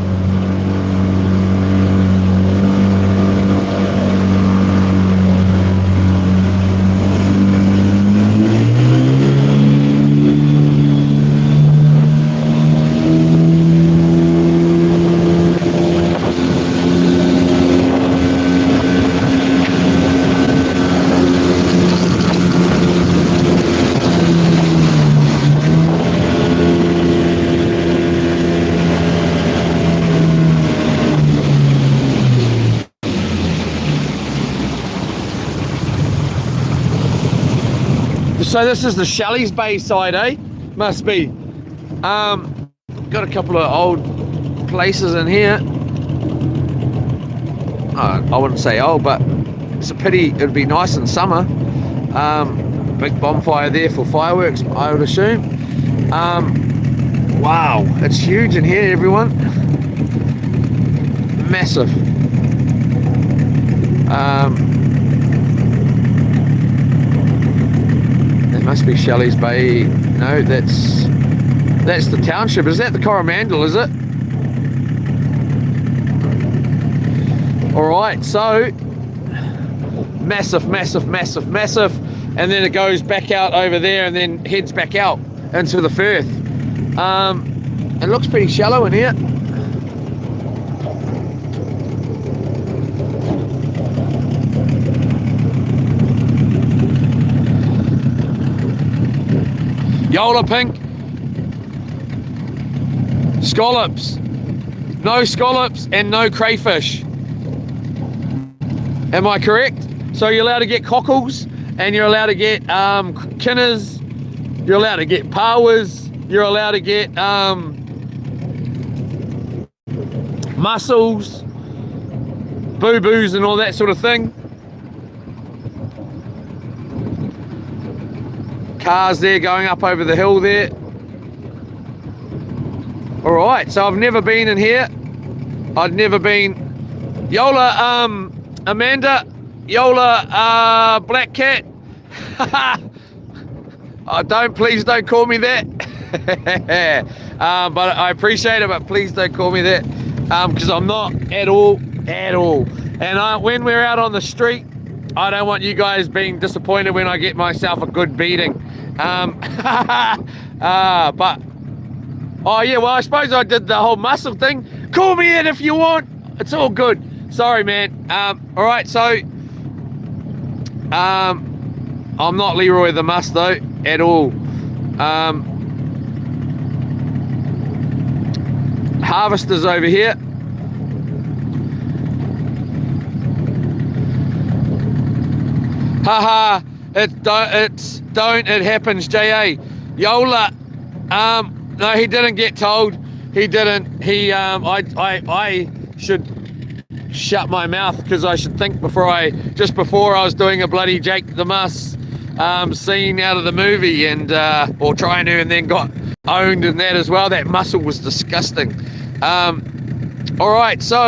So this is the Shelley's Bay side, eh? Must be. Got a couple of old places in here. I wouldn't say old, but it's a pity. It'd be nice in summer. Big bonfire there for fireworks, I would assume. Wow, it's huge in here, everyone. Massive. Must be Shelley's Bay. No, that's the township. Is that the Coromandel, is it? Alright, so massive, and then it goes back out over there and then heads back out into the Firth. It looks pretty shallow in here. Yola pink, scallops, no scallops and no crayfish. Am I correct? So you're allowed to get cockles and you're allowed to get kinners, you're allowed to get pawas, you're allowed to get mussels, boo-boos and all that sort of thing. Cars there going up over the hill there. All right, so I've never been in here. I'd never been. Yola, Amanda, Yola, Black Cat. Please don't call me that. But I appreciate it, but please don't call me that. Because I'm not at all. And when we're out on the street, I don't want you guys being disappointed when I get myself a good beating. But oh yeah, well I suppose I did the whole muscle thing. Call me in if you want. It's all good. Sorry, man. All right, so I'm not Leroy the Muss though at all. Harvesters over here. Haha, it happens, J.A. Yola, no, he didn't get told. He didn't. I should shut my mouth because I should think just before I was doing a bloody Jake the Muss scene out of the movie and or trying to, and then got owned in that as well. That mussel was disgusting. All right, so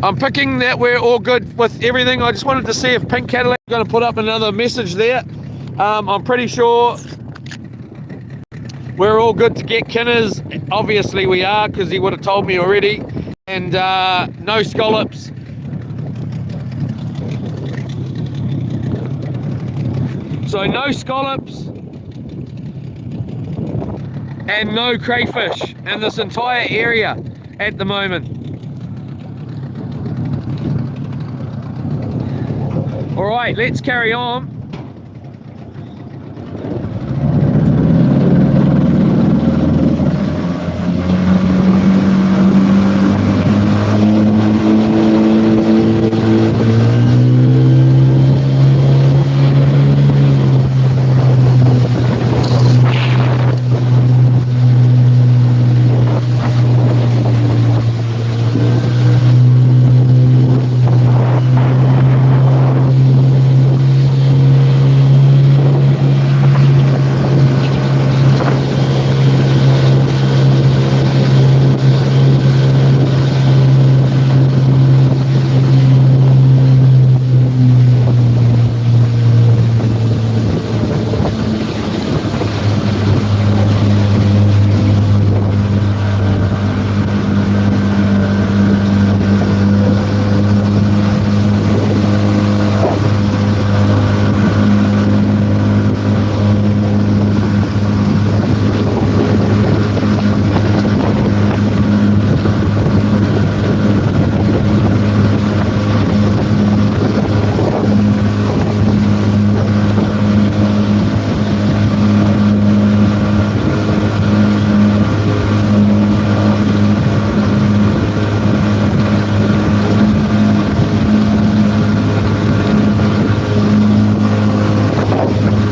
I'm picking that we're all good with everything. I just wanted to see if Pink Cadillac is going to put up another message there. I'm pretty sure we're all good to get Kinners. Obviously we are, because he would have told me already. And no scallops. So no scallops and no crayfish in this entire area at the moment. All right, let's carry on.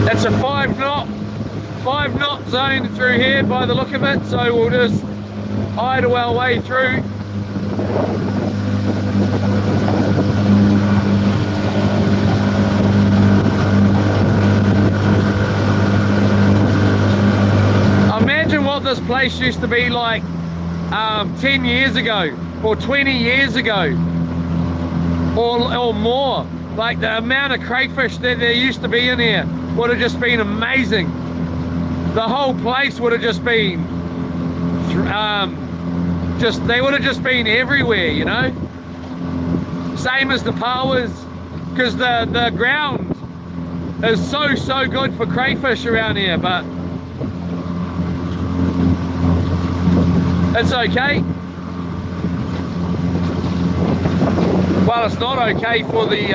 It's a 5 knot zone through here by the look of it, so we'll just idle our way through. Imagine what this place used to be like 10 years ago or 20 years ago or more. Like the amount of crayfish that there used to be in here would have just been amazing. The whole place would have just been they would have just been everywhere, you know. Same as the powers, because the ground is so good for crayfish around here, but it's okay. Well, it's not okay for the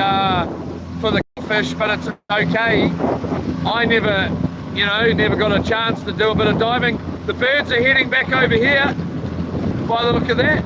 fish, but it's okay. I never got a chance to do a bit of diving. The birds are heading back over here by the look of that.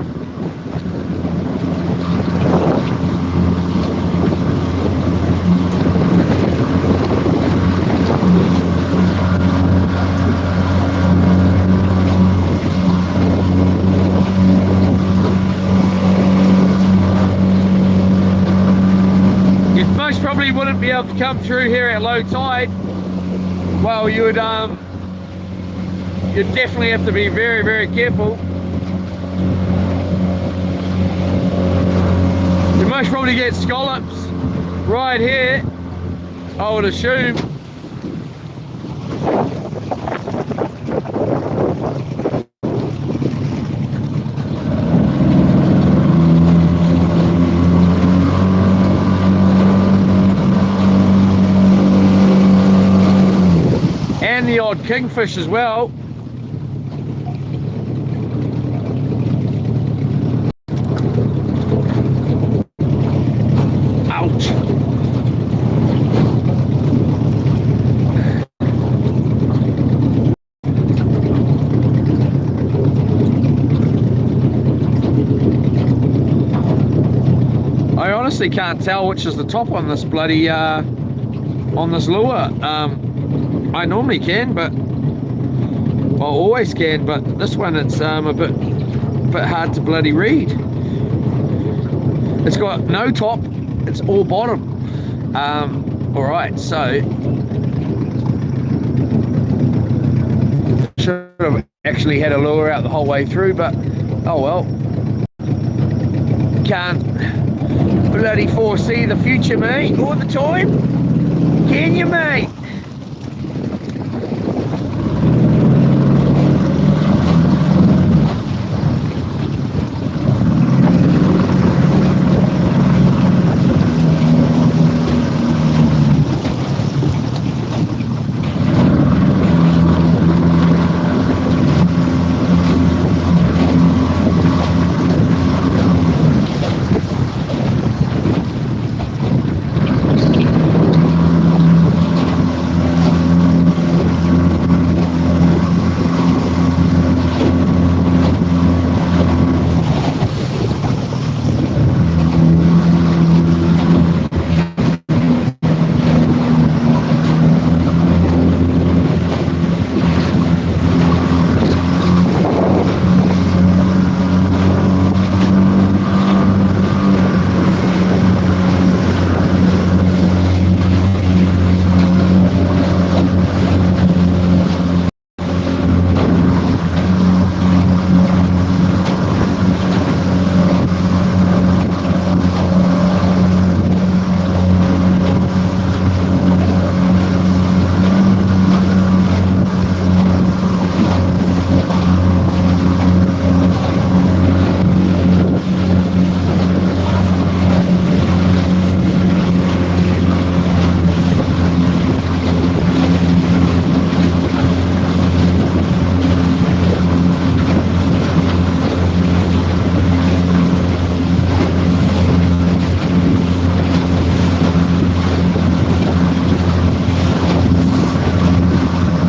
You most probably wouldn't be able to come through here at low tide. Well, you'd definitely have to be very careful. You most probably get scallops right here, I would assume. And the odd kingfish as well. Ouch. I honestly can't tell which is the top on this bloody on this lure. I normally can, but well, always can, but this one it's a bit hard to bloody read. It's got no top, it's all bottom. All right, so should have actually had a lure out the whole way through, but oh well. Can't bloody foresee the future, mate, all the time. Can you, mate?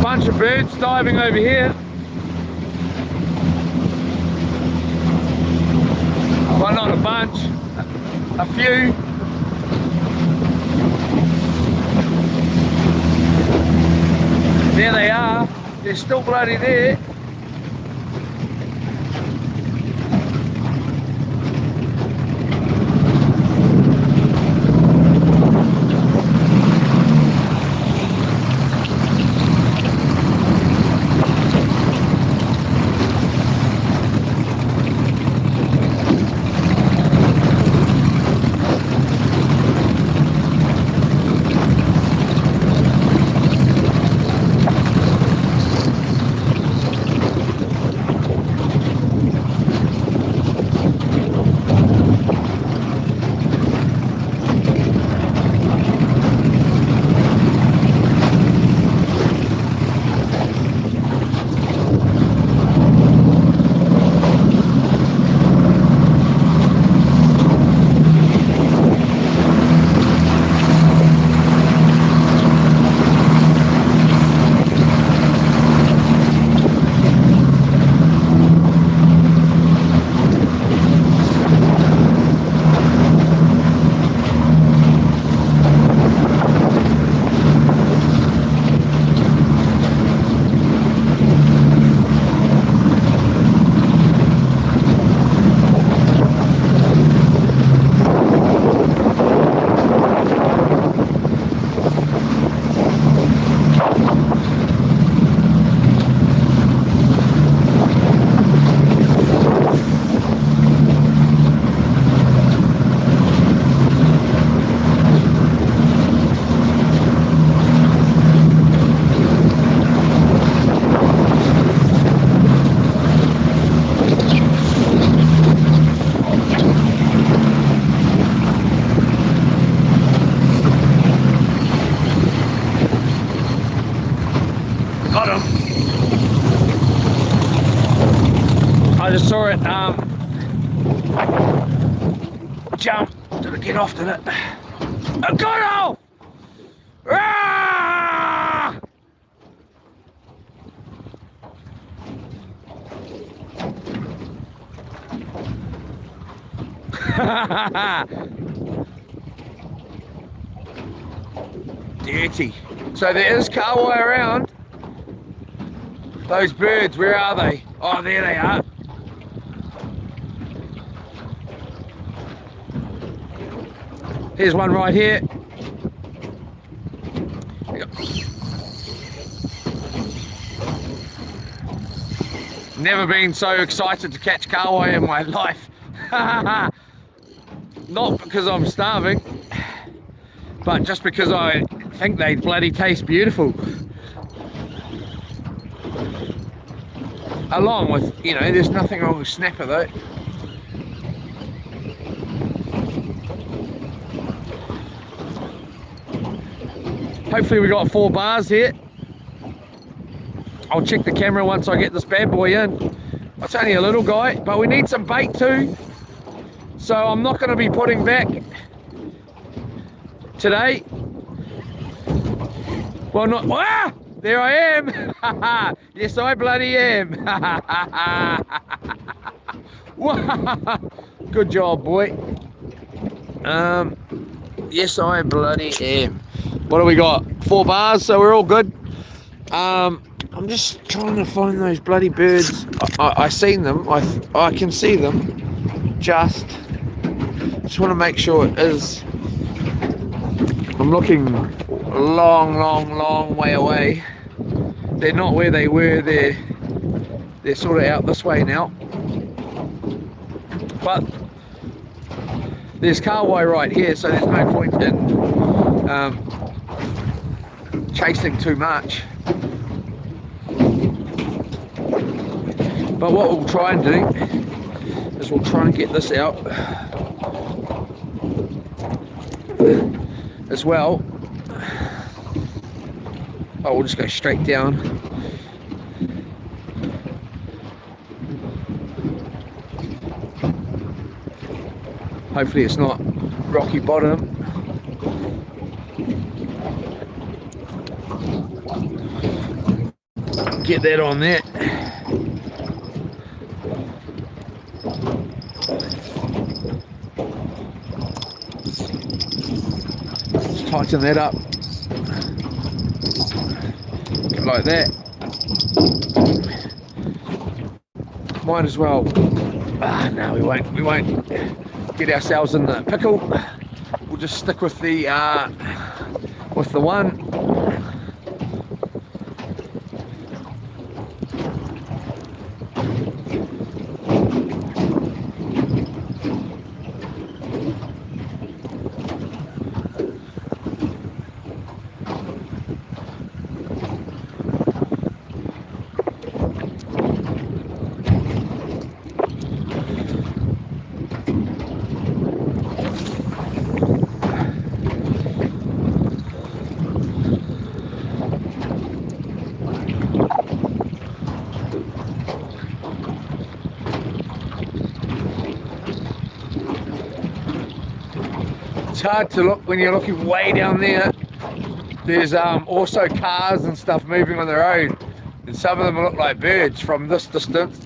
Bunch of birds diving over here. Well, not a bunch, a few. There they are. They're still bloody there. Got him. I just saw it jump. Did it get off, did it? I got off! Ah! Dirty. So there is car wire around. Those birds, where are they? Oh, there they are. Here's one right here. Never been so excited to catch kahawai in my life. Not because I'm starving, but just because I think they bloody taste beautiful. Along with, you know, there's nothing wrong with snapper though. Hopefully we got 4 bars here. I'll check the camera once I get this bad boy in. It's only a little guy, but we need some bait too. So I'm not going to be putting back today. Well, not, ah, there I am. Yes, I bloody am. Good job, boy. Yes, I bloody am. What do we got? 4 bars, so we're all good. I'm just trying to find those bloody birds. I seen them. I can see them. Just want to make sure it is. I'm looking a long way away. They're not where they were. They're sort of out this way now. But there's kahawai right here, so there's no point in chasing too much. But what we'll try and do is we'll try and get this out as well. Oh, we'll just go straight down. Hopefully it's not rocky bottom. Get that on there. Just tighten that up. Like that. Might as well. No, we won't get ourselves in the pickle. We'll just stick with the one. It's hard to look when you're looking way down there. There's also cars and stuff moving on the road, and some of them look like birds from this distance.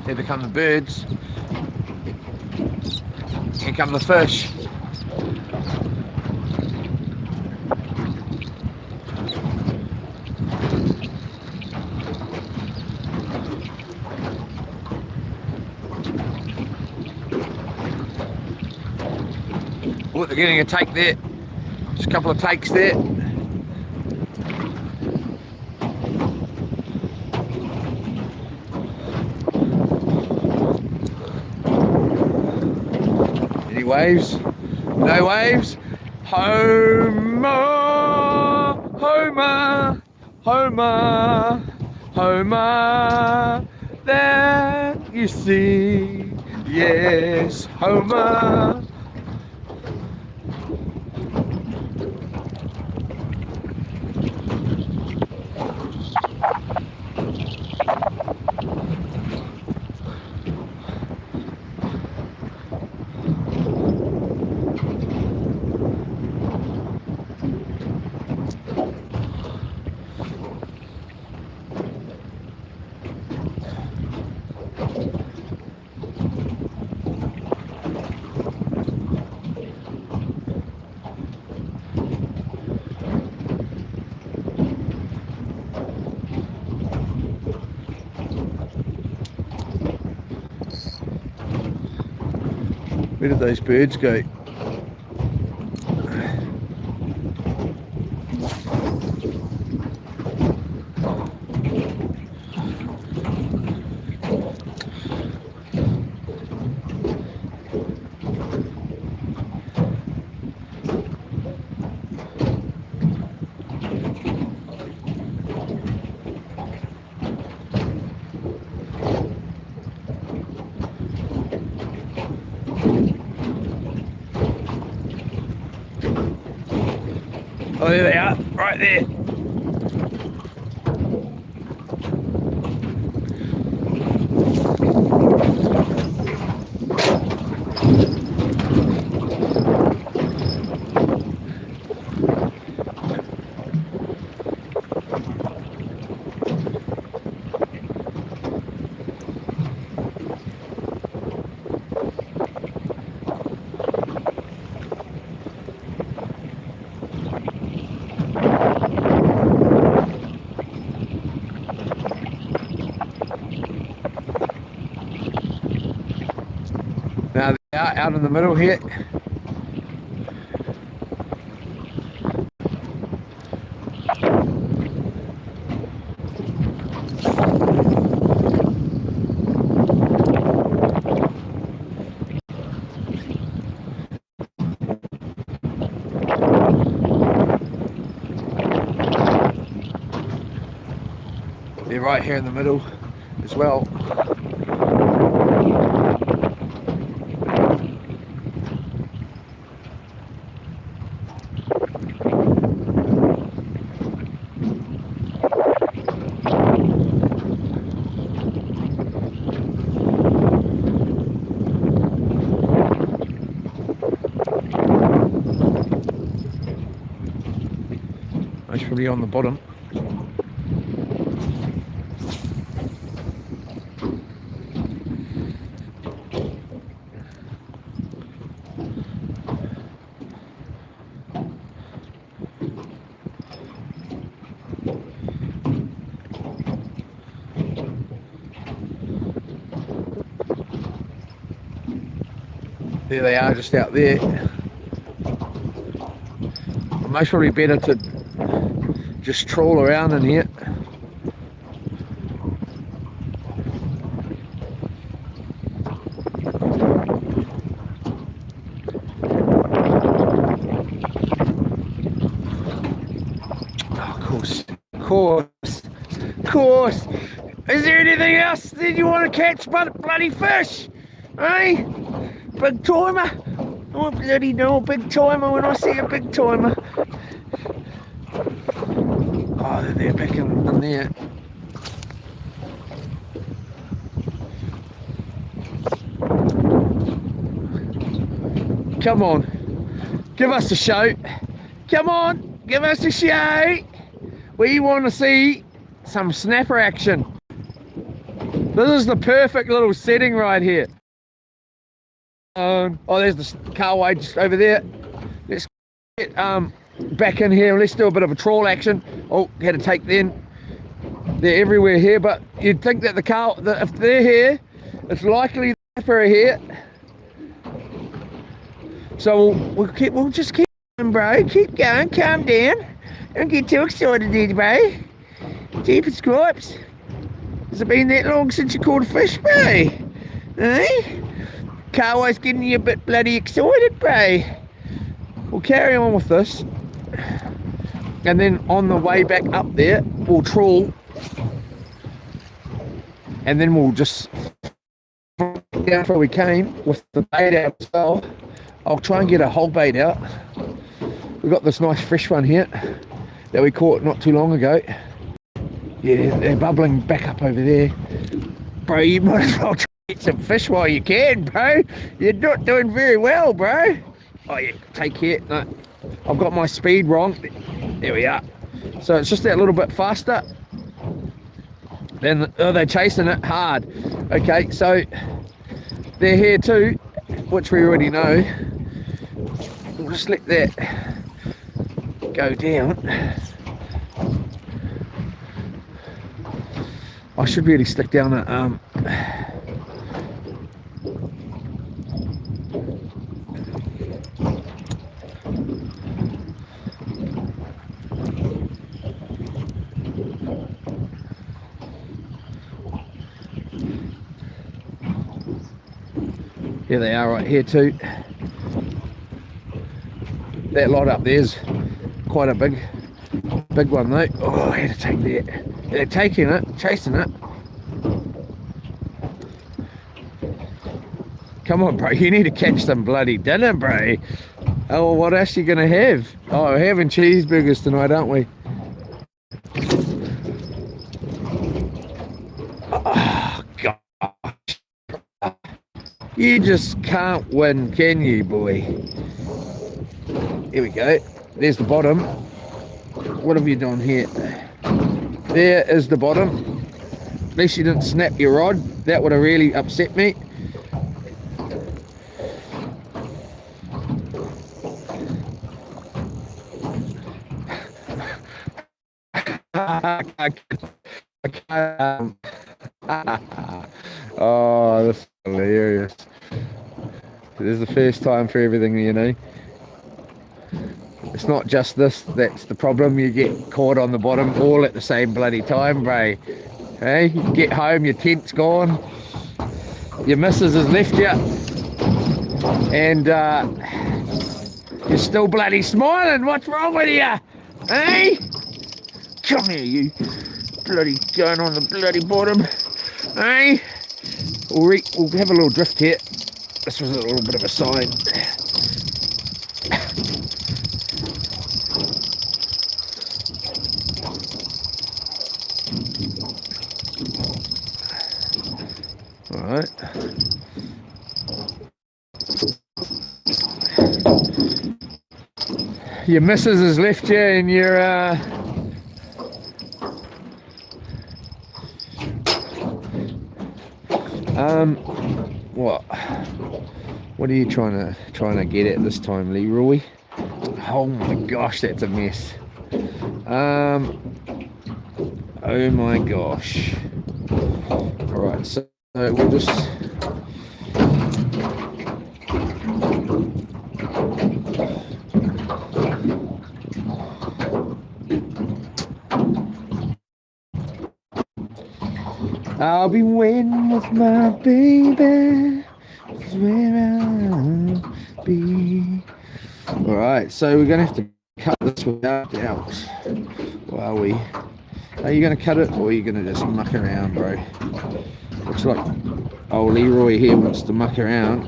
Here they come the birds. Here come the fish. Oh, they're getting a take there. Just a couple of takes there. Waves, no waves. Homer, Homer, Homer, Homer, there you see, yes, Homer. Where did those birds go? Oh, there they are, right there. Now they are out in the middle here. They're right here in the middle as well. Most probably on the bottom. There they are, just out there. Most probably better to just trawl around in here. Oh, of course, of course, of course. Is there anything else that you want to catch but bloody fish? Eh? Big timer? Oh, bloody no, big timer when I see a big timer. Oh, they're back in there. Come on, give us a shout. Come on, give us a shout. We want to see some snapper action. This is the perfect little setting right here. Oh, there's the carway just over there. Let's get back in here. Let's do a bit of a trawl action. Oh, had to take them. They're everywhere here, but you'd think that if they're here, it's likely the snapper are here. So we'll just keep going, bro. Keep going, calm down. Don't get too excited there, bro. Jeepers cripes. Has it been that long since you caught a fish, bro? Eh? Carway's getting you a bit bloody excited, bro. We'll carry on with this. And then on the way back up there, we'll trawl. And then we'll just down where we came with the bait out as well. I'll try and get a whole bait out. We've got this nice fresh one here that we caught not too long ago. Yeah, they're bubbling back up over there. Bro, you might as well try and get some fish while you can, bro. You're not doing very well, bro. Oh yeah, take care. No, I've got my speed wrong. There we are. So it's just that little bit faster. Then they're chasing it hard. Okay, so they're here too, which we already know. We'll just let that go down. I should really stick down a Here they are right here too. That lot up there's quite a big one though. Oh, I had to take that. They're taking it, chasing it. Come on, bro, you need to catch some bloody dinner, bro. Oh, what else are you gonna have? Oh, we're having cheeseburgers tonight, aren't we? Oh, gosh. You just can't win, can you, boy? Here we go. There's the bottom. What have you done here? There is the bottom. At least you didn't snap your rod. That would have really upset me. Oh, that's hilarious. This is the first time for everything, you know. It's not just this that's the problem. You get caught on the bottom all at the same bloody time, bro. Hey, you get home, your tent's gone, your missus has left you, and you're still bloody smiling. What's wrong with you? Hey? Come here, you bloody going on the bloody bottom. Hey? We'll have a little drift here. This was a little bit of a sign. Alright. Your missus has left you and you're what are you trying to get at this time, Leroy? Oh my gosh, that's a mess. Oh my gosh. Alright, so we'll just I'll be waiting with my baby, is where I'll be. Alright, so we're gonna have to cut this without doubt. Or are we? Are you gonna cut it or are you gonna just muck around, bro? Looks like old Leroy here wants to muck around.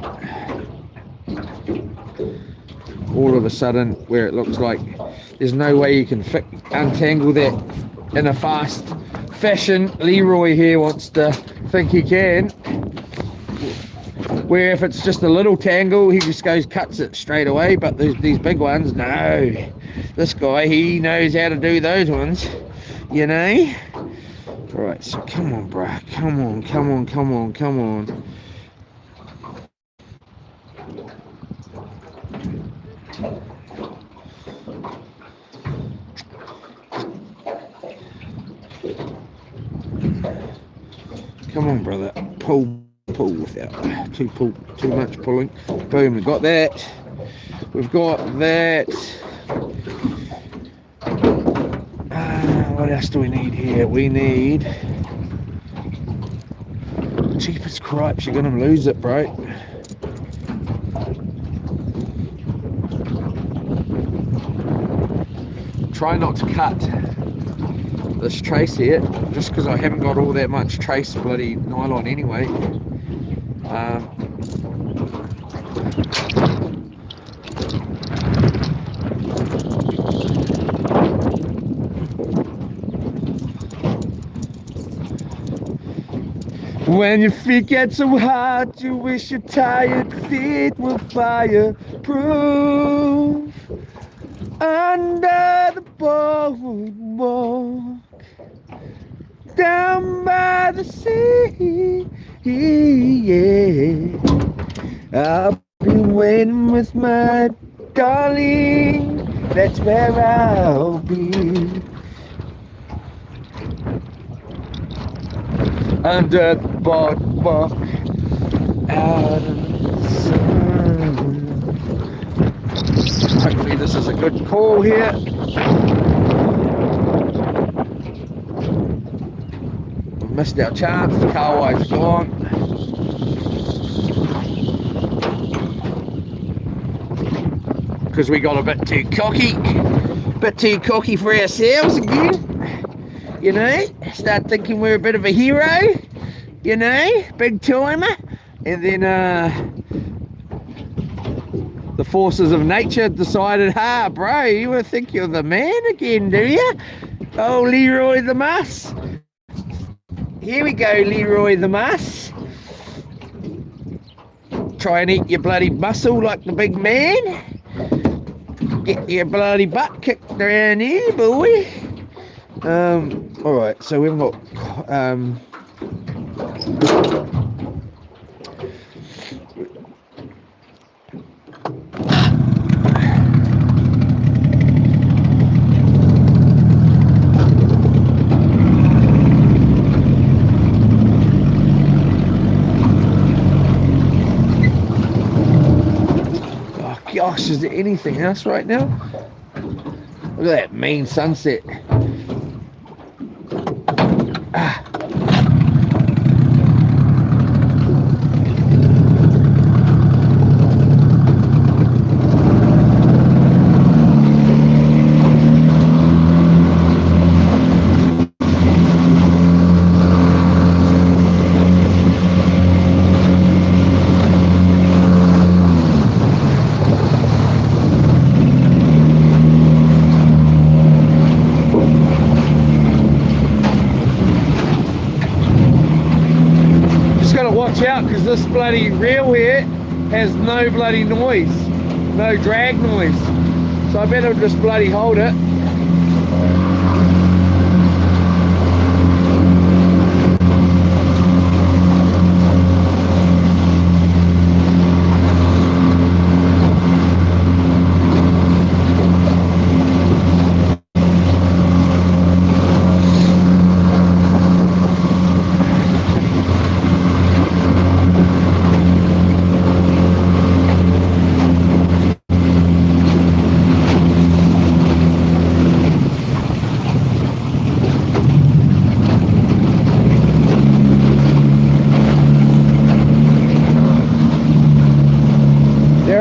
All of a sudden, where it looks like there's no way you can untangle that in a fast fashion, Leroy here wants to think he can. Where if it's just a little tangle, he just cuts it straight away. But these big ones, no. This guy, he knows how to do those ones, you know. Right, so come on, bruh. Come on. Come on, brother. Pull without too much pulling. Boom, we've got that. What else do we need here? We need cheapest cripes. You're gonna lose it, bro. Try not to cut this trace here, just because I haven't got all that much trace bloody nylon anyway. When your feet get so hot, you wish your tired feet were fireproof. Under the boardwalk, down by the sea, yeah. I'll be waiting with my darling, that's where I'll be. Under the boardwalk, out of the sun. Good call here. We missed our chance. The carway's gone. Because we got a bit too cocky. Bit too cocky for ourselves again. You know, start thinking we're a bit of a hero. You know, big timer. And then the forces of nature decided, bro, you think you're the man again, do you? Oh, Leroy the Muss. Here we go, Leroy the Muss. Try and eat your bloody muscle like the big man. Get your bloody butt kicked around here, boy. Alright, so we've got gosh, is there anything else right now? Look at that mean sunset. Watch out, because this bloody reel here has no bloody noise, no drag noise, so I better just bloody hold it.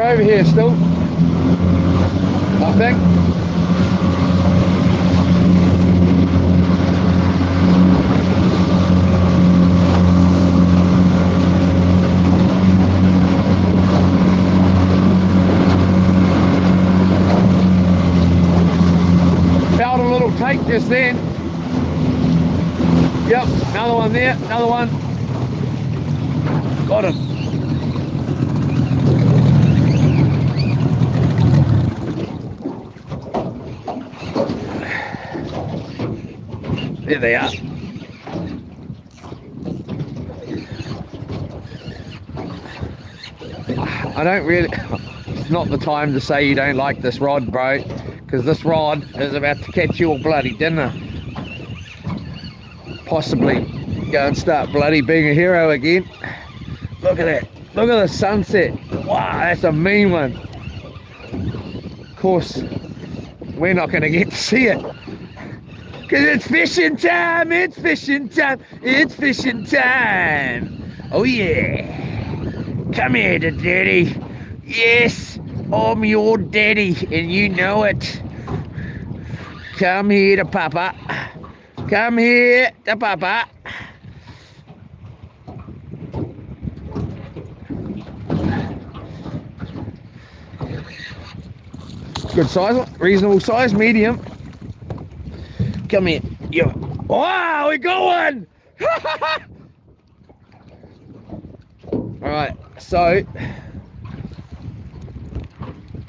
Over here still, I think. Felt a little tight just then. Yep, another one there, another one. Got him. There they are. I don't really, it's not the time to say you don't like this rod, bro, because this rod is about to catch your bloody dinner. Possibly go and start bloody being a hero again. Look at that. Look at the sunset. Wow, that's a mean one. Of course, we're not going to get to see it. Cause it's fishing time, it's fishing time, it's fishing time. Oh yeah. Come here to daddy. Yes, I'm your daddy and you know it. Come here to papa. Come here to papa. Good size, reasonable size, medium. Come here. Yo. Wow, we got one! Alright, so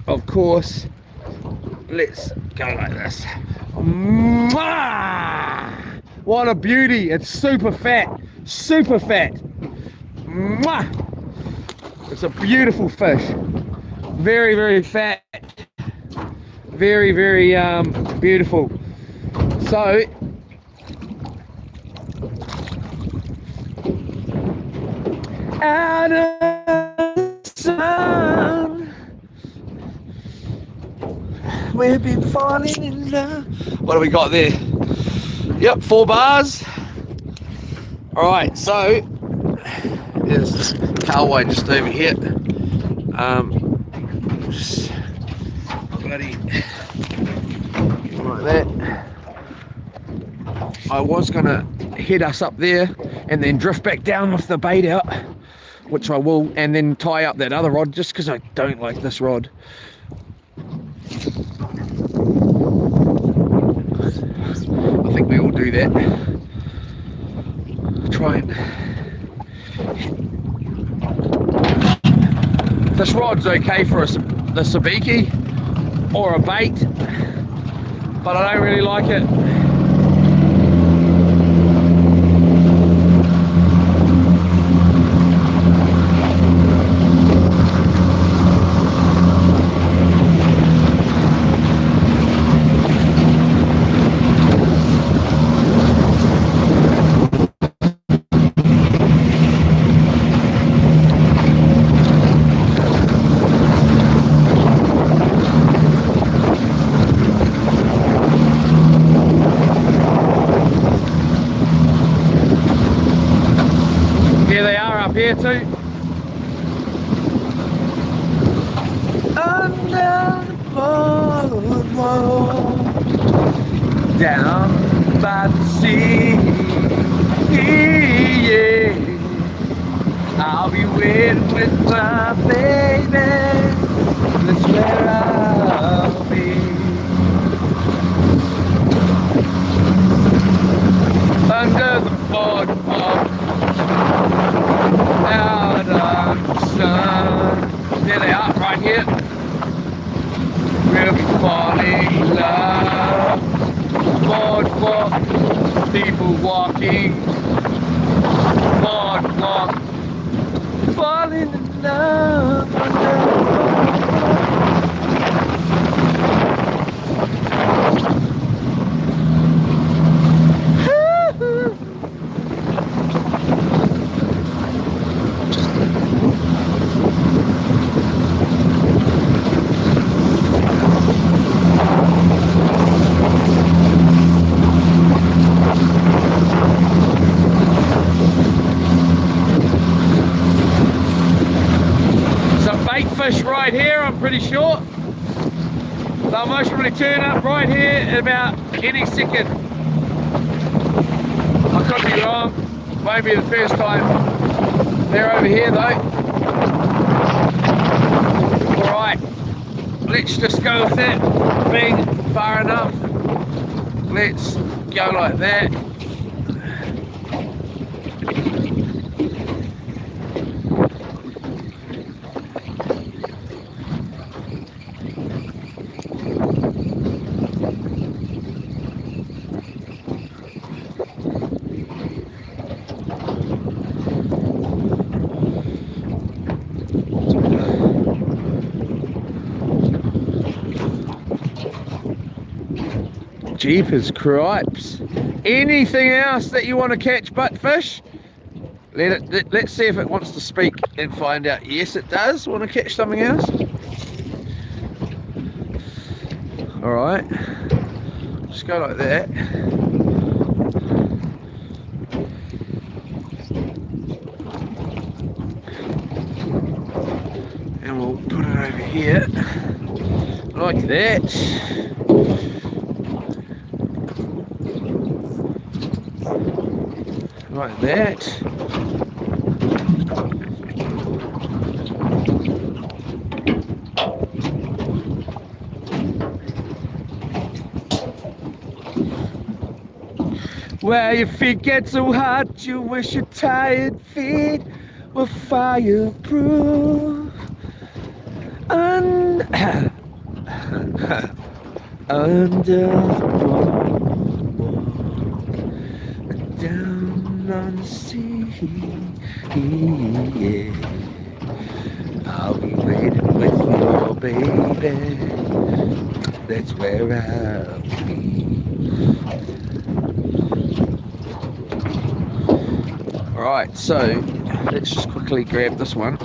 of course, let's go like this. Mwah! What a beauty! It's super fat, super fat. Mwah! It's a beautiful fish. Very, very fat. Very, very beautiful. So, out of the sun. We've been falling in love. What do we got there? Yep, 4 bars. Alright, so there's Carway just over here. Just bloody like that. I was gonna head us up there and then drift back down with the bait out, which I will, and then tie up that other rod just because I don't like this rod. I think we all do that. Try and... This rod's okay for the sabiki or a bait, but I don't really like it. Here too. Under the boardwalk, down by the sea, yeah. I'll be waiting with my baby. That's where I'll be. Under the boardwalk, out of the sun. There they are, right here. We'll be falling in love. Boardwalk, people walking. Boardwalk, falling in love. Fish right here, I'm pretty sure. They'll most probably turn up right here in about any second. I could be wrong. Won't be the first time. They're over here though. Alright, let's just go with that being far enough. Let's go like that. Jeepers cripes. Anything else that you want to catch but fish? Let's see if it wants to speak and find out. Yes, it does want to catch something else. Alright. Just go like that. And we'll put it over here. Like that. Like that. Where your feet get so hot, you wish your tired feet were fireproof. Under the boardwalk, down on the sea, yeah. I'll be waiting with your baby. That's where I'll be. Alright, so let's just quickly grab this one.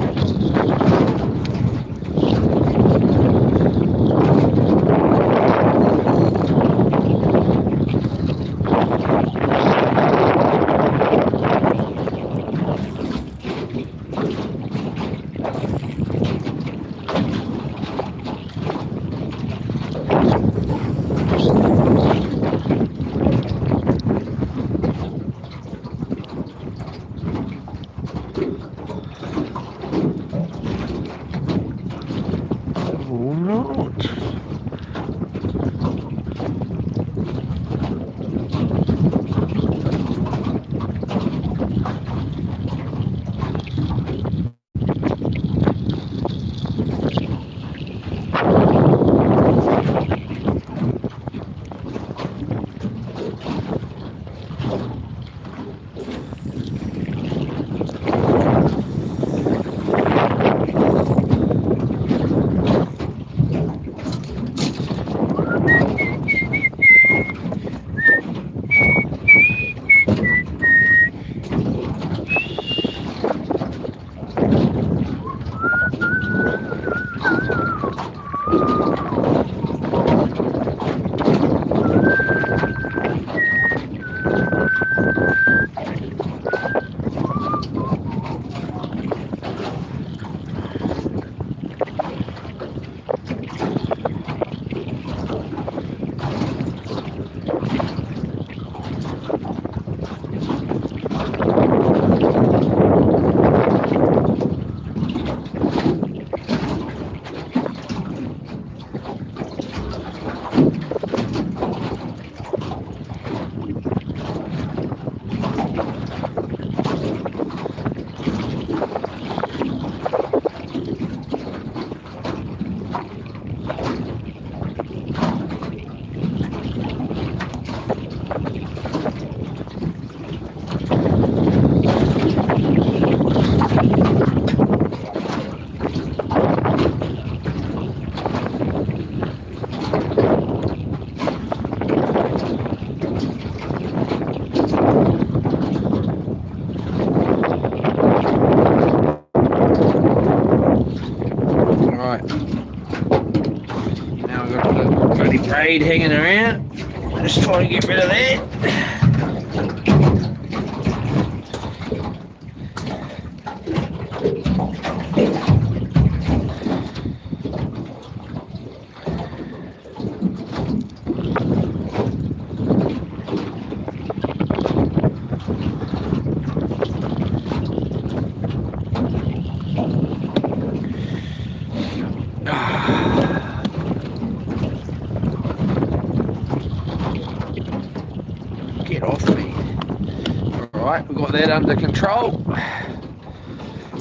Right. Now we've got the bloody braid hanging around. Just trying to get rid of that. Get off me. Alright, we've got that under control.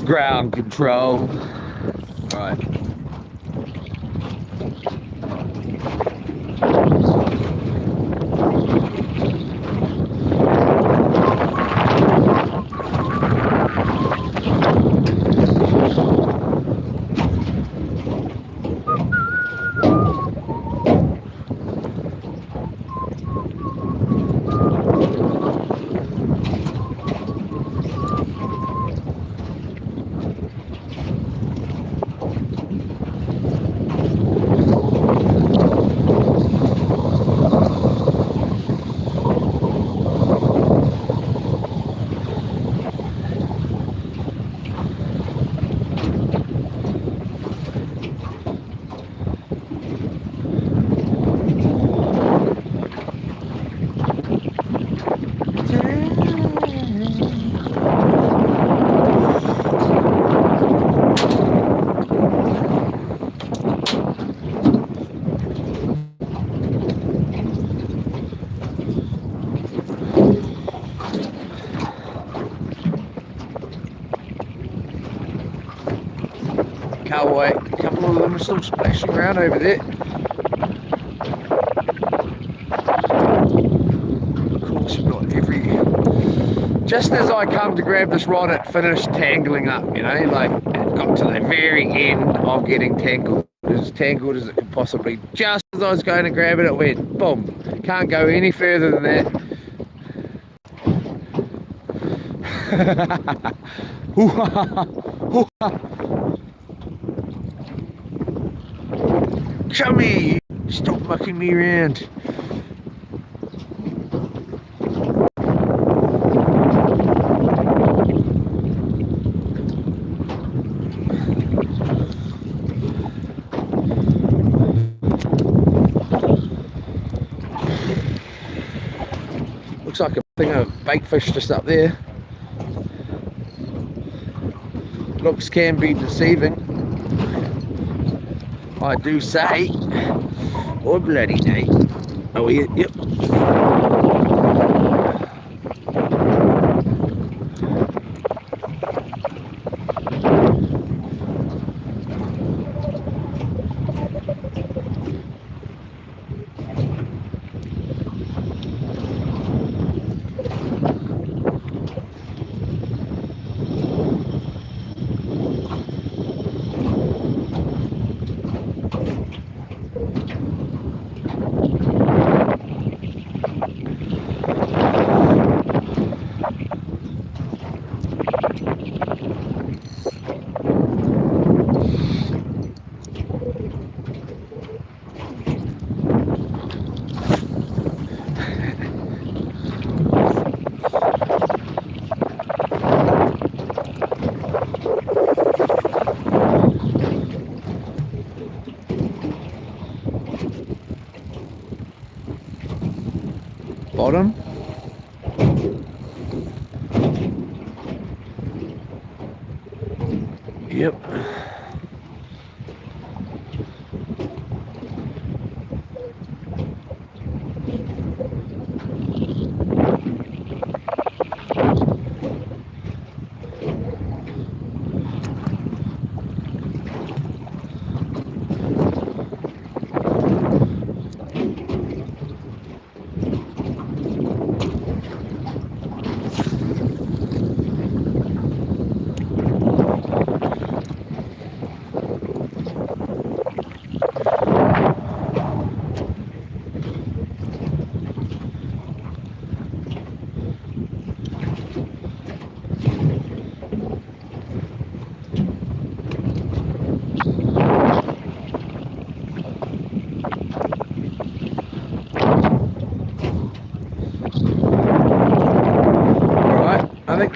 Ground control. Right. Cowboy, a couple of them are still splashing around over there. Of course, not every. Just as I come to grab this rod, it finished tangling up, you know, like it got to the very end of getting tangled. As tangled as it could possibly. Just as I was going to grab it, it went boom. Can't go any further than that. Chummy, stop mucking me around. Looks like a thing of bait fish just up there. Looks can be deceiving, I do say. Oh bloody night. Oh yeah, yep. Bottom. Yep.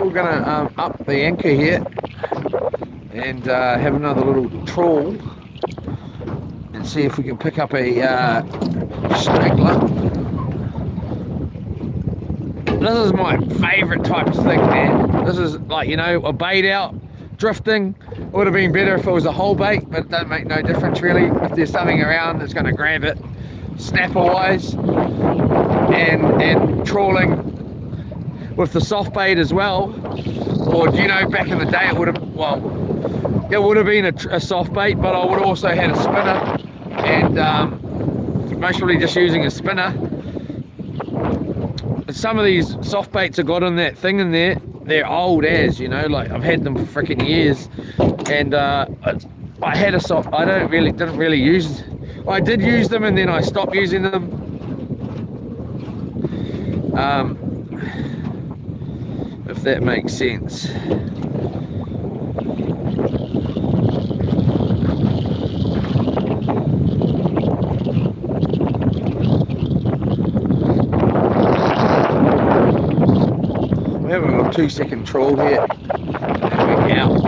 we're gonna up the anchor here and have another little trawl and see if we can pick up a straggler. This is my favourite type of thing, man. This is like, you know, a bait out, drifting. It would have been better if it was a whole bait, but it doesn't make no difference really. If there's something around that's going to grab it, snapper wise, and trawling with the soft bait as well. Or, you know, back in the day it would have, well, it would have been a soft bait, but I would have also had a spinner, and most probably just using a spinner. Some of these soft baits I got in that thing in there, they're old as, you know, like I've had them for freaking years, and I had a soft, I didn't really use, well, I did use them and then I stopped using them. If that makes sense. We're having a 2-second trawl here and we're out.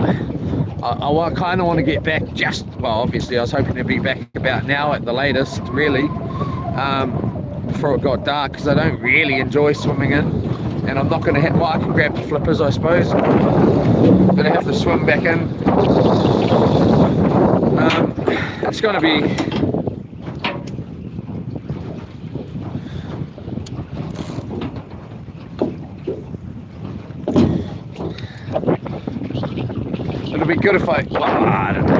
I kind of want to get back just, well, obviously I was hoping to be back about now at the latest, really, before it got dark, because I don't really enjoy swimming in, and I'm not going to have, well, I can grab the flippers, I suppose. I'm going to have to swim back in. It's going to be it'll be good if I, well, I don't know.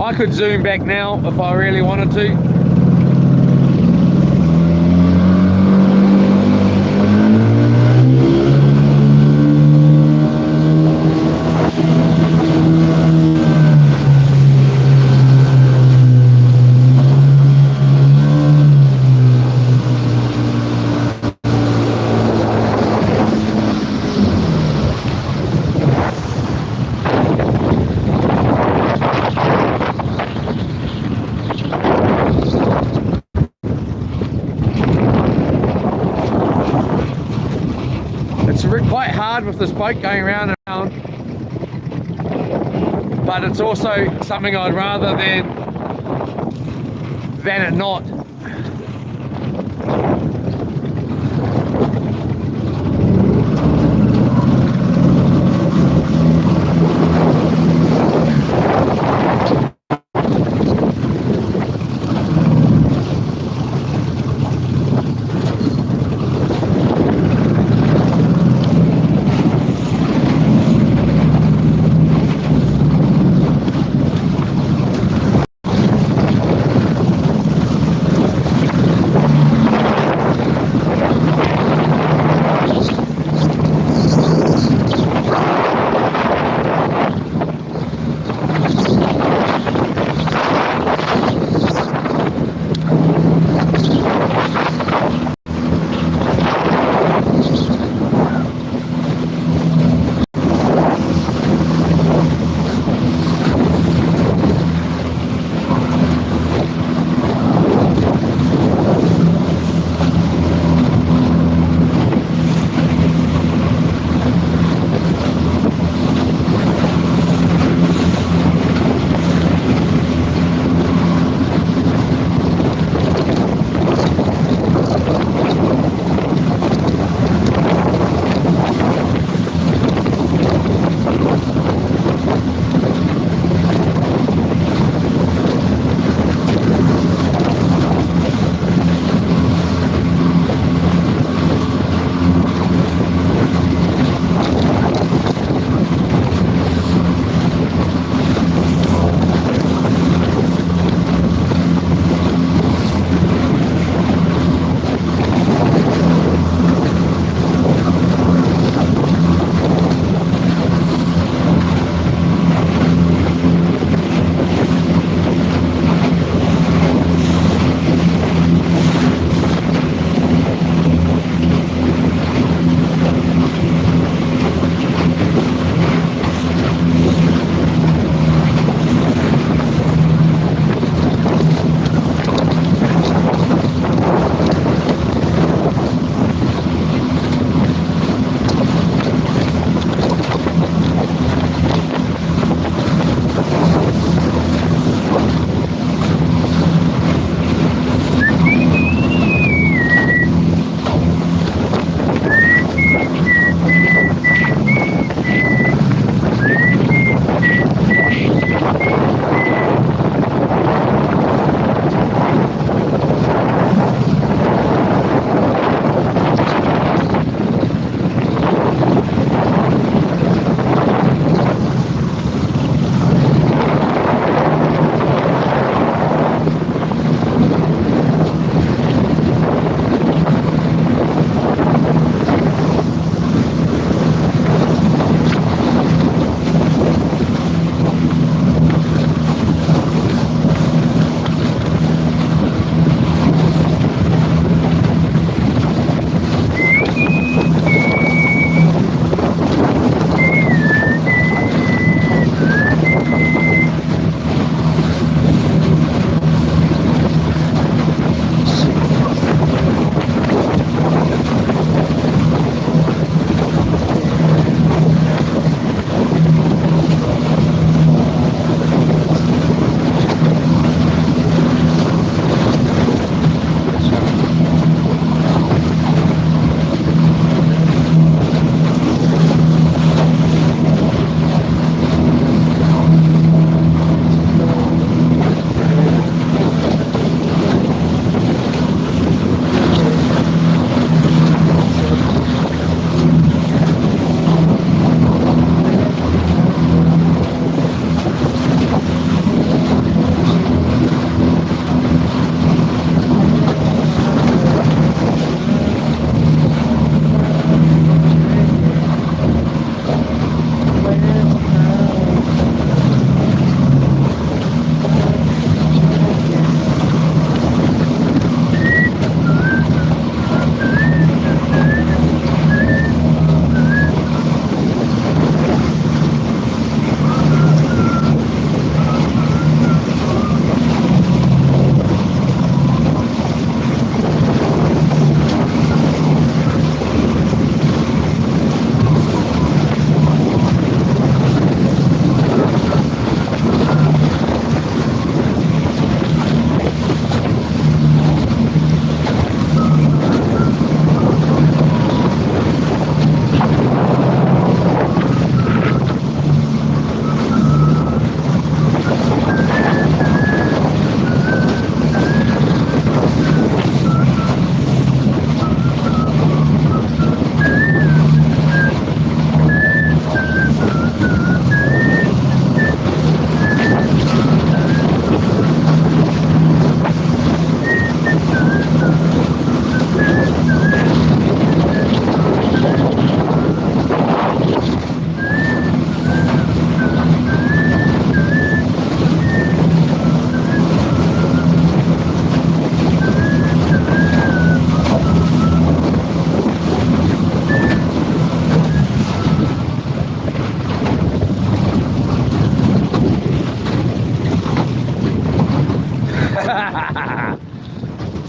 I could zoom back now if I really wanted to. Quite hard with this boat going around and around, but it's also something I'd rather than it not.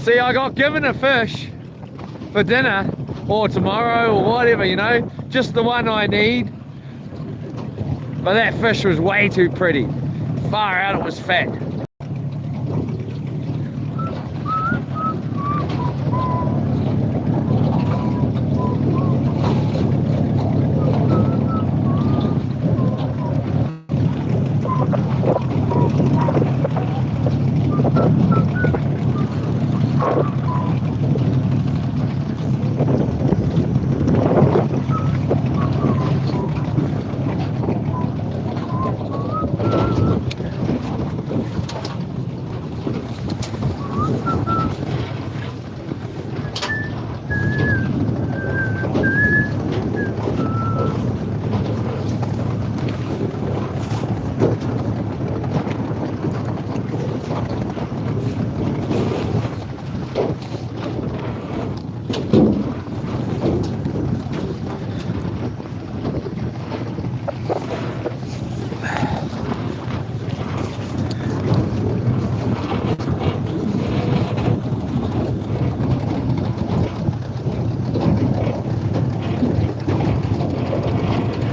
See, I got given a fish for dinner or tomorrow or whatever, you know, just the one I need. But that fish was way too pretty. Far out, it was fat.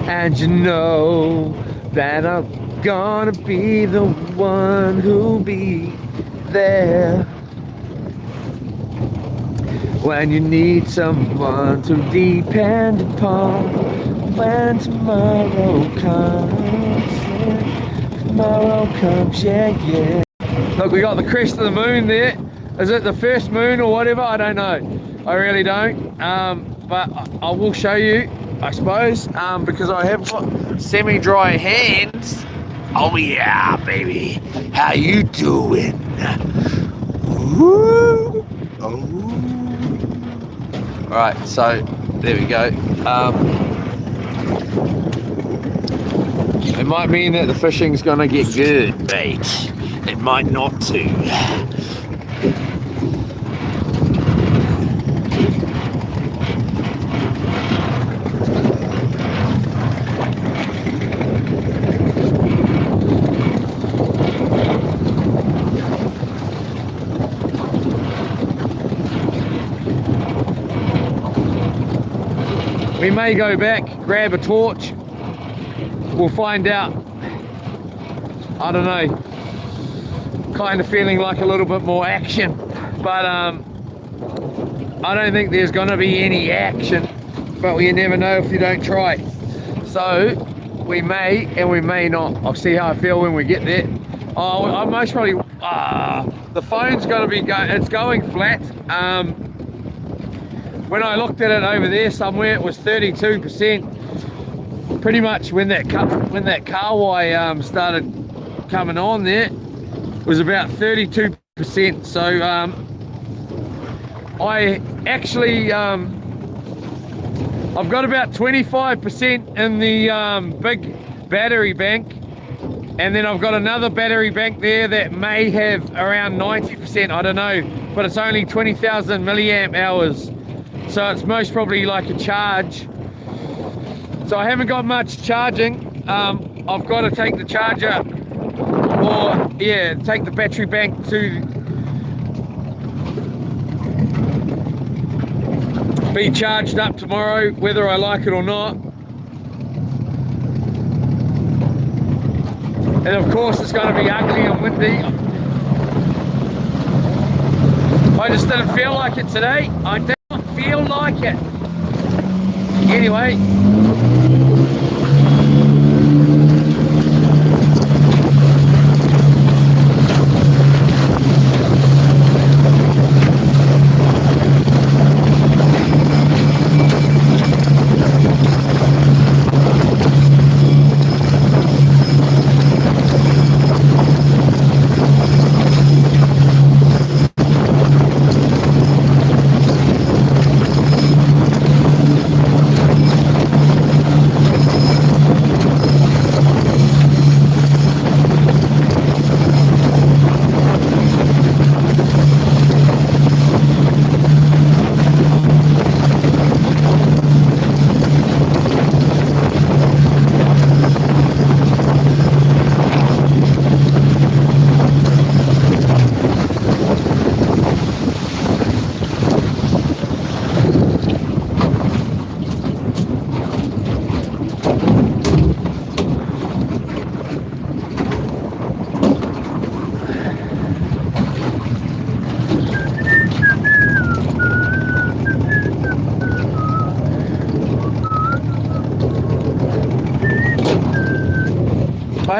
And you know that I'm gonna be the one who'll be there when you need someone to depend upon. When tomorrow comes, yeah. Look, we got the crest of the moon there. Is it the first moon or whatever? I don't know. I really don't. But I will show you, I suppose, because I have got semi-dry hands. Oh yeah, baby. How you doing? Ooh. Oh. Alright, so there we go. It might mean that the fishing's gonna get good, mate. It might not too. We may go back, grab a torch. We'll find out. I don't know. Kind of feeling like a little bit more action, but I don't think there's gonna be any action, but you never know if you don't try. So we may and we may not. I'll see how I feel when we get there. Oh, I most probably, the phone's gonna be it's going flat. When I looked at it over there somewhere, it was 32%. Pretty much when that car wire started coming on there, it was about 32%. So I actually I've got about 25% in the big battery bank, and then I've got another battery bank there that may have around 90%. I don't know, but it's only 20,000 milliamp hours. So it's most probably like a charge. So I haven't got much charging. I've got to take the charger, or yeah, take the battery bank to be charged up tomorrow, whether I like it or not. And of course it's going to be ugly and windy. I just didn't feel like it today. I didn't feel like it. Anyway.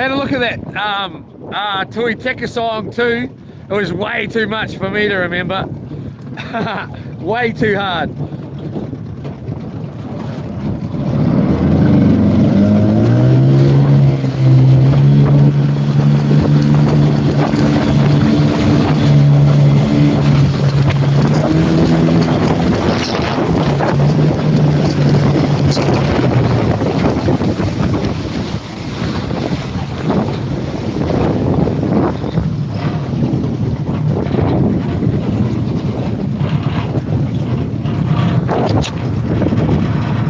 had a look at that Tui Teka song too. It was way too much for me to remember. Way too hard.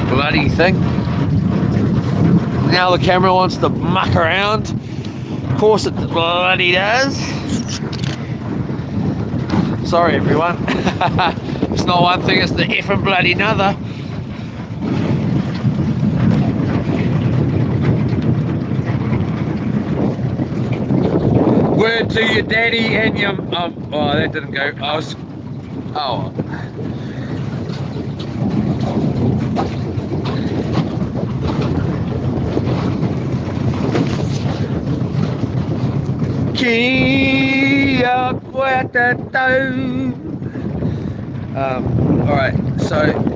Bloody thing. Now the camera wants to muck around. Of course it bloody does. Sorry everyone. It's not one thing, it's the effing bloody another. Word to your daddy and your oh, that didn't go. I was alright, so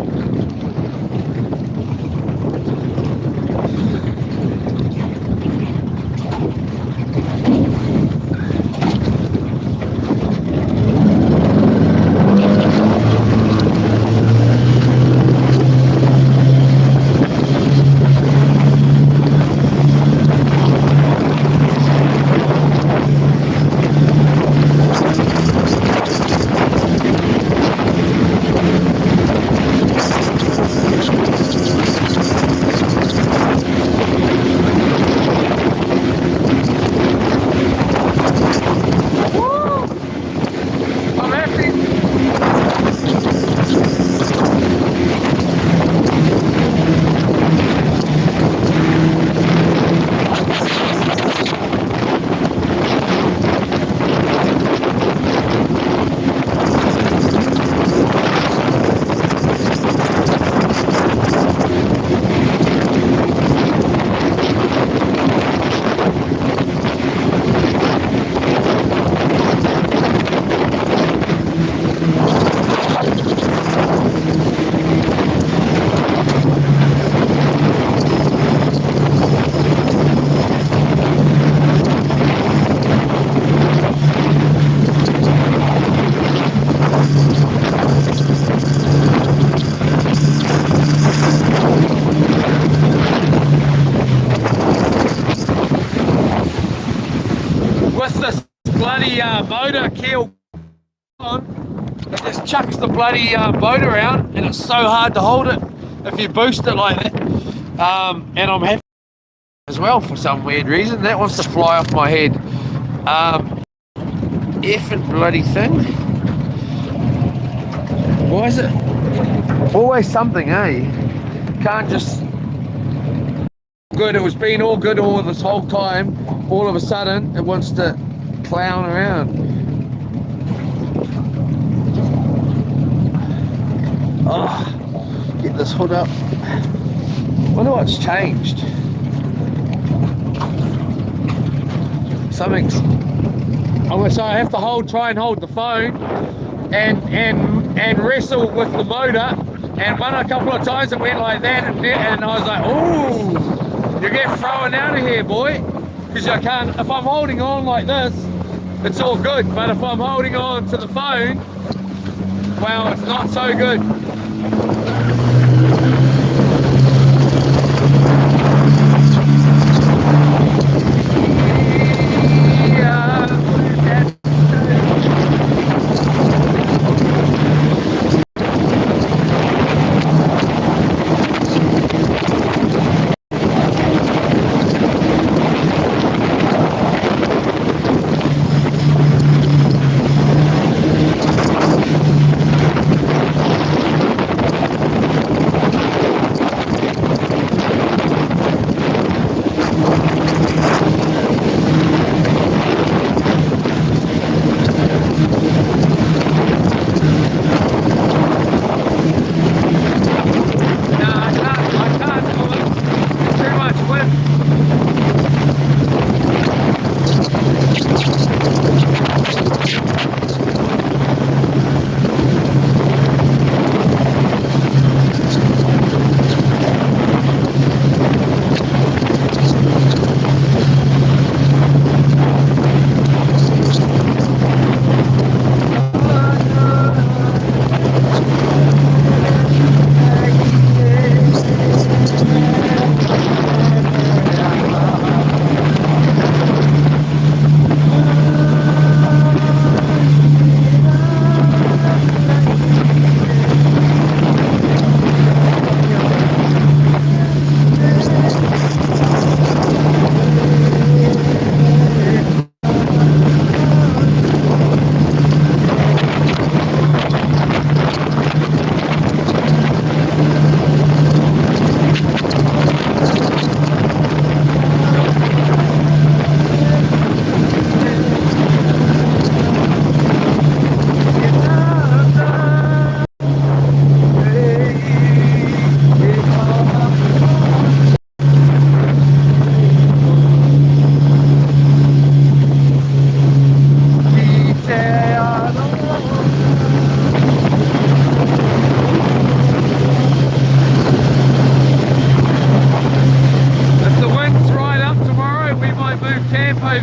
motor keel on, it just chucks the bloody boat around, and it's so hard to hold it if you boost it like that. And I'm happy as well for some weird reason. That wants to fly off my head. Effing bloody thing. Why is it always something, eh? Can't just good. It was been all good all this whole time. All of a sudden, it wants to clown around. Oh, get this hood up. Wonder what's changed. Something's. So I have to try and hold the phone and wrestle with the motor. And a couple of times it went like that, and I was like, "Ooh, you get thrown out of here, boy." Because I can't. If I'm holding on like this, it's all good. But if I'm holding on to the phone, well, it's not so good.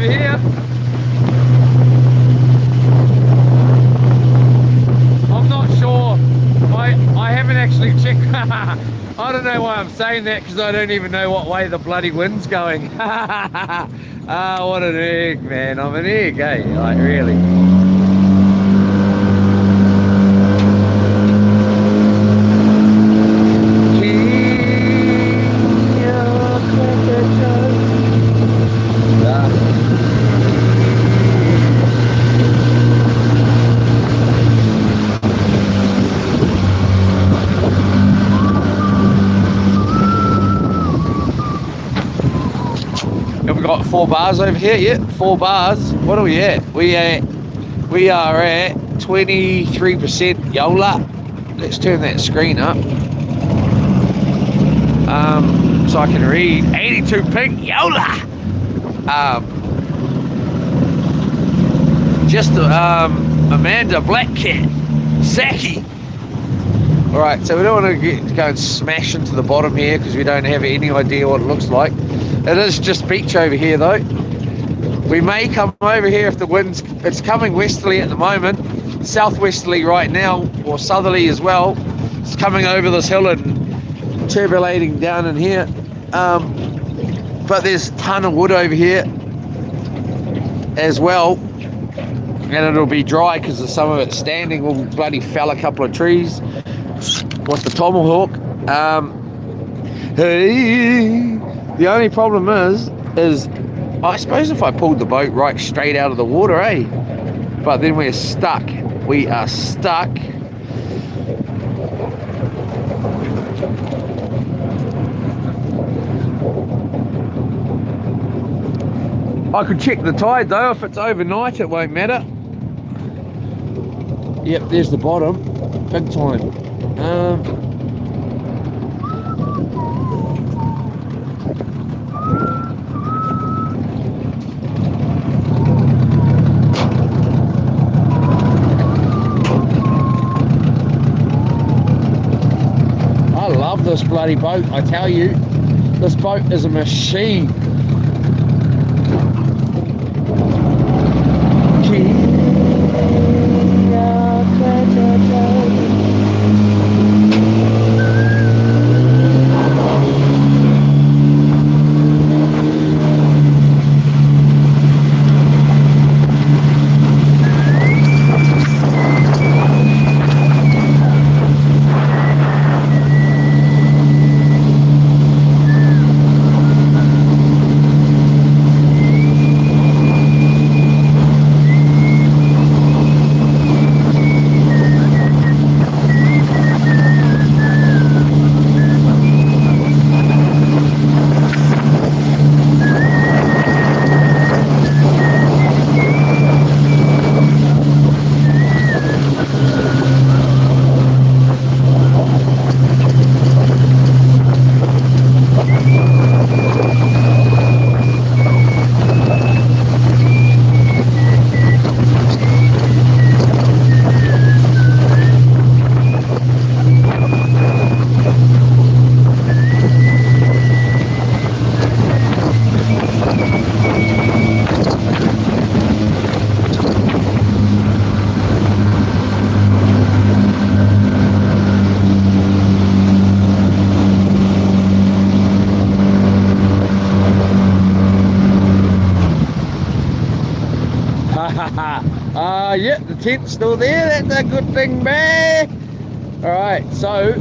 over here. I'm not sure. I haven't actually checked. I don't know why I'm saying that, because I don't even know what way the bloody wind's going. Ah, what an egg, man. I'm an egg, eh? Like, really. Have we got 4 bars over here? Yeah, 4 bars. What are we at? We are at 23% Yola. Let's turn that screen up. So I can read 82 pink Yola. Just Amanda Black Cat, Saki. All right, so we don't want to go and smash into the bottom here, because we don't have any idea what it looks like. It is just beach over here though. We may come over here if the wind's, it's coming westerly at the moment, southwesterly right now, or southerly as well. It's coming over this hill and turbulating down in here. But there's a ton of wood over here as well, and it'll be dry because some of it standing. We'll bloody fell a couple of trees. What's the tomahawk? Hey, the only problem is I suppose if I pulled the boat right straight out of the water, eh? But then we're stuck. We are stuck. I could check the tide though. If it's overnight, it won't matter. Yep, there's the bottom. Big time. I love this bloody boat, I tell you. This boat is a machine. Yeah, the tent's still there. That's a good thing, man. All right, so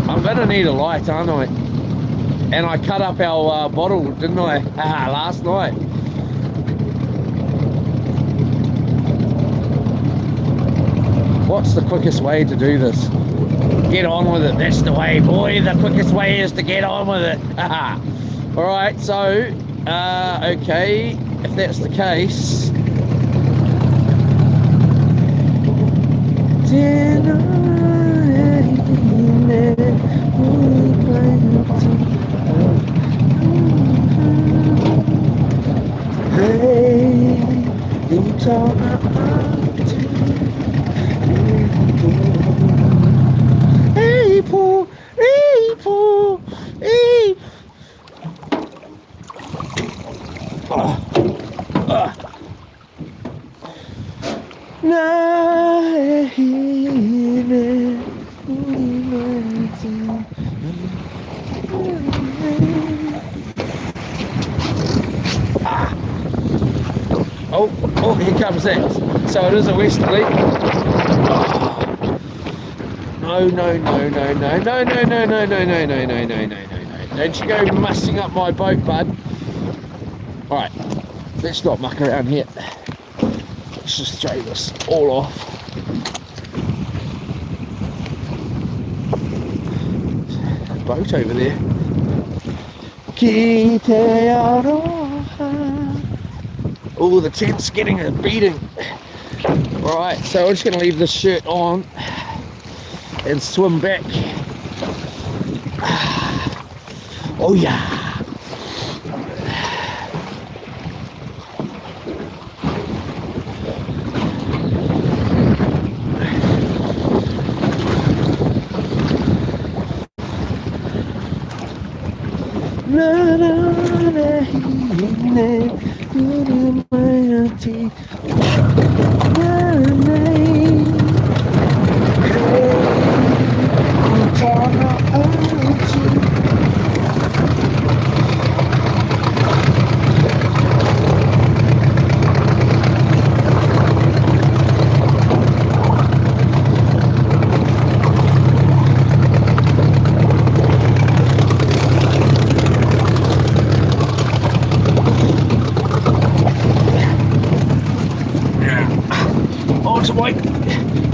I'm gonna need a light, aren't I? And I cut up our bottle, didn't I? Last night. What's the quickest way to do this? Get on with it. That's the way, boy. The quickest way is to get on with it. All right, so okay, if that's the case, hey, you talk hey, Paul, hey, Paul, hey. Oh, here comes that. So it is a westerly. No. Don't you go mussing up my boat, bud. Alright, let's not muck around here. Let's just throw this all off. Boat over there. Oh, the tent's getting a beating. Alright, so I'm just going to leave this shirt on and swim back. Oh yeah.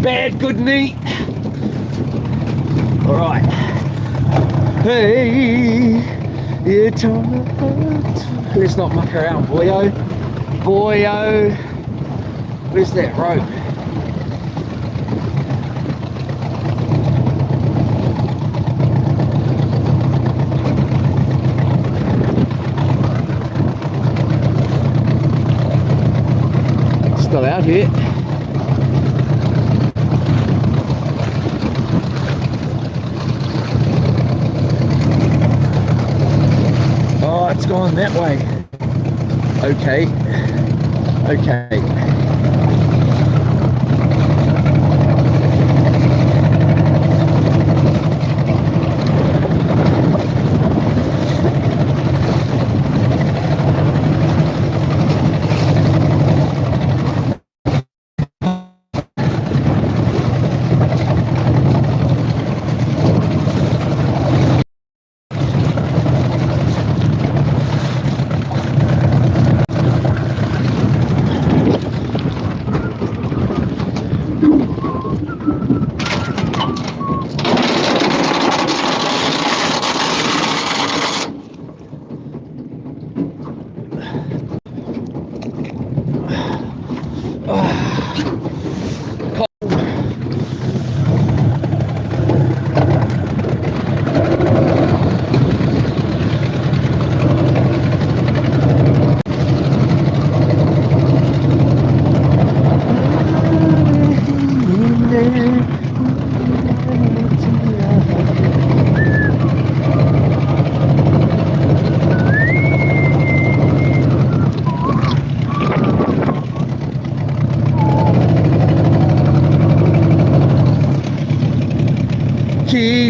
Bad, good, neat. All right. Hey, it's on. Let's not muck around, boyo. Boyo. Where's that rope? Still out here. It's gone that way. Okay.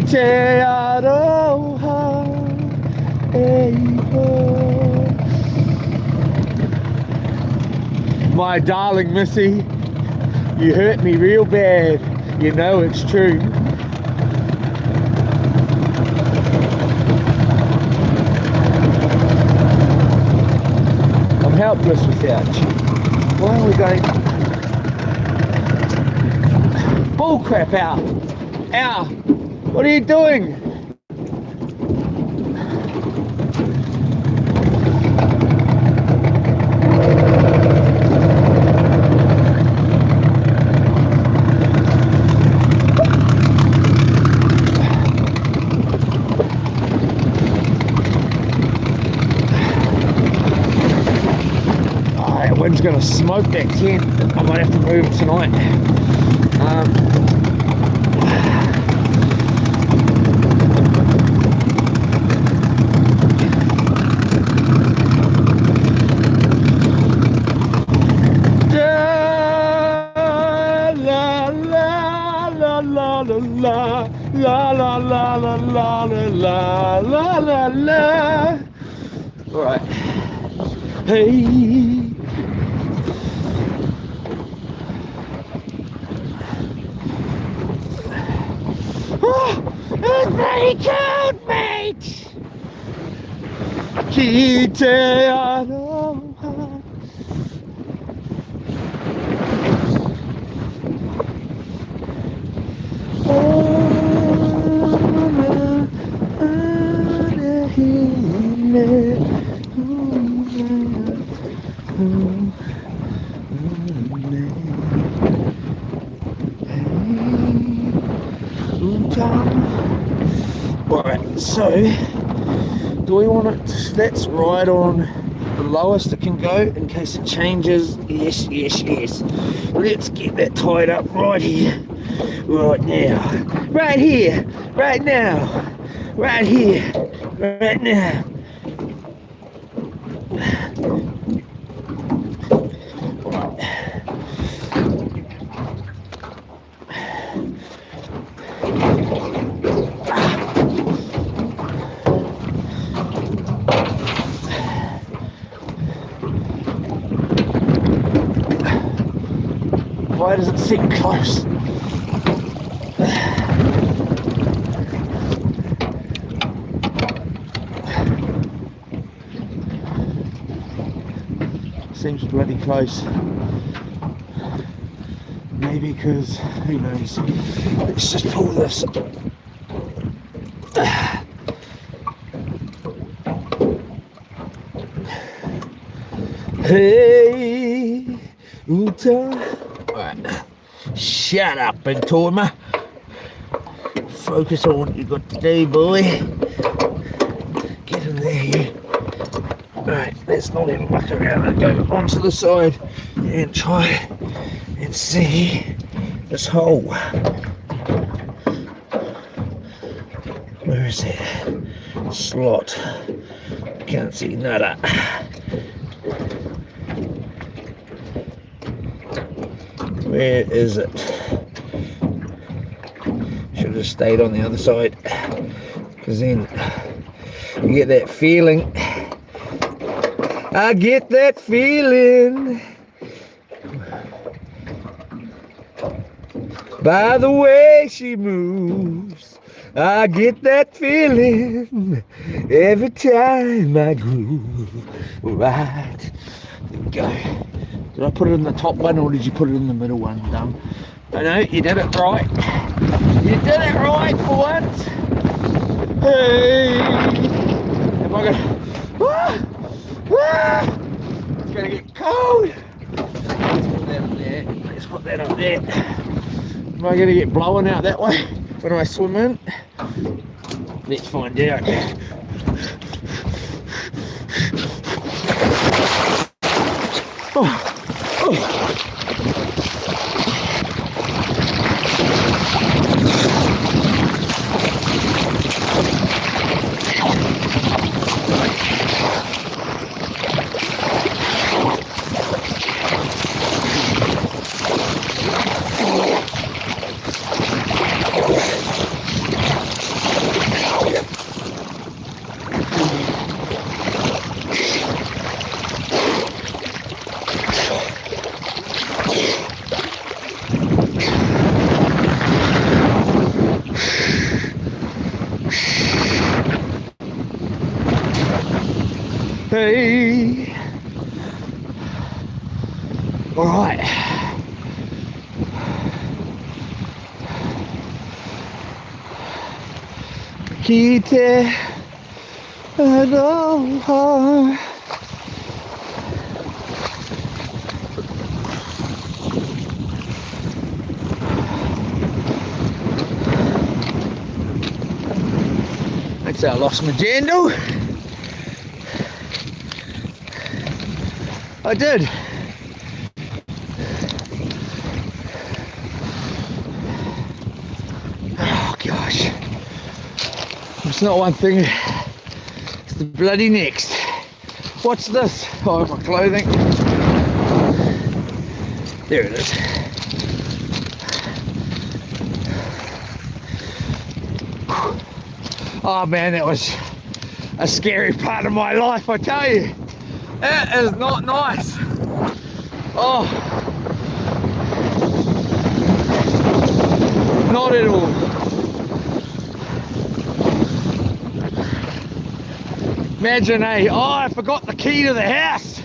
Te aroha, my darling Missy, you hurt me real bad. You know it's true. I'm helpless without you. Why are we going? Bull crap out. Ow. What are you doing? Alright, wind's gonna smoke that tent. I might have to move it tonight. la la la la la la la la la la la la. All right. Hey. Oh, it's very cold, mate. Right, so do we want it? Let's ride on the lowest it can go in case it changes. Yes, yes, yes. Let's get that tied up right here, right now, right here, right now, right here, right now. Why does it seem close? Seems bloody close. Maybe because, who knows? Let's just pull this. Hey, Uta. Right. Shut up, big timer. Focus on what you got to do, boy. Get in there, you. Right, let's not even muck around and go onto the side and try and see this hole. Where is it? Slot. Can't see nada. Where is it? Should have stayed on the other side, because then you get that feeling. I get that feeling by the way she moves. I get that feeling every time I groove. Right, there we go. Did I put it in the top one or did you put it in the middle one, dumb? I know, you did it right. You did it right for once. Hey! Am I gonna... Ah! Ah! It's gonna get cold. Let's put that up there. Let's put that up there. Am I gonna get blowing out that way when I swim in? Let's find out. Oh. Hey. All right. Kita aloha. That's how I lost my jandal. I did. Oh gosh. It's not one thing, it's the bloody next. What's this? Oh, my clothing. There it is. Oh man, that was a scary part of my life, I tell you. It is not nice. Oh, not at all. Imagine, oh, I forgot the key to the house.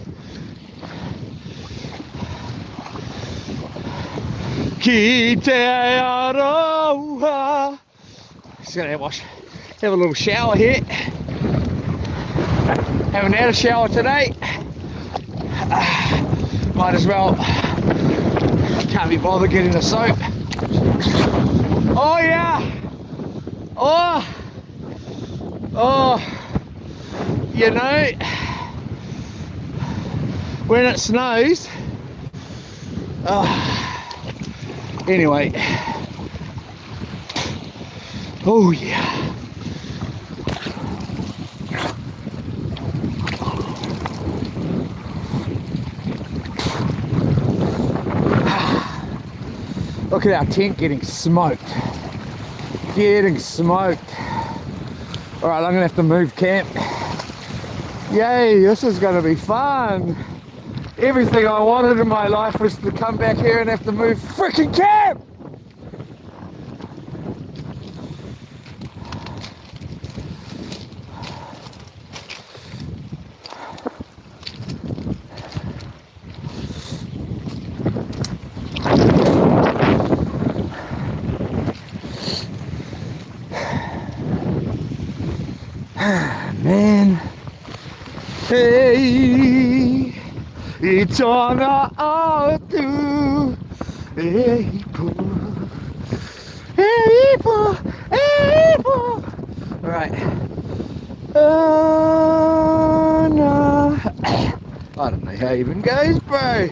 Key te aroha. Just gonna have a little shower here. Haven't had a shower today. Might as well. Can't be bothered getting the soap. Oh yeah. Oh, you know, when it snows. Anyway. Oh yeah. Look at our tent getting smoked. Getting smoked. Alright, I'm gonna have to move camp. Yay, this is gonna be fun. Everything I wanted in my life was to come back here and have to move freaking camp. Man, hey, it's on our through. Hey, all right. No. I don't know how it even goes, bro.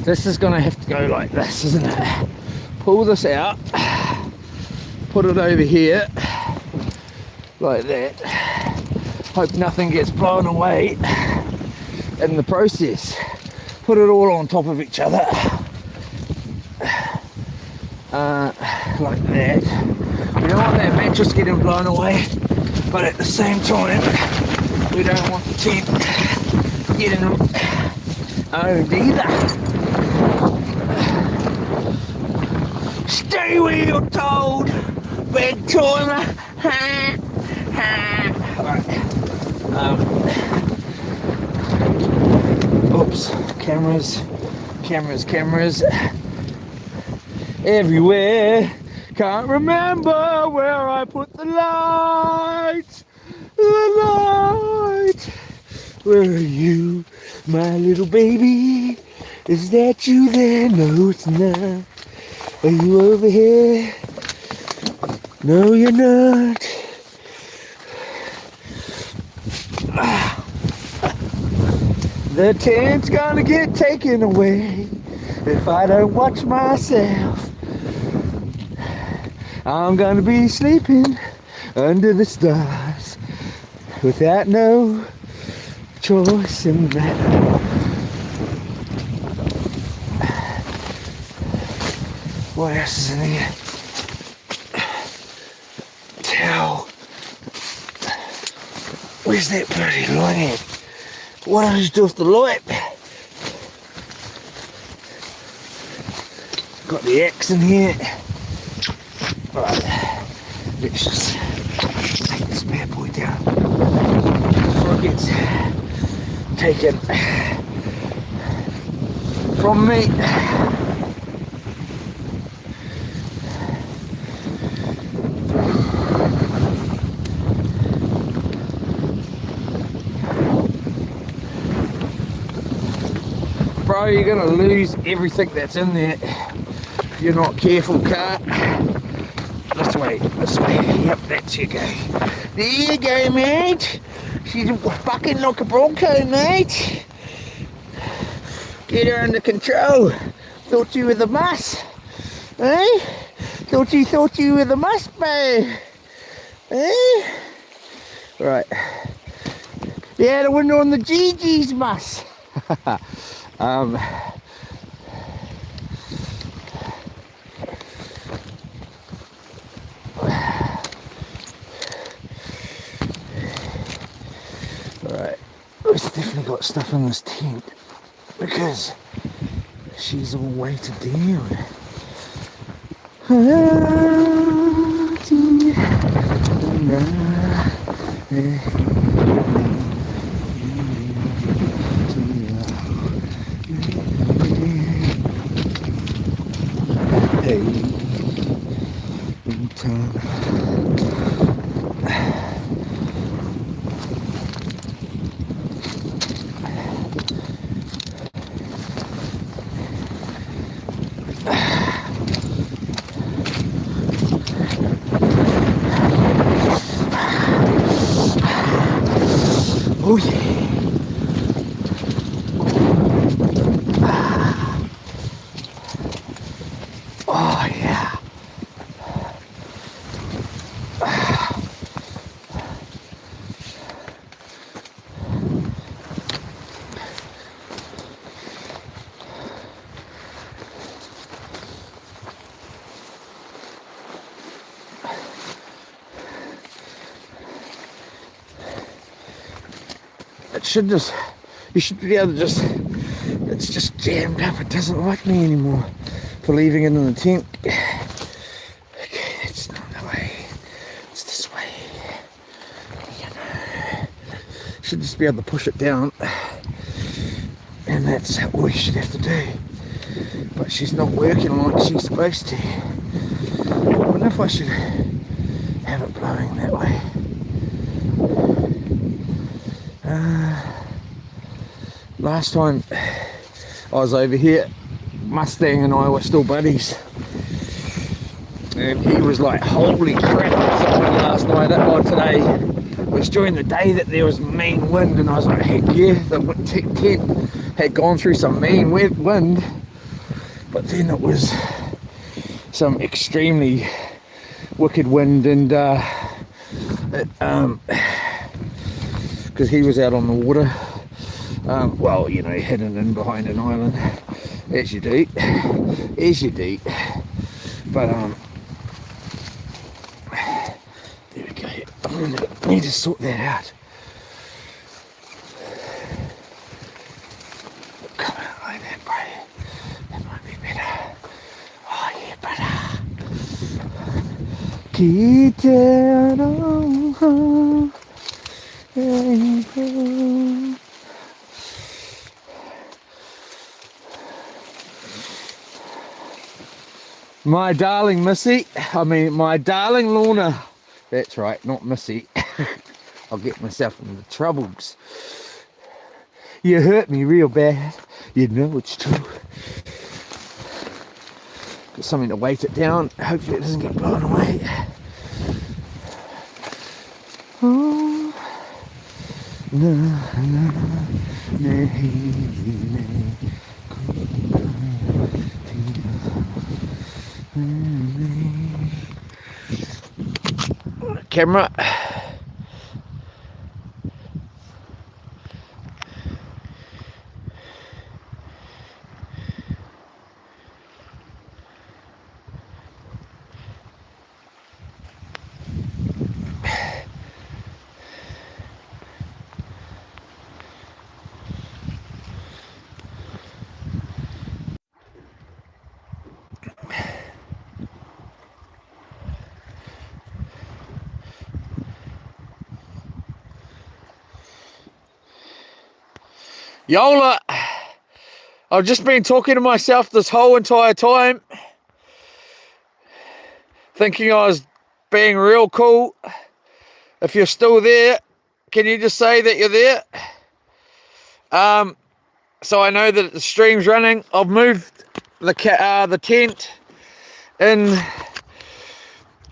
This is gonna have to go like this, isn't it? Pull this out, put it over here, like that. Hope nothing gets blown away in the process. Put it all on top of each other, like that. We don't want that mattress getting blown away, but at the same time, we don't want the tent getting owned either. Stay where you're told, bedtime. Alright. Oops, cameras everywhere. Can't remember where I put the light. Where are you, my little baby? Is that you there? No, it's not. Are you over here? No, you're not. The tent's gonna get taken away if I don't watch myself. I'm gonna be sleeping under the stars without no choice in that. What else is in here? Towel. Where's that bloody light at? What did I do with the light? Got the axe in here. Right, let's just take this bad boy down before it gets taken from me. Bro, you're gonna lose everything that's in there if you're not careful, car. this way, this way. Yep, that's you go. There you go, mate. She's fucking like a bronco, mate. Get her under control. Thought you were the muss, eh? Thought you were the muss, babe, eh? Right. Yeah, the window on the GG's muss. Right, we've definitely got stuff in this tent because she's all weighted down. Hey, in time. Oh yeah. Oh yeah. It should just, you should be able to just, it's just jammed up. It doesn't like me anymore for leaving it in the tent. Okay, that's not the way. It's this way. You know, should just be able to push it down, and that's all we should have to do. But she's not working like she's supposed to. I wonder if I should have it blowing that way. Last time I was over here, Mustang and I were still buddies, and he was like, holy crap, last night, that one today, it was during the day that there was mean wind, and I was like, heck yeah, the tent had gone through some mean wind, but then it was some extremely wicked wind, and because he was out on the water, well, you know, hidden in behind an island, as you do, but there we go. I'm gonna need to sort that out. Come on, like that, bro. That might be better. Oh yeah, brother. Get down on home. My darling Missy, my darling Lorna. That's right, not Missy. I'll get myself into troubles. You hurt me real bad. You know it's true. Got something to weight it down. Hopefully it doesn't get blown away. Oh, no, no, no, camera. Yola, I've just been talking to myself this whole entire time, thinking I was being real cool. If you're still there, can you just say that you're there? So I know that the stream's running. I've moved the tent in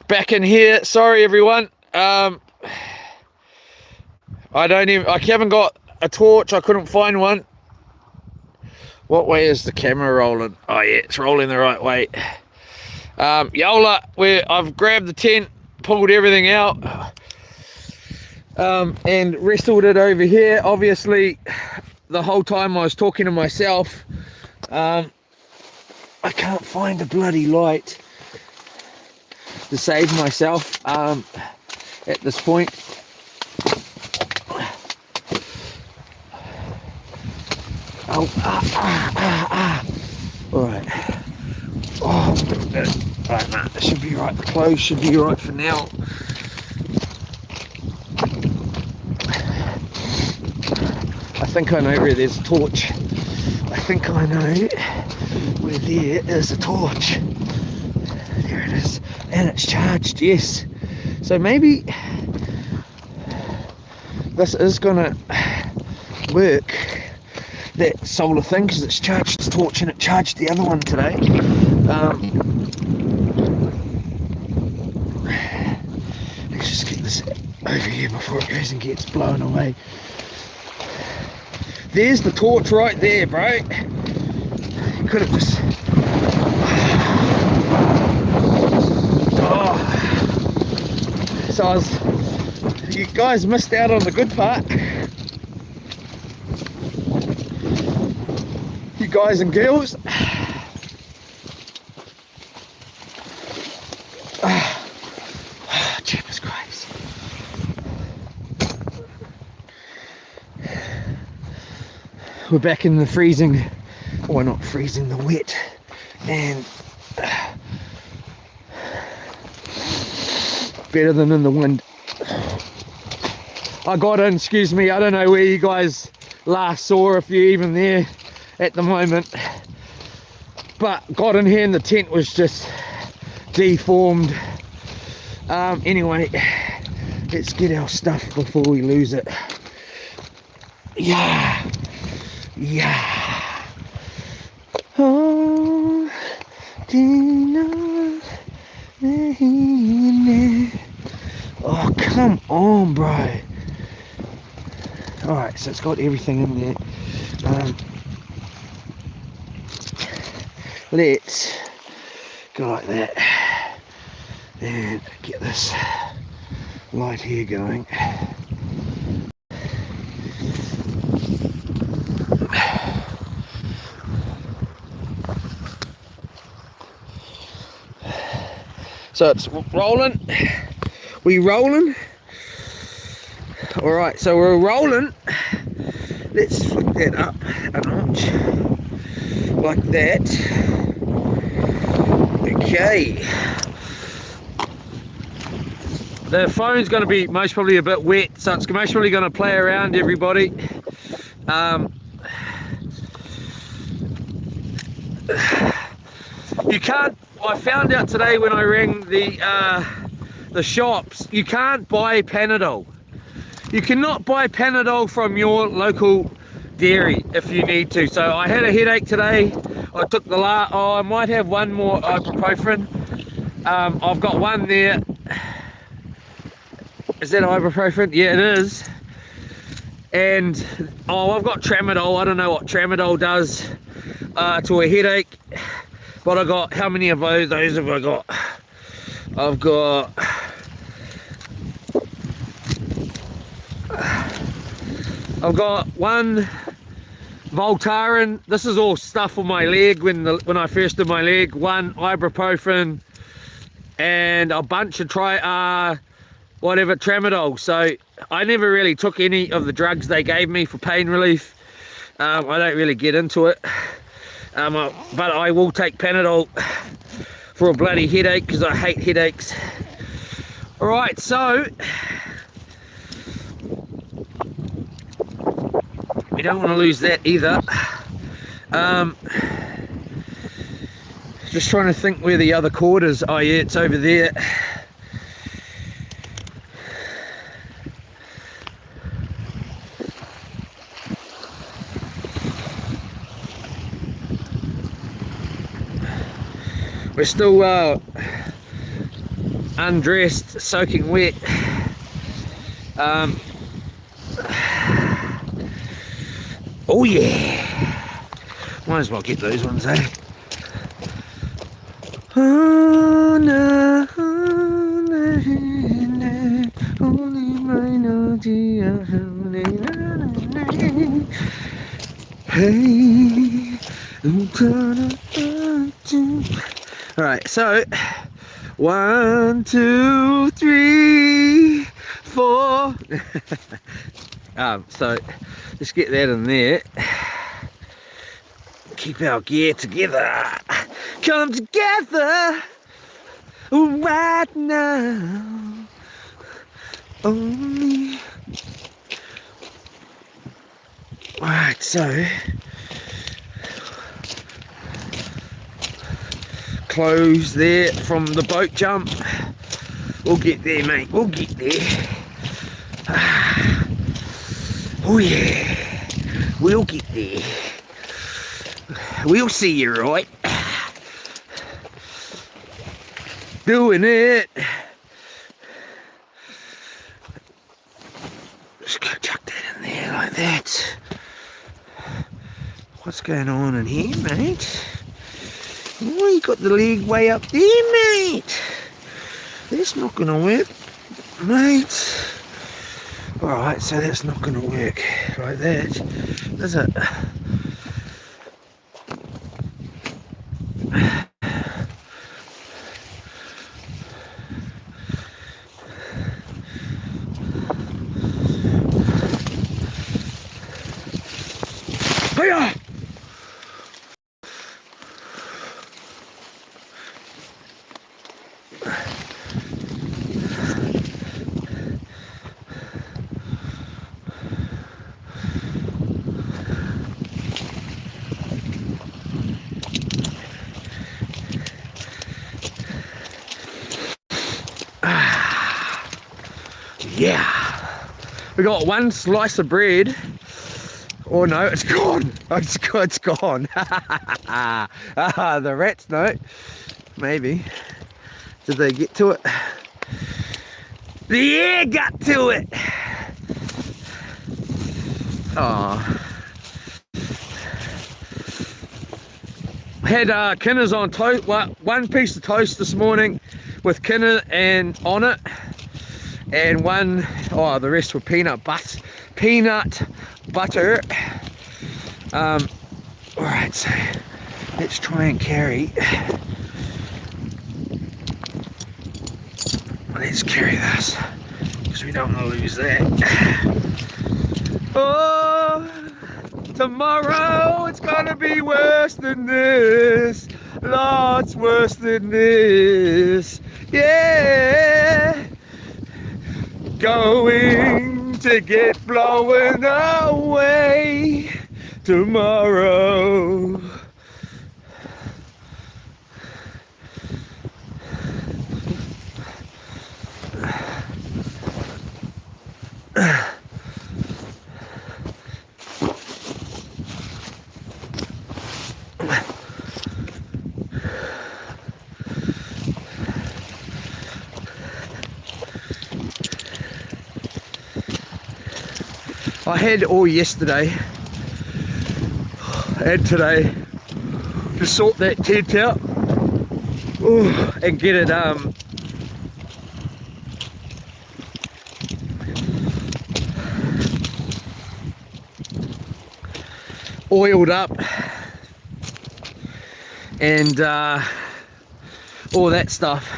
back in here. Sorry everyone. I haven't got a torch. I couldn't find one. What way is the camera rolling? Oh yeah, it's rolling the right way. Yola, I've grabbed the tent, pulled everything out, and wrestled it over here. Obviously, the whole time I was talking to myself, I can't find a bloody light to save myself at this point. Oh, Alright. Oh, right, nah, that should be right. The clothes should be right for now. I think I know where there's a torch. I think I know where there is a torch. There it is. And it's charged, yes. So maybe this is gonna work, that solar thing, because it's charged the torch and it charged the other one today. Let's just get this over here before it goes and gets blown away. There's the torch right there, bro. You could have just... Oh. So you guys missed out on the good part. You guys and girls. Jeepers Christ. We're back in the freezing, or not freezing, the wet, and better than in the wind. I got in, excuse me, I don't know where you guys last saw, if you're even there at the moment, but got in here and the tent was just deformed. Anyway, let's get our stuff before we lose it. Yeah. Oh, oh, come on, bro. Alright, so it's got everything in there. Let's go like that and get this light here going. So it's rolling. We rolling. Alright, so we're rolling. Let's flick that up a notch. Like that. Okay. The phone's going to be most probably a bit wet, so it's most probably going to play around, everybody. You can't, I found out today when I rang the shops, you can't buy Panadol. You cannot buy Panadol from your local dairy if you need to. So I had a headache today. I took the I might have one more ibuprofen. I've got one there. Is that ibuprofen? Yeah, it is. And I've got tramadol. I don't know what tramadol does to a headache, but I got, how many of those have I got? I've got one Voltaren. This is all stuff for my leg when I first did my leg. One ibuprofen and a bunch of tramadol. So I never really took any of the drugs they gave me for pain relief. I don't really get into it, but I will take Panadol for a bloody headache because I hate headaches. All right, so we don't want to lose that either. Just trying to think where the other cord is. Oh yeah, it's over there. We're still undressed, soaking wet. Oh yeah, might as well get those ones, eh? Oh no, only minority of hey. Alright, so 1, 2, 3, 4. So let's get that in there. Keep our gear together. Come together right now. Only. Alright, so close there from the boat jump. We'll get there, mate. We'll get there. Oh yeah, we'll get there. We'll see you, right? Doing it. Just go chuck that in there like that. What's going on in here, mate? Oh, you got the leg way up there, mate. That's not gonna work, mate. Alright, so that's not gonna work like that, is it? Hiya! Yeah, we got one slice of bread. Oh no, it's gone. It's gone. The rats, no. Maybe. Did they get to it? The air got to it. Oh. Had kinners on toast. One piece of toast this morning with kinner and on it. And one, oh, the rest were peanut butter. Alright, so let's try and carry. Let's carry this, because we don't want to lose that. Oh, tomorrow it's gonna be worse than this. Lots worse than this. Yeah. Going to get blown away tomorrow. I had all yesterday and today to sort that tent out and get it oiled up and all that stuff,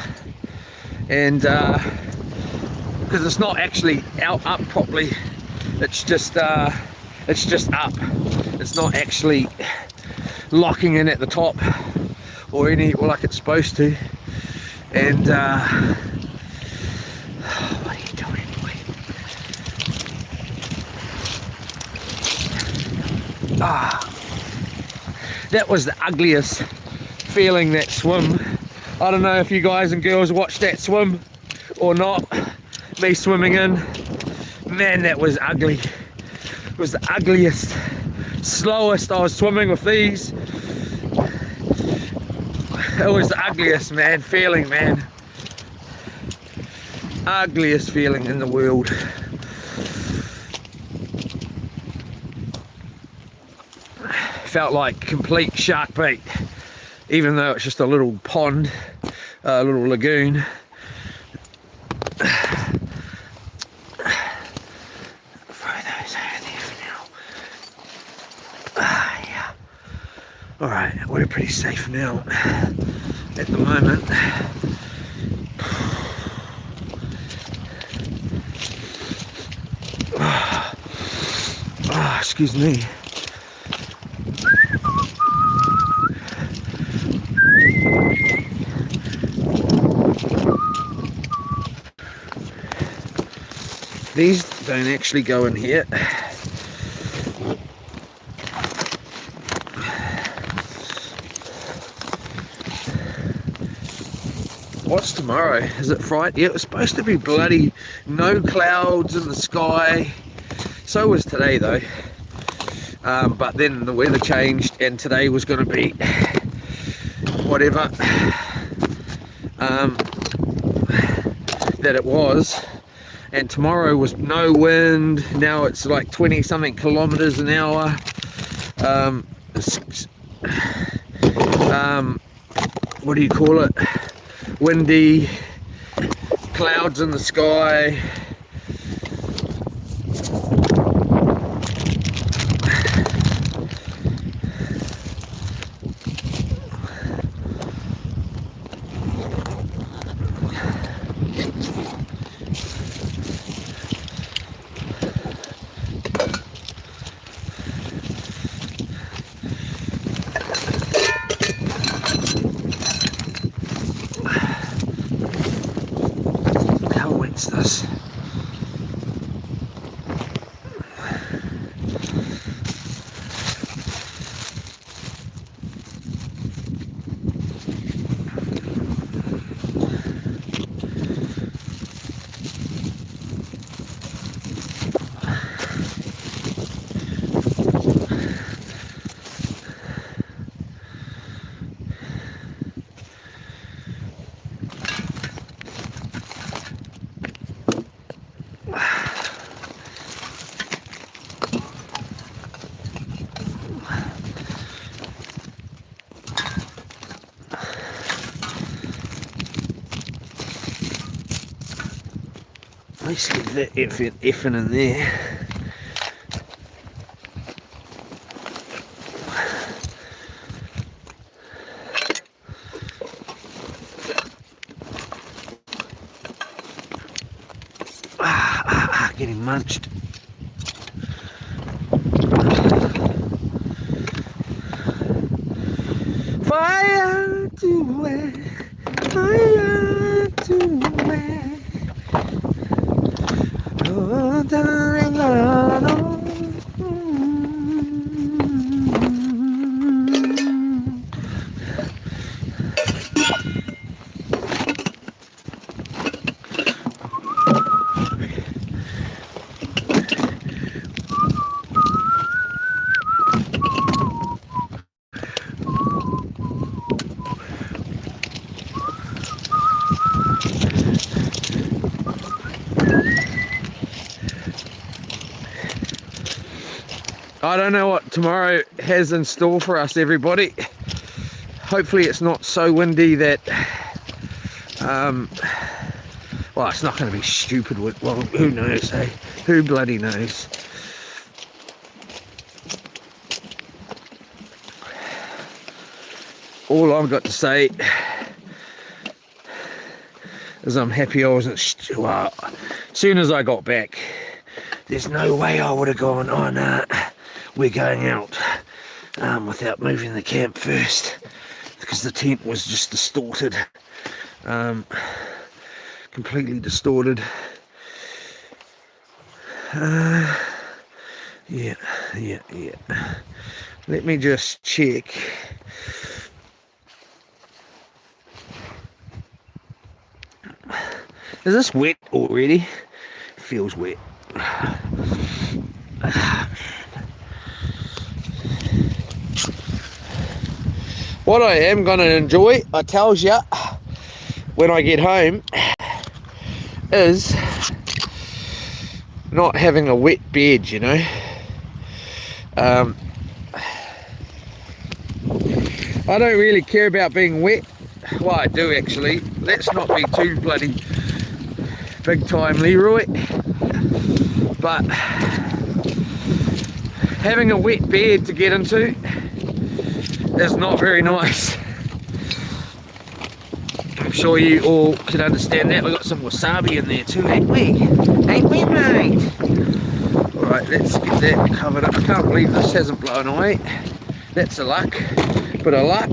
and because it's not actually out up properly. It's just up. It's not actually locking in at the top or like it's supposed to. And what are you doing, boy? That was the ugliest feeling, that swim. I don't know if you guys and girls watched that swim or not. Me swimming in. Man, that was ugly. It was the ugliest, slowest I was swimming with these. It was the ugliest, man, feeling, man. ugliest feeling in the world. Felt like complete shark bait, even though it's just a little pond, a little lagoon. Yeah. Alright, we're pretty safe now at the moment. Oh, excuse me. These don't actually go in here. What's tomorrow? Is it Friday? Yeah, it was supposed to be bloody no clouds in the sky. So was today though. But then the weather changed and today was going to be whatever that it was. And tomorrow was no wind. Now it's like 20 something kilometers an hour. What do you call it? Windy, clouds in the sky. This. Let's get that effing in there. Getting munched. Fire to it, fire to it. Oh, darling, I don't know what tomorrow has in store for us, everybody. Hopefully it's not so windy that well, it's not going to be stupid with, well, who knows, hey? Who bloody knows? All I've got to say is I'm happy I wasn't, well, as soon as I got back, there's no way I would have gone, oh no, we're going out without moving the camp first, because the tent was just distorted, completely distorted. Yeah. Let me just check. Is this wet already? Feels wet. What I am going to enjoy, I tells ya, when I get home, is not having a wet bed, you know. I don't really care about being wet. Well, I do actually. Let's not be too bloody big time Leroy, but having a wet bed to get into is not very nice. I'm sure you all can understand that. We've got some wasabi in there too, ain't we? Ain't we, mate? Alright, let's get that covered up. I can't believe this hasn't blown away. That's a luck. Bit of luck.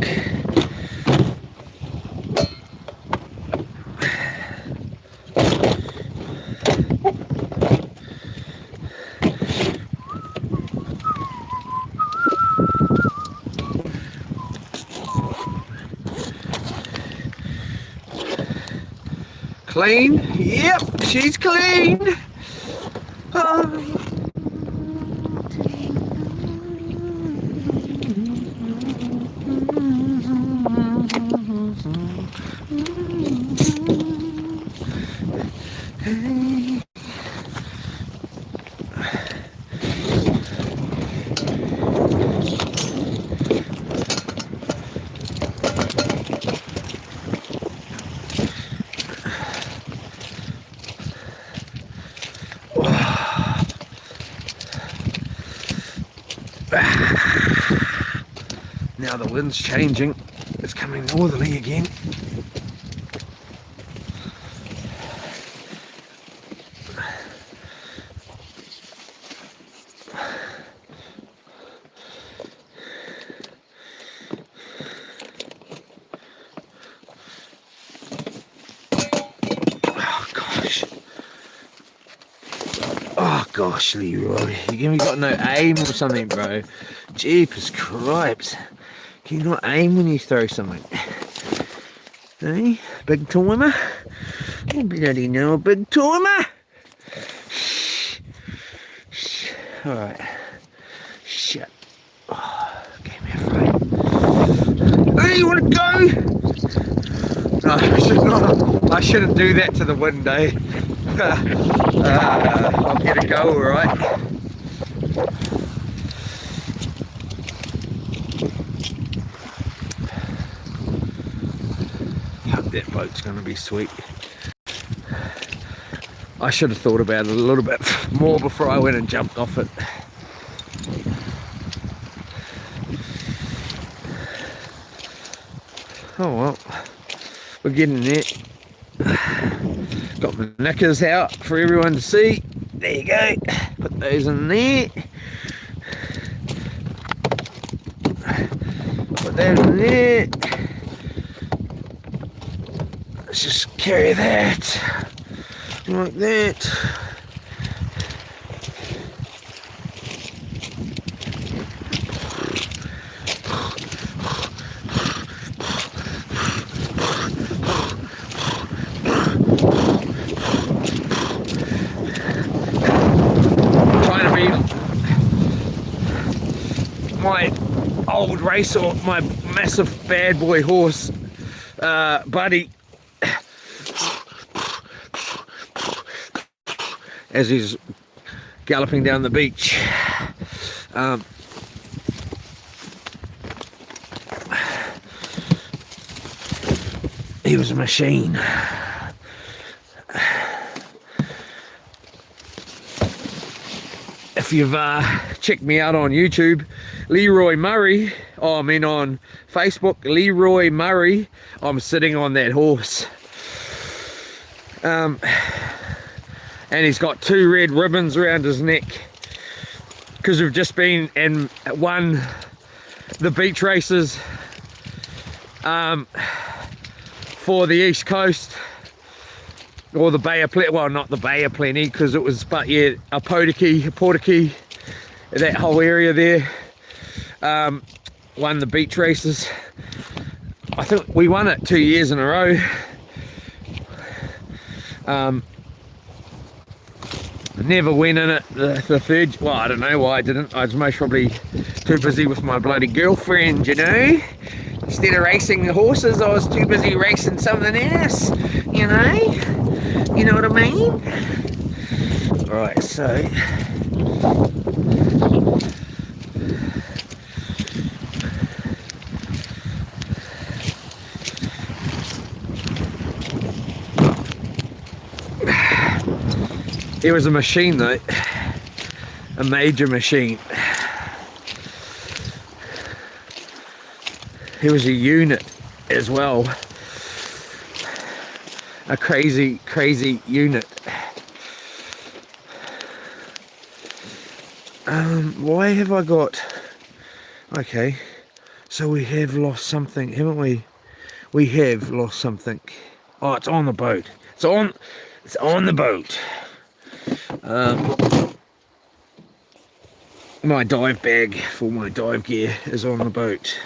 Clean? Yep, she's clean. Now the wind's changing. It's coming northerly again. Oh gosh, Leroy, you got no aim or something, bro. Jeepers cripes. Can you not aim when you throw something? Hey, big timer? You bloody know a big timer? Shh. Alright. Shit. Oh, gave me a fright. Hey, you wanna go? No, I shouldn't do that to the wind, eh? I'll get a go, alright? That boat's going to be sweet. I should have thought about it a little bit more before I went and jumped off it. Oh well, we're getting there. Got my knickers out for everyone to see. There you go. Put those in there. Put that in there. Let's just carry that like that. Trying to be my old racer, my massive bad boy horse buddy, as he's galloping down the beach. He was a machine. If you've checked me out on YouTube, Leroy Murray, I mean on Facebook, Leroy Murray, I'm sitting on that horse. And he's got 2 red ribbons around his neck because we've just been and won the beach races for the East Coast, or the Bay of Plenty. Well, not the Bay of Plenty, because it was, but yeah, a Portakey, that whole area there. Won the beach races. I think we won it 2 years in a row. Never went in it the third. Well, I don't know why I didn't. I was most probably too busy with my bloody girlfriend, you know. Instead of racing the horses, I was too busy racing something else, you know. You know what I mean? Right, so it was a machine though, a major machine. It was a unit as well, a crazy unit. Why have I got, okay, so we have lost something, haven't we? We have lost something. Oh, it's on the boat. It's on the boat. My dive bag for my dive gear is on the boat.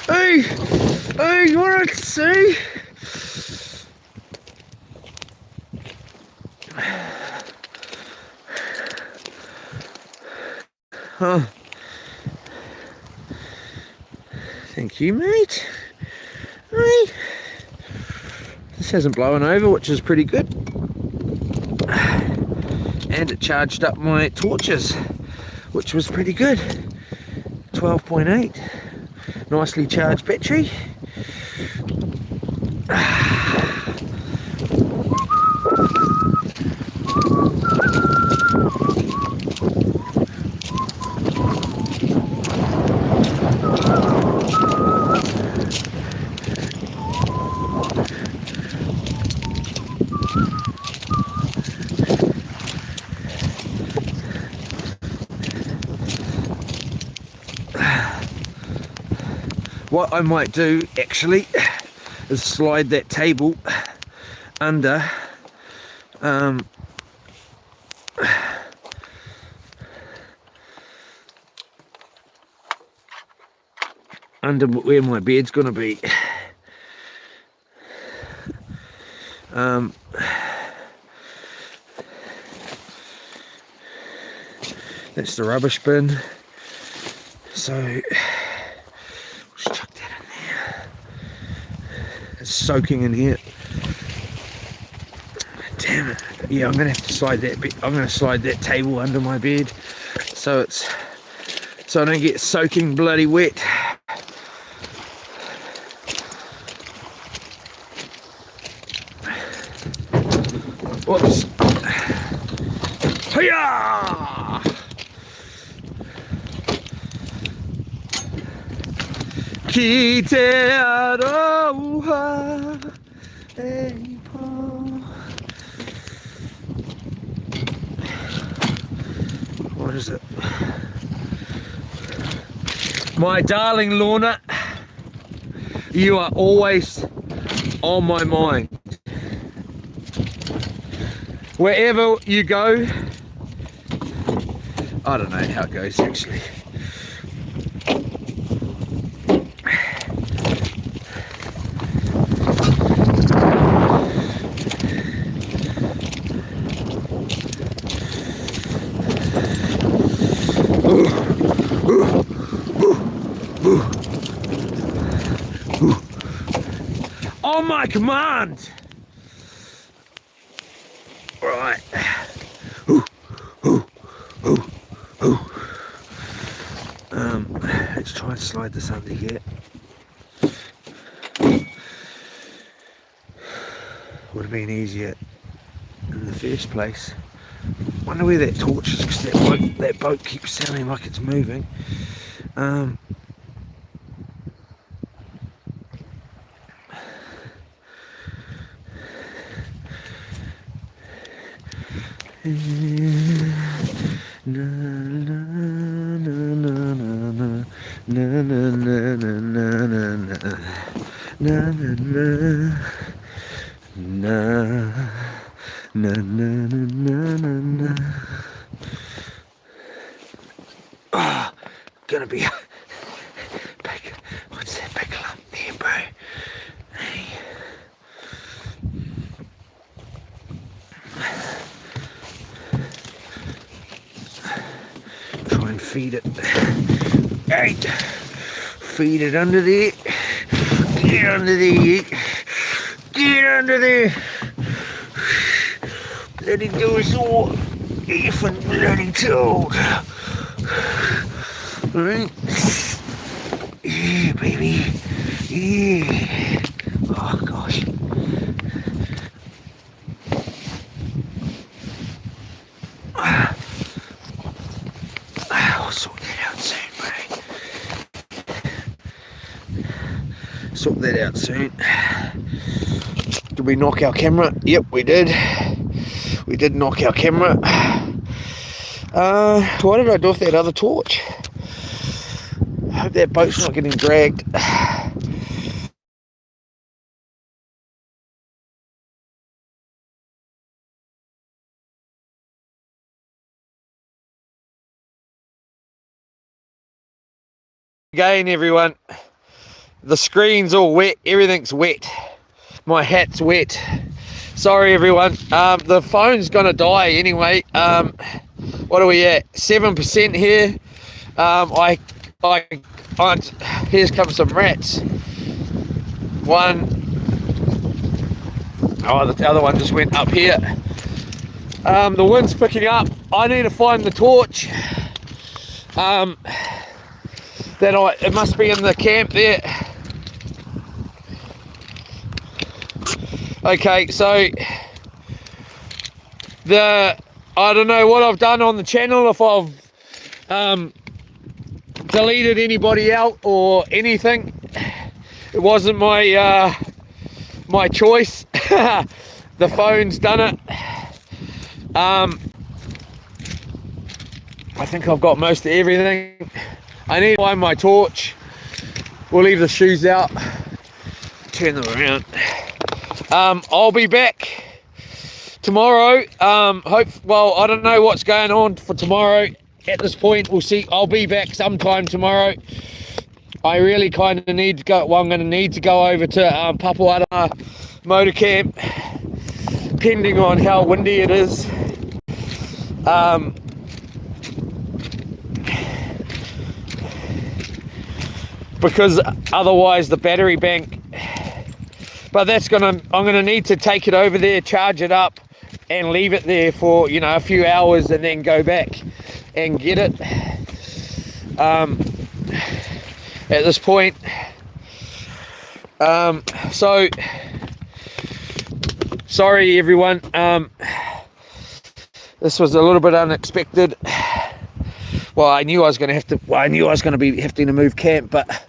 Hey, you want to see? Huh. Thank you, mate. Hey. This hasn't blown over, which is pretty good. And it charged up my torches, which was pretty good. 12.8. Nicely charged battery. What I might do actually is slide that table under under where my bed's gonna be. That's the rubbish bin, so just chuck that in there. It's soaking in here. Damn it. Yeah, I'm gonna have to slide that I'm gonna slide that table under my bed so I don't get soaking bloody wet. Whoops. Hiya! Ki te aroha e po. What is it? My darling Lorna, you are always on my mind. Wherever you go, I don't know how it goes actually. On my command! Right. Let's try and slide this under here. Would have been easier in the first place. Wonder where that torch is, because that boat keeps sounding like it's moving. Na, na, na, na, na, na. na na na na na na na na na na. Oh, gonna be big. What's that big lump there, bro? Hey. Try and feed it. Right. Feed it under there. Get under there. Get under there. Bloody do us all. Effing bloody toad. Alright. Yeah, baby. Yeah. Oh, gosh. I'll sort that out soon, bro. Sort that out soon. Did we knock our camera? Yep, we did. We did knock our camera. What did I do with that other torch? I hope that boat's not getting dragged. Again, everyone, the screen's all wet, everything's wet. My hat's wet. Sorry, everyone. The phone's gonna die anyway. What are we at? 7% here. Here's come some rats. One. Oh, the other one just went up here. The wind's picking up. I need to find the torch. It must be in the camp there. Okay, so I don't know what I've done on the channel, if I've deleted anybody out or anything. It wasn't my my choice. The phone's done it. I think I've got most of everything. I need to find my torch. We'll leave the shoes out. Turn them around. I'll be back tomorrow. Well, I don't know what's going on for tomorrow. At this point, we'll see. I'll be back sometime tomorrow. I really kind of need to go. Well, I'm going to need to go over to Papuata motor camp, depending on how windy it is. Because otherwise the battery bank, but I'm gonna need to take it over there, charge it up and leave it there for, you know, a few hours and then go back and get it. At this point, so sorry everyone, this was a little bit unexpected. Well, I knew I was going to be having to move camp, but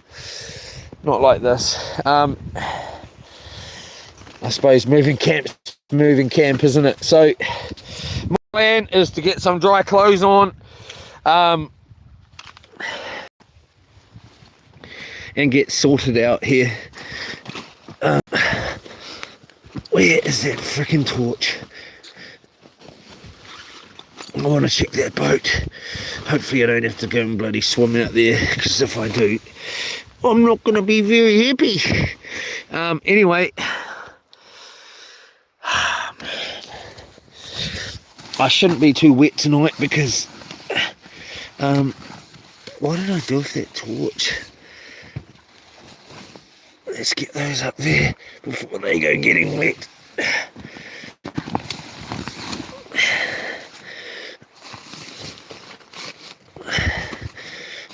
not like this. I suppose moving camp, isn't it? So my plan is to get some dry clothes on, and get sorted out here. Where is that freaking torch? I want to check that boat. Hopefully I don't have to go and bloody swim out there, because if I do, I'm not going to be very happy. Anyway, I shouldn't be too wet tonight, because what did I do with that torch? Let's get those up there before they go getting wet.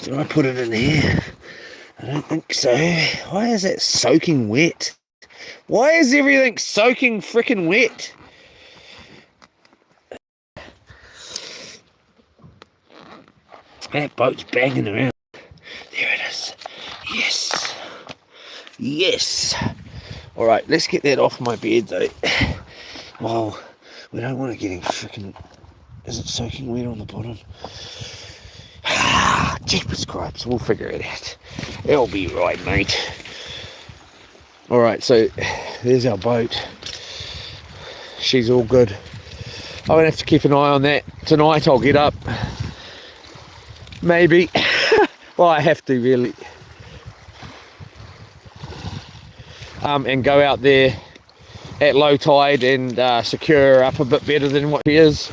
Did I put it in here? I don't think so. Why is it soaking wet? Why is everything soaking freaking wet? That boat's banging around. There it is. Yes. Yes. Alright, let's get that off my bed though. Well, we don't want it getting freaking... Is it soaking wet on the bottom? Jeepers cripes, we'll figure it out. It'll be right, mate. Alright, so there's our boat. She's all good. I won't have to keep an eye on that tonight. I'll get up. Maybe. Well, I have to really. And go out there at low tide and secure her up a bit better than what she is.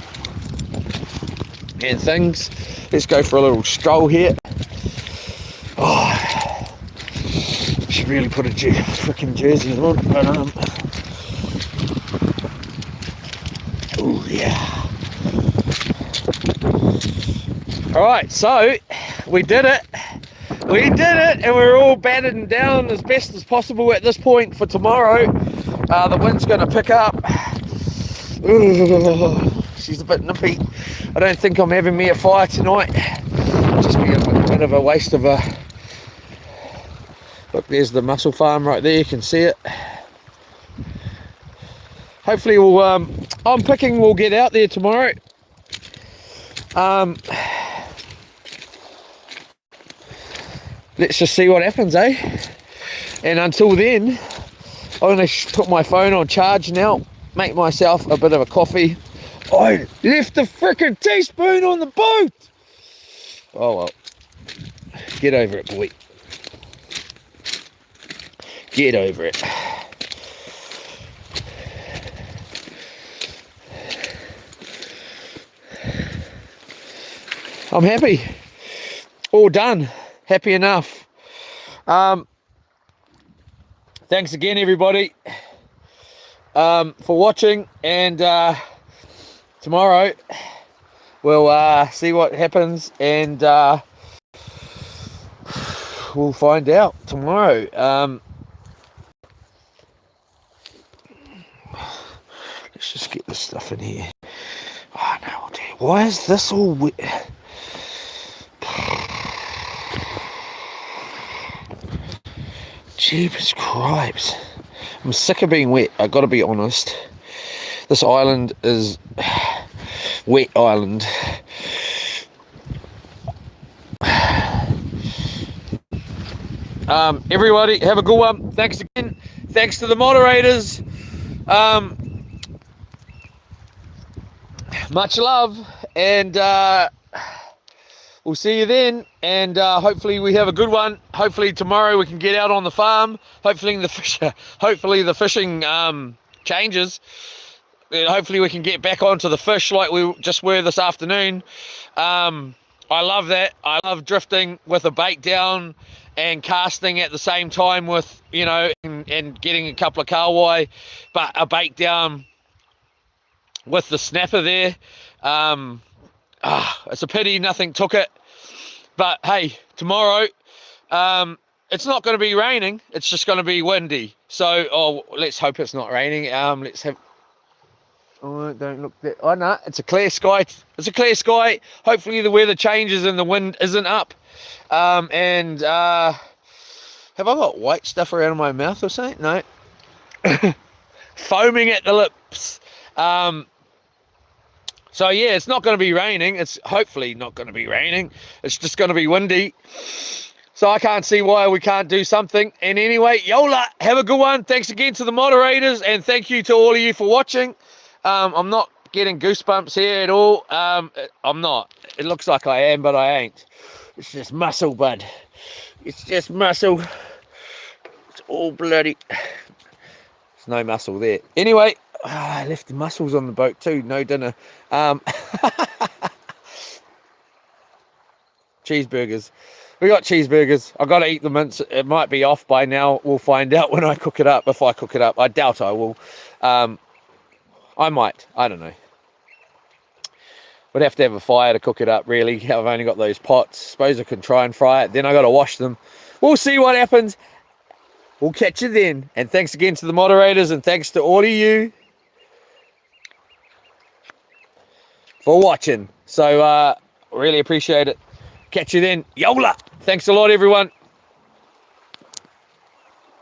And things. Let's go for a little stroll here. Oh, should really put a freaking jersey on. But, oh yeah. Alright, so we did it. We did it, and we're all battened down as best as possible at this point for tomorrow. The wind's going to pick up. Ooh, she's a bit nippy. I don't think I'm having me a fire tonight. Just be a bit of a waste of a... Look, there's the mussel farm right there. You can see it. Hopefully we'll... I'm picking we'll get out there tomorrow. Let's just see what happens, eh? And until then, I'm going to put my phone on charge now, make myself a bit of a coffee. I left the frickin' teaspoon on the boat! Oh well. Get over it, boy. Get over it. I'm happy. All done. Happy enough. Thanks again, everybody, for watching, and tomorrow we'll see what happens, and we'll find out tomorrow. Let's just get this stuff in here. Oh no, dear. Why is this all wet? Jeepers cripes. I'm sick of being wet, I gotta be honest. This island is wet island. Everybody, have a good one. Thanks again. Thanks to the moderators. Much love, and we'll see you then, and hopefully we have a good one. Hopefully tomorrow we can get out on the farm. Hopefully the fishing changes. And hopefully we can get back onto the fish like we just were this afternoon. I love that. I love drifting with a bait down and casting at the same time with, you know, and getting a couple of kahawai, but a bait down with the snapper there. It's a pity nothing took it, but hey, tomorrow it's not going to be raining, it's just going to be windy, so let's hope it's not raining. Let's have, don't look there. Oh no, it's a clear sky. It's a clear sky. Hopefully the weather changes and the wind isn't up. And have I got white stuff around my mouth or something? No. Foaming at the lips. So yeah, it's not going to be raining. It's hopefully not going to be raining. It's just going to be windy. So I can't see why we can't do something. And anyway, Yola, have a good one. Thanks again to the moderators, and thank you to all of you for watching. I'm not getting goosebumps here at all. I'm not. It looks like I am, but I ain't. It's just muscle, bud. It's just muscle. It's all bloody. There's no muscle there. Anyway, I left the mussels on the boat too. No dinner. Cheeseburgers. We got cheeseburgers. I got to eat the mince. It might be off by now. We'll find out when I cook it up. If I cook it up, I doubt I will. I might. I don't know. Would have to have a fire to cook it up, really. I've only got those pots. Suppose I can try and fry it. Then I got to wash them. We'll see what happens. We'll catch you then. And thanks again to the moderators, and thanks to all of you for watching. So really appreciate it. Catch you then. Yola. Thanks a lot, everyone.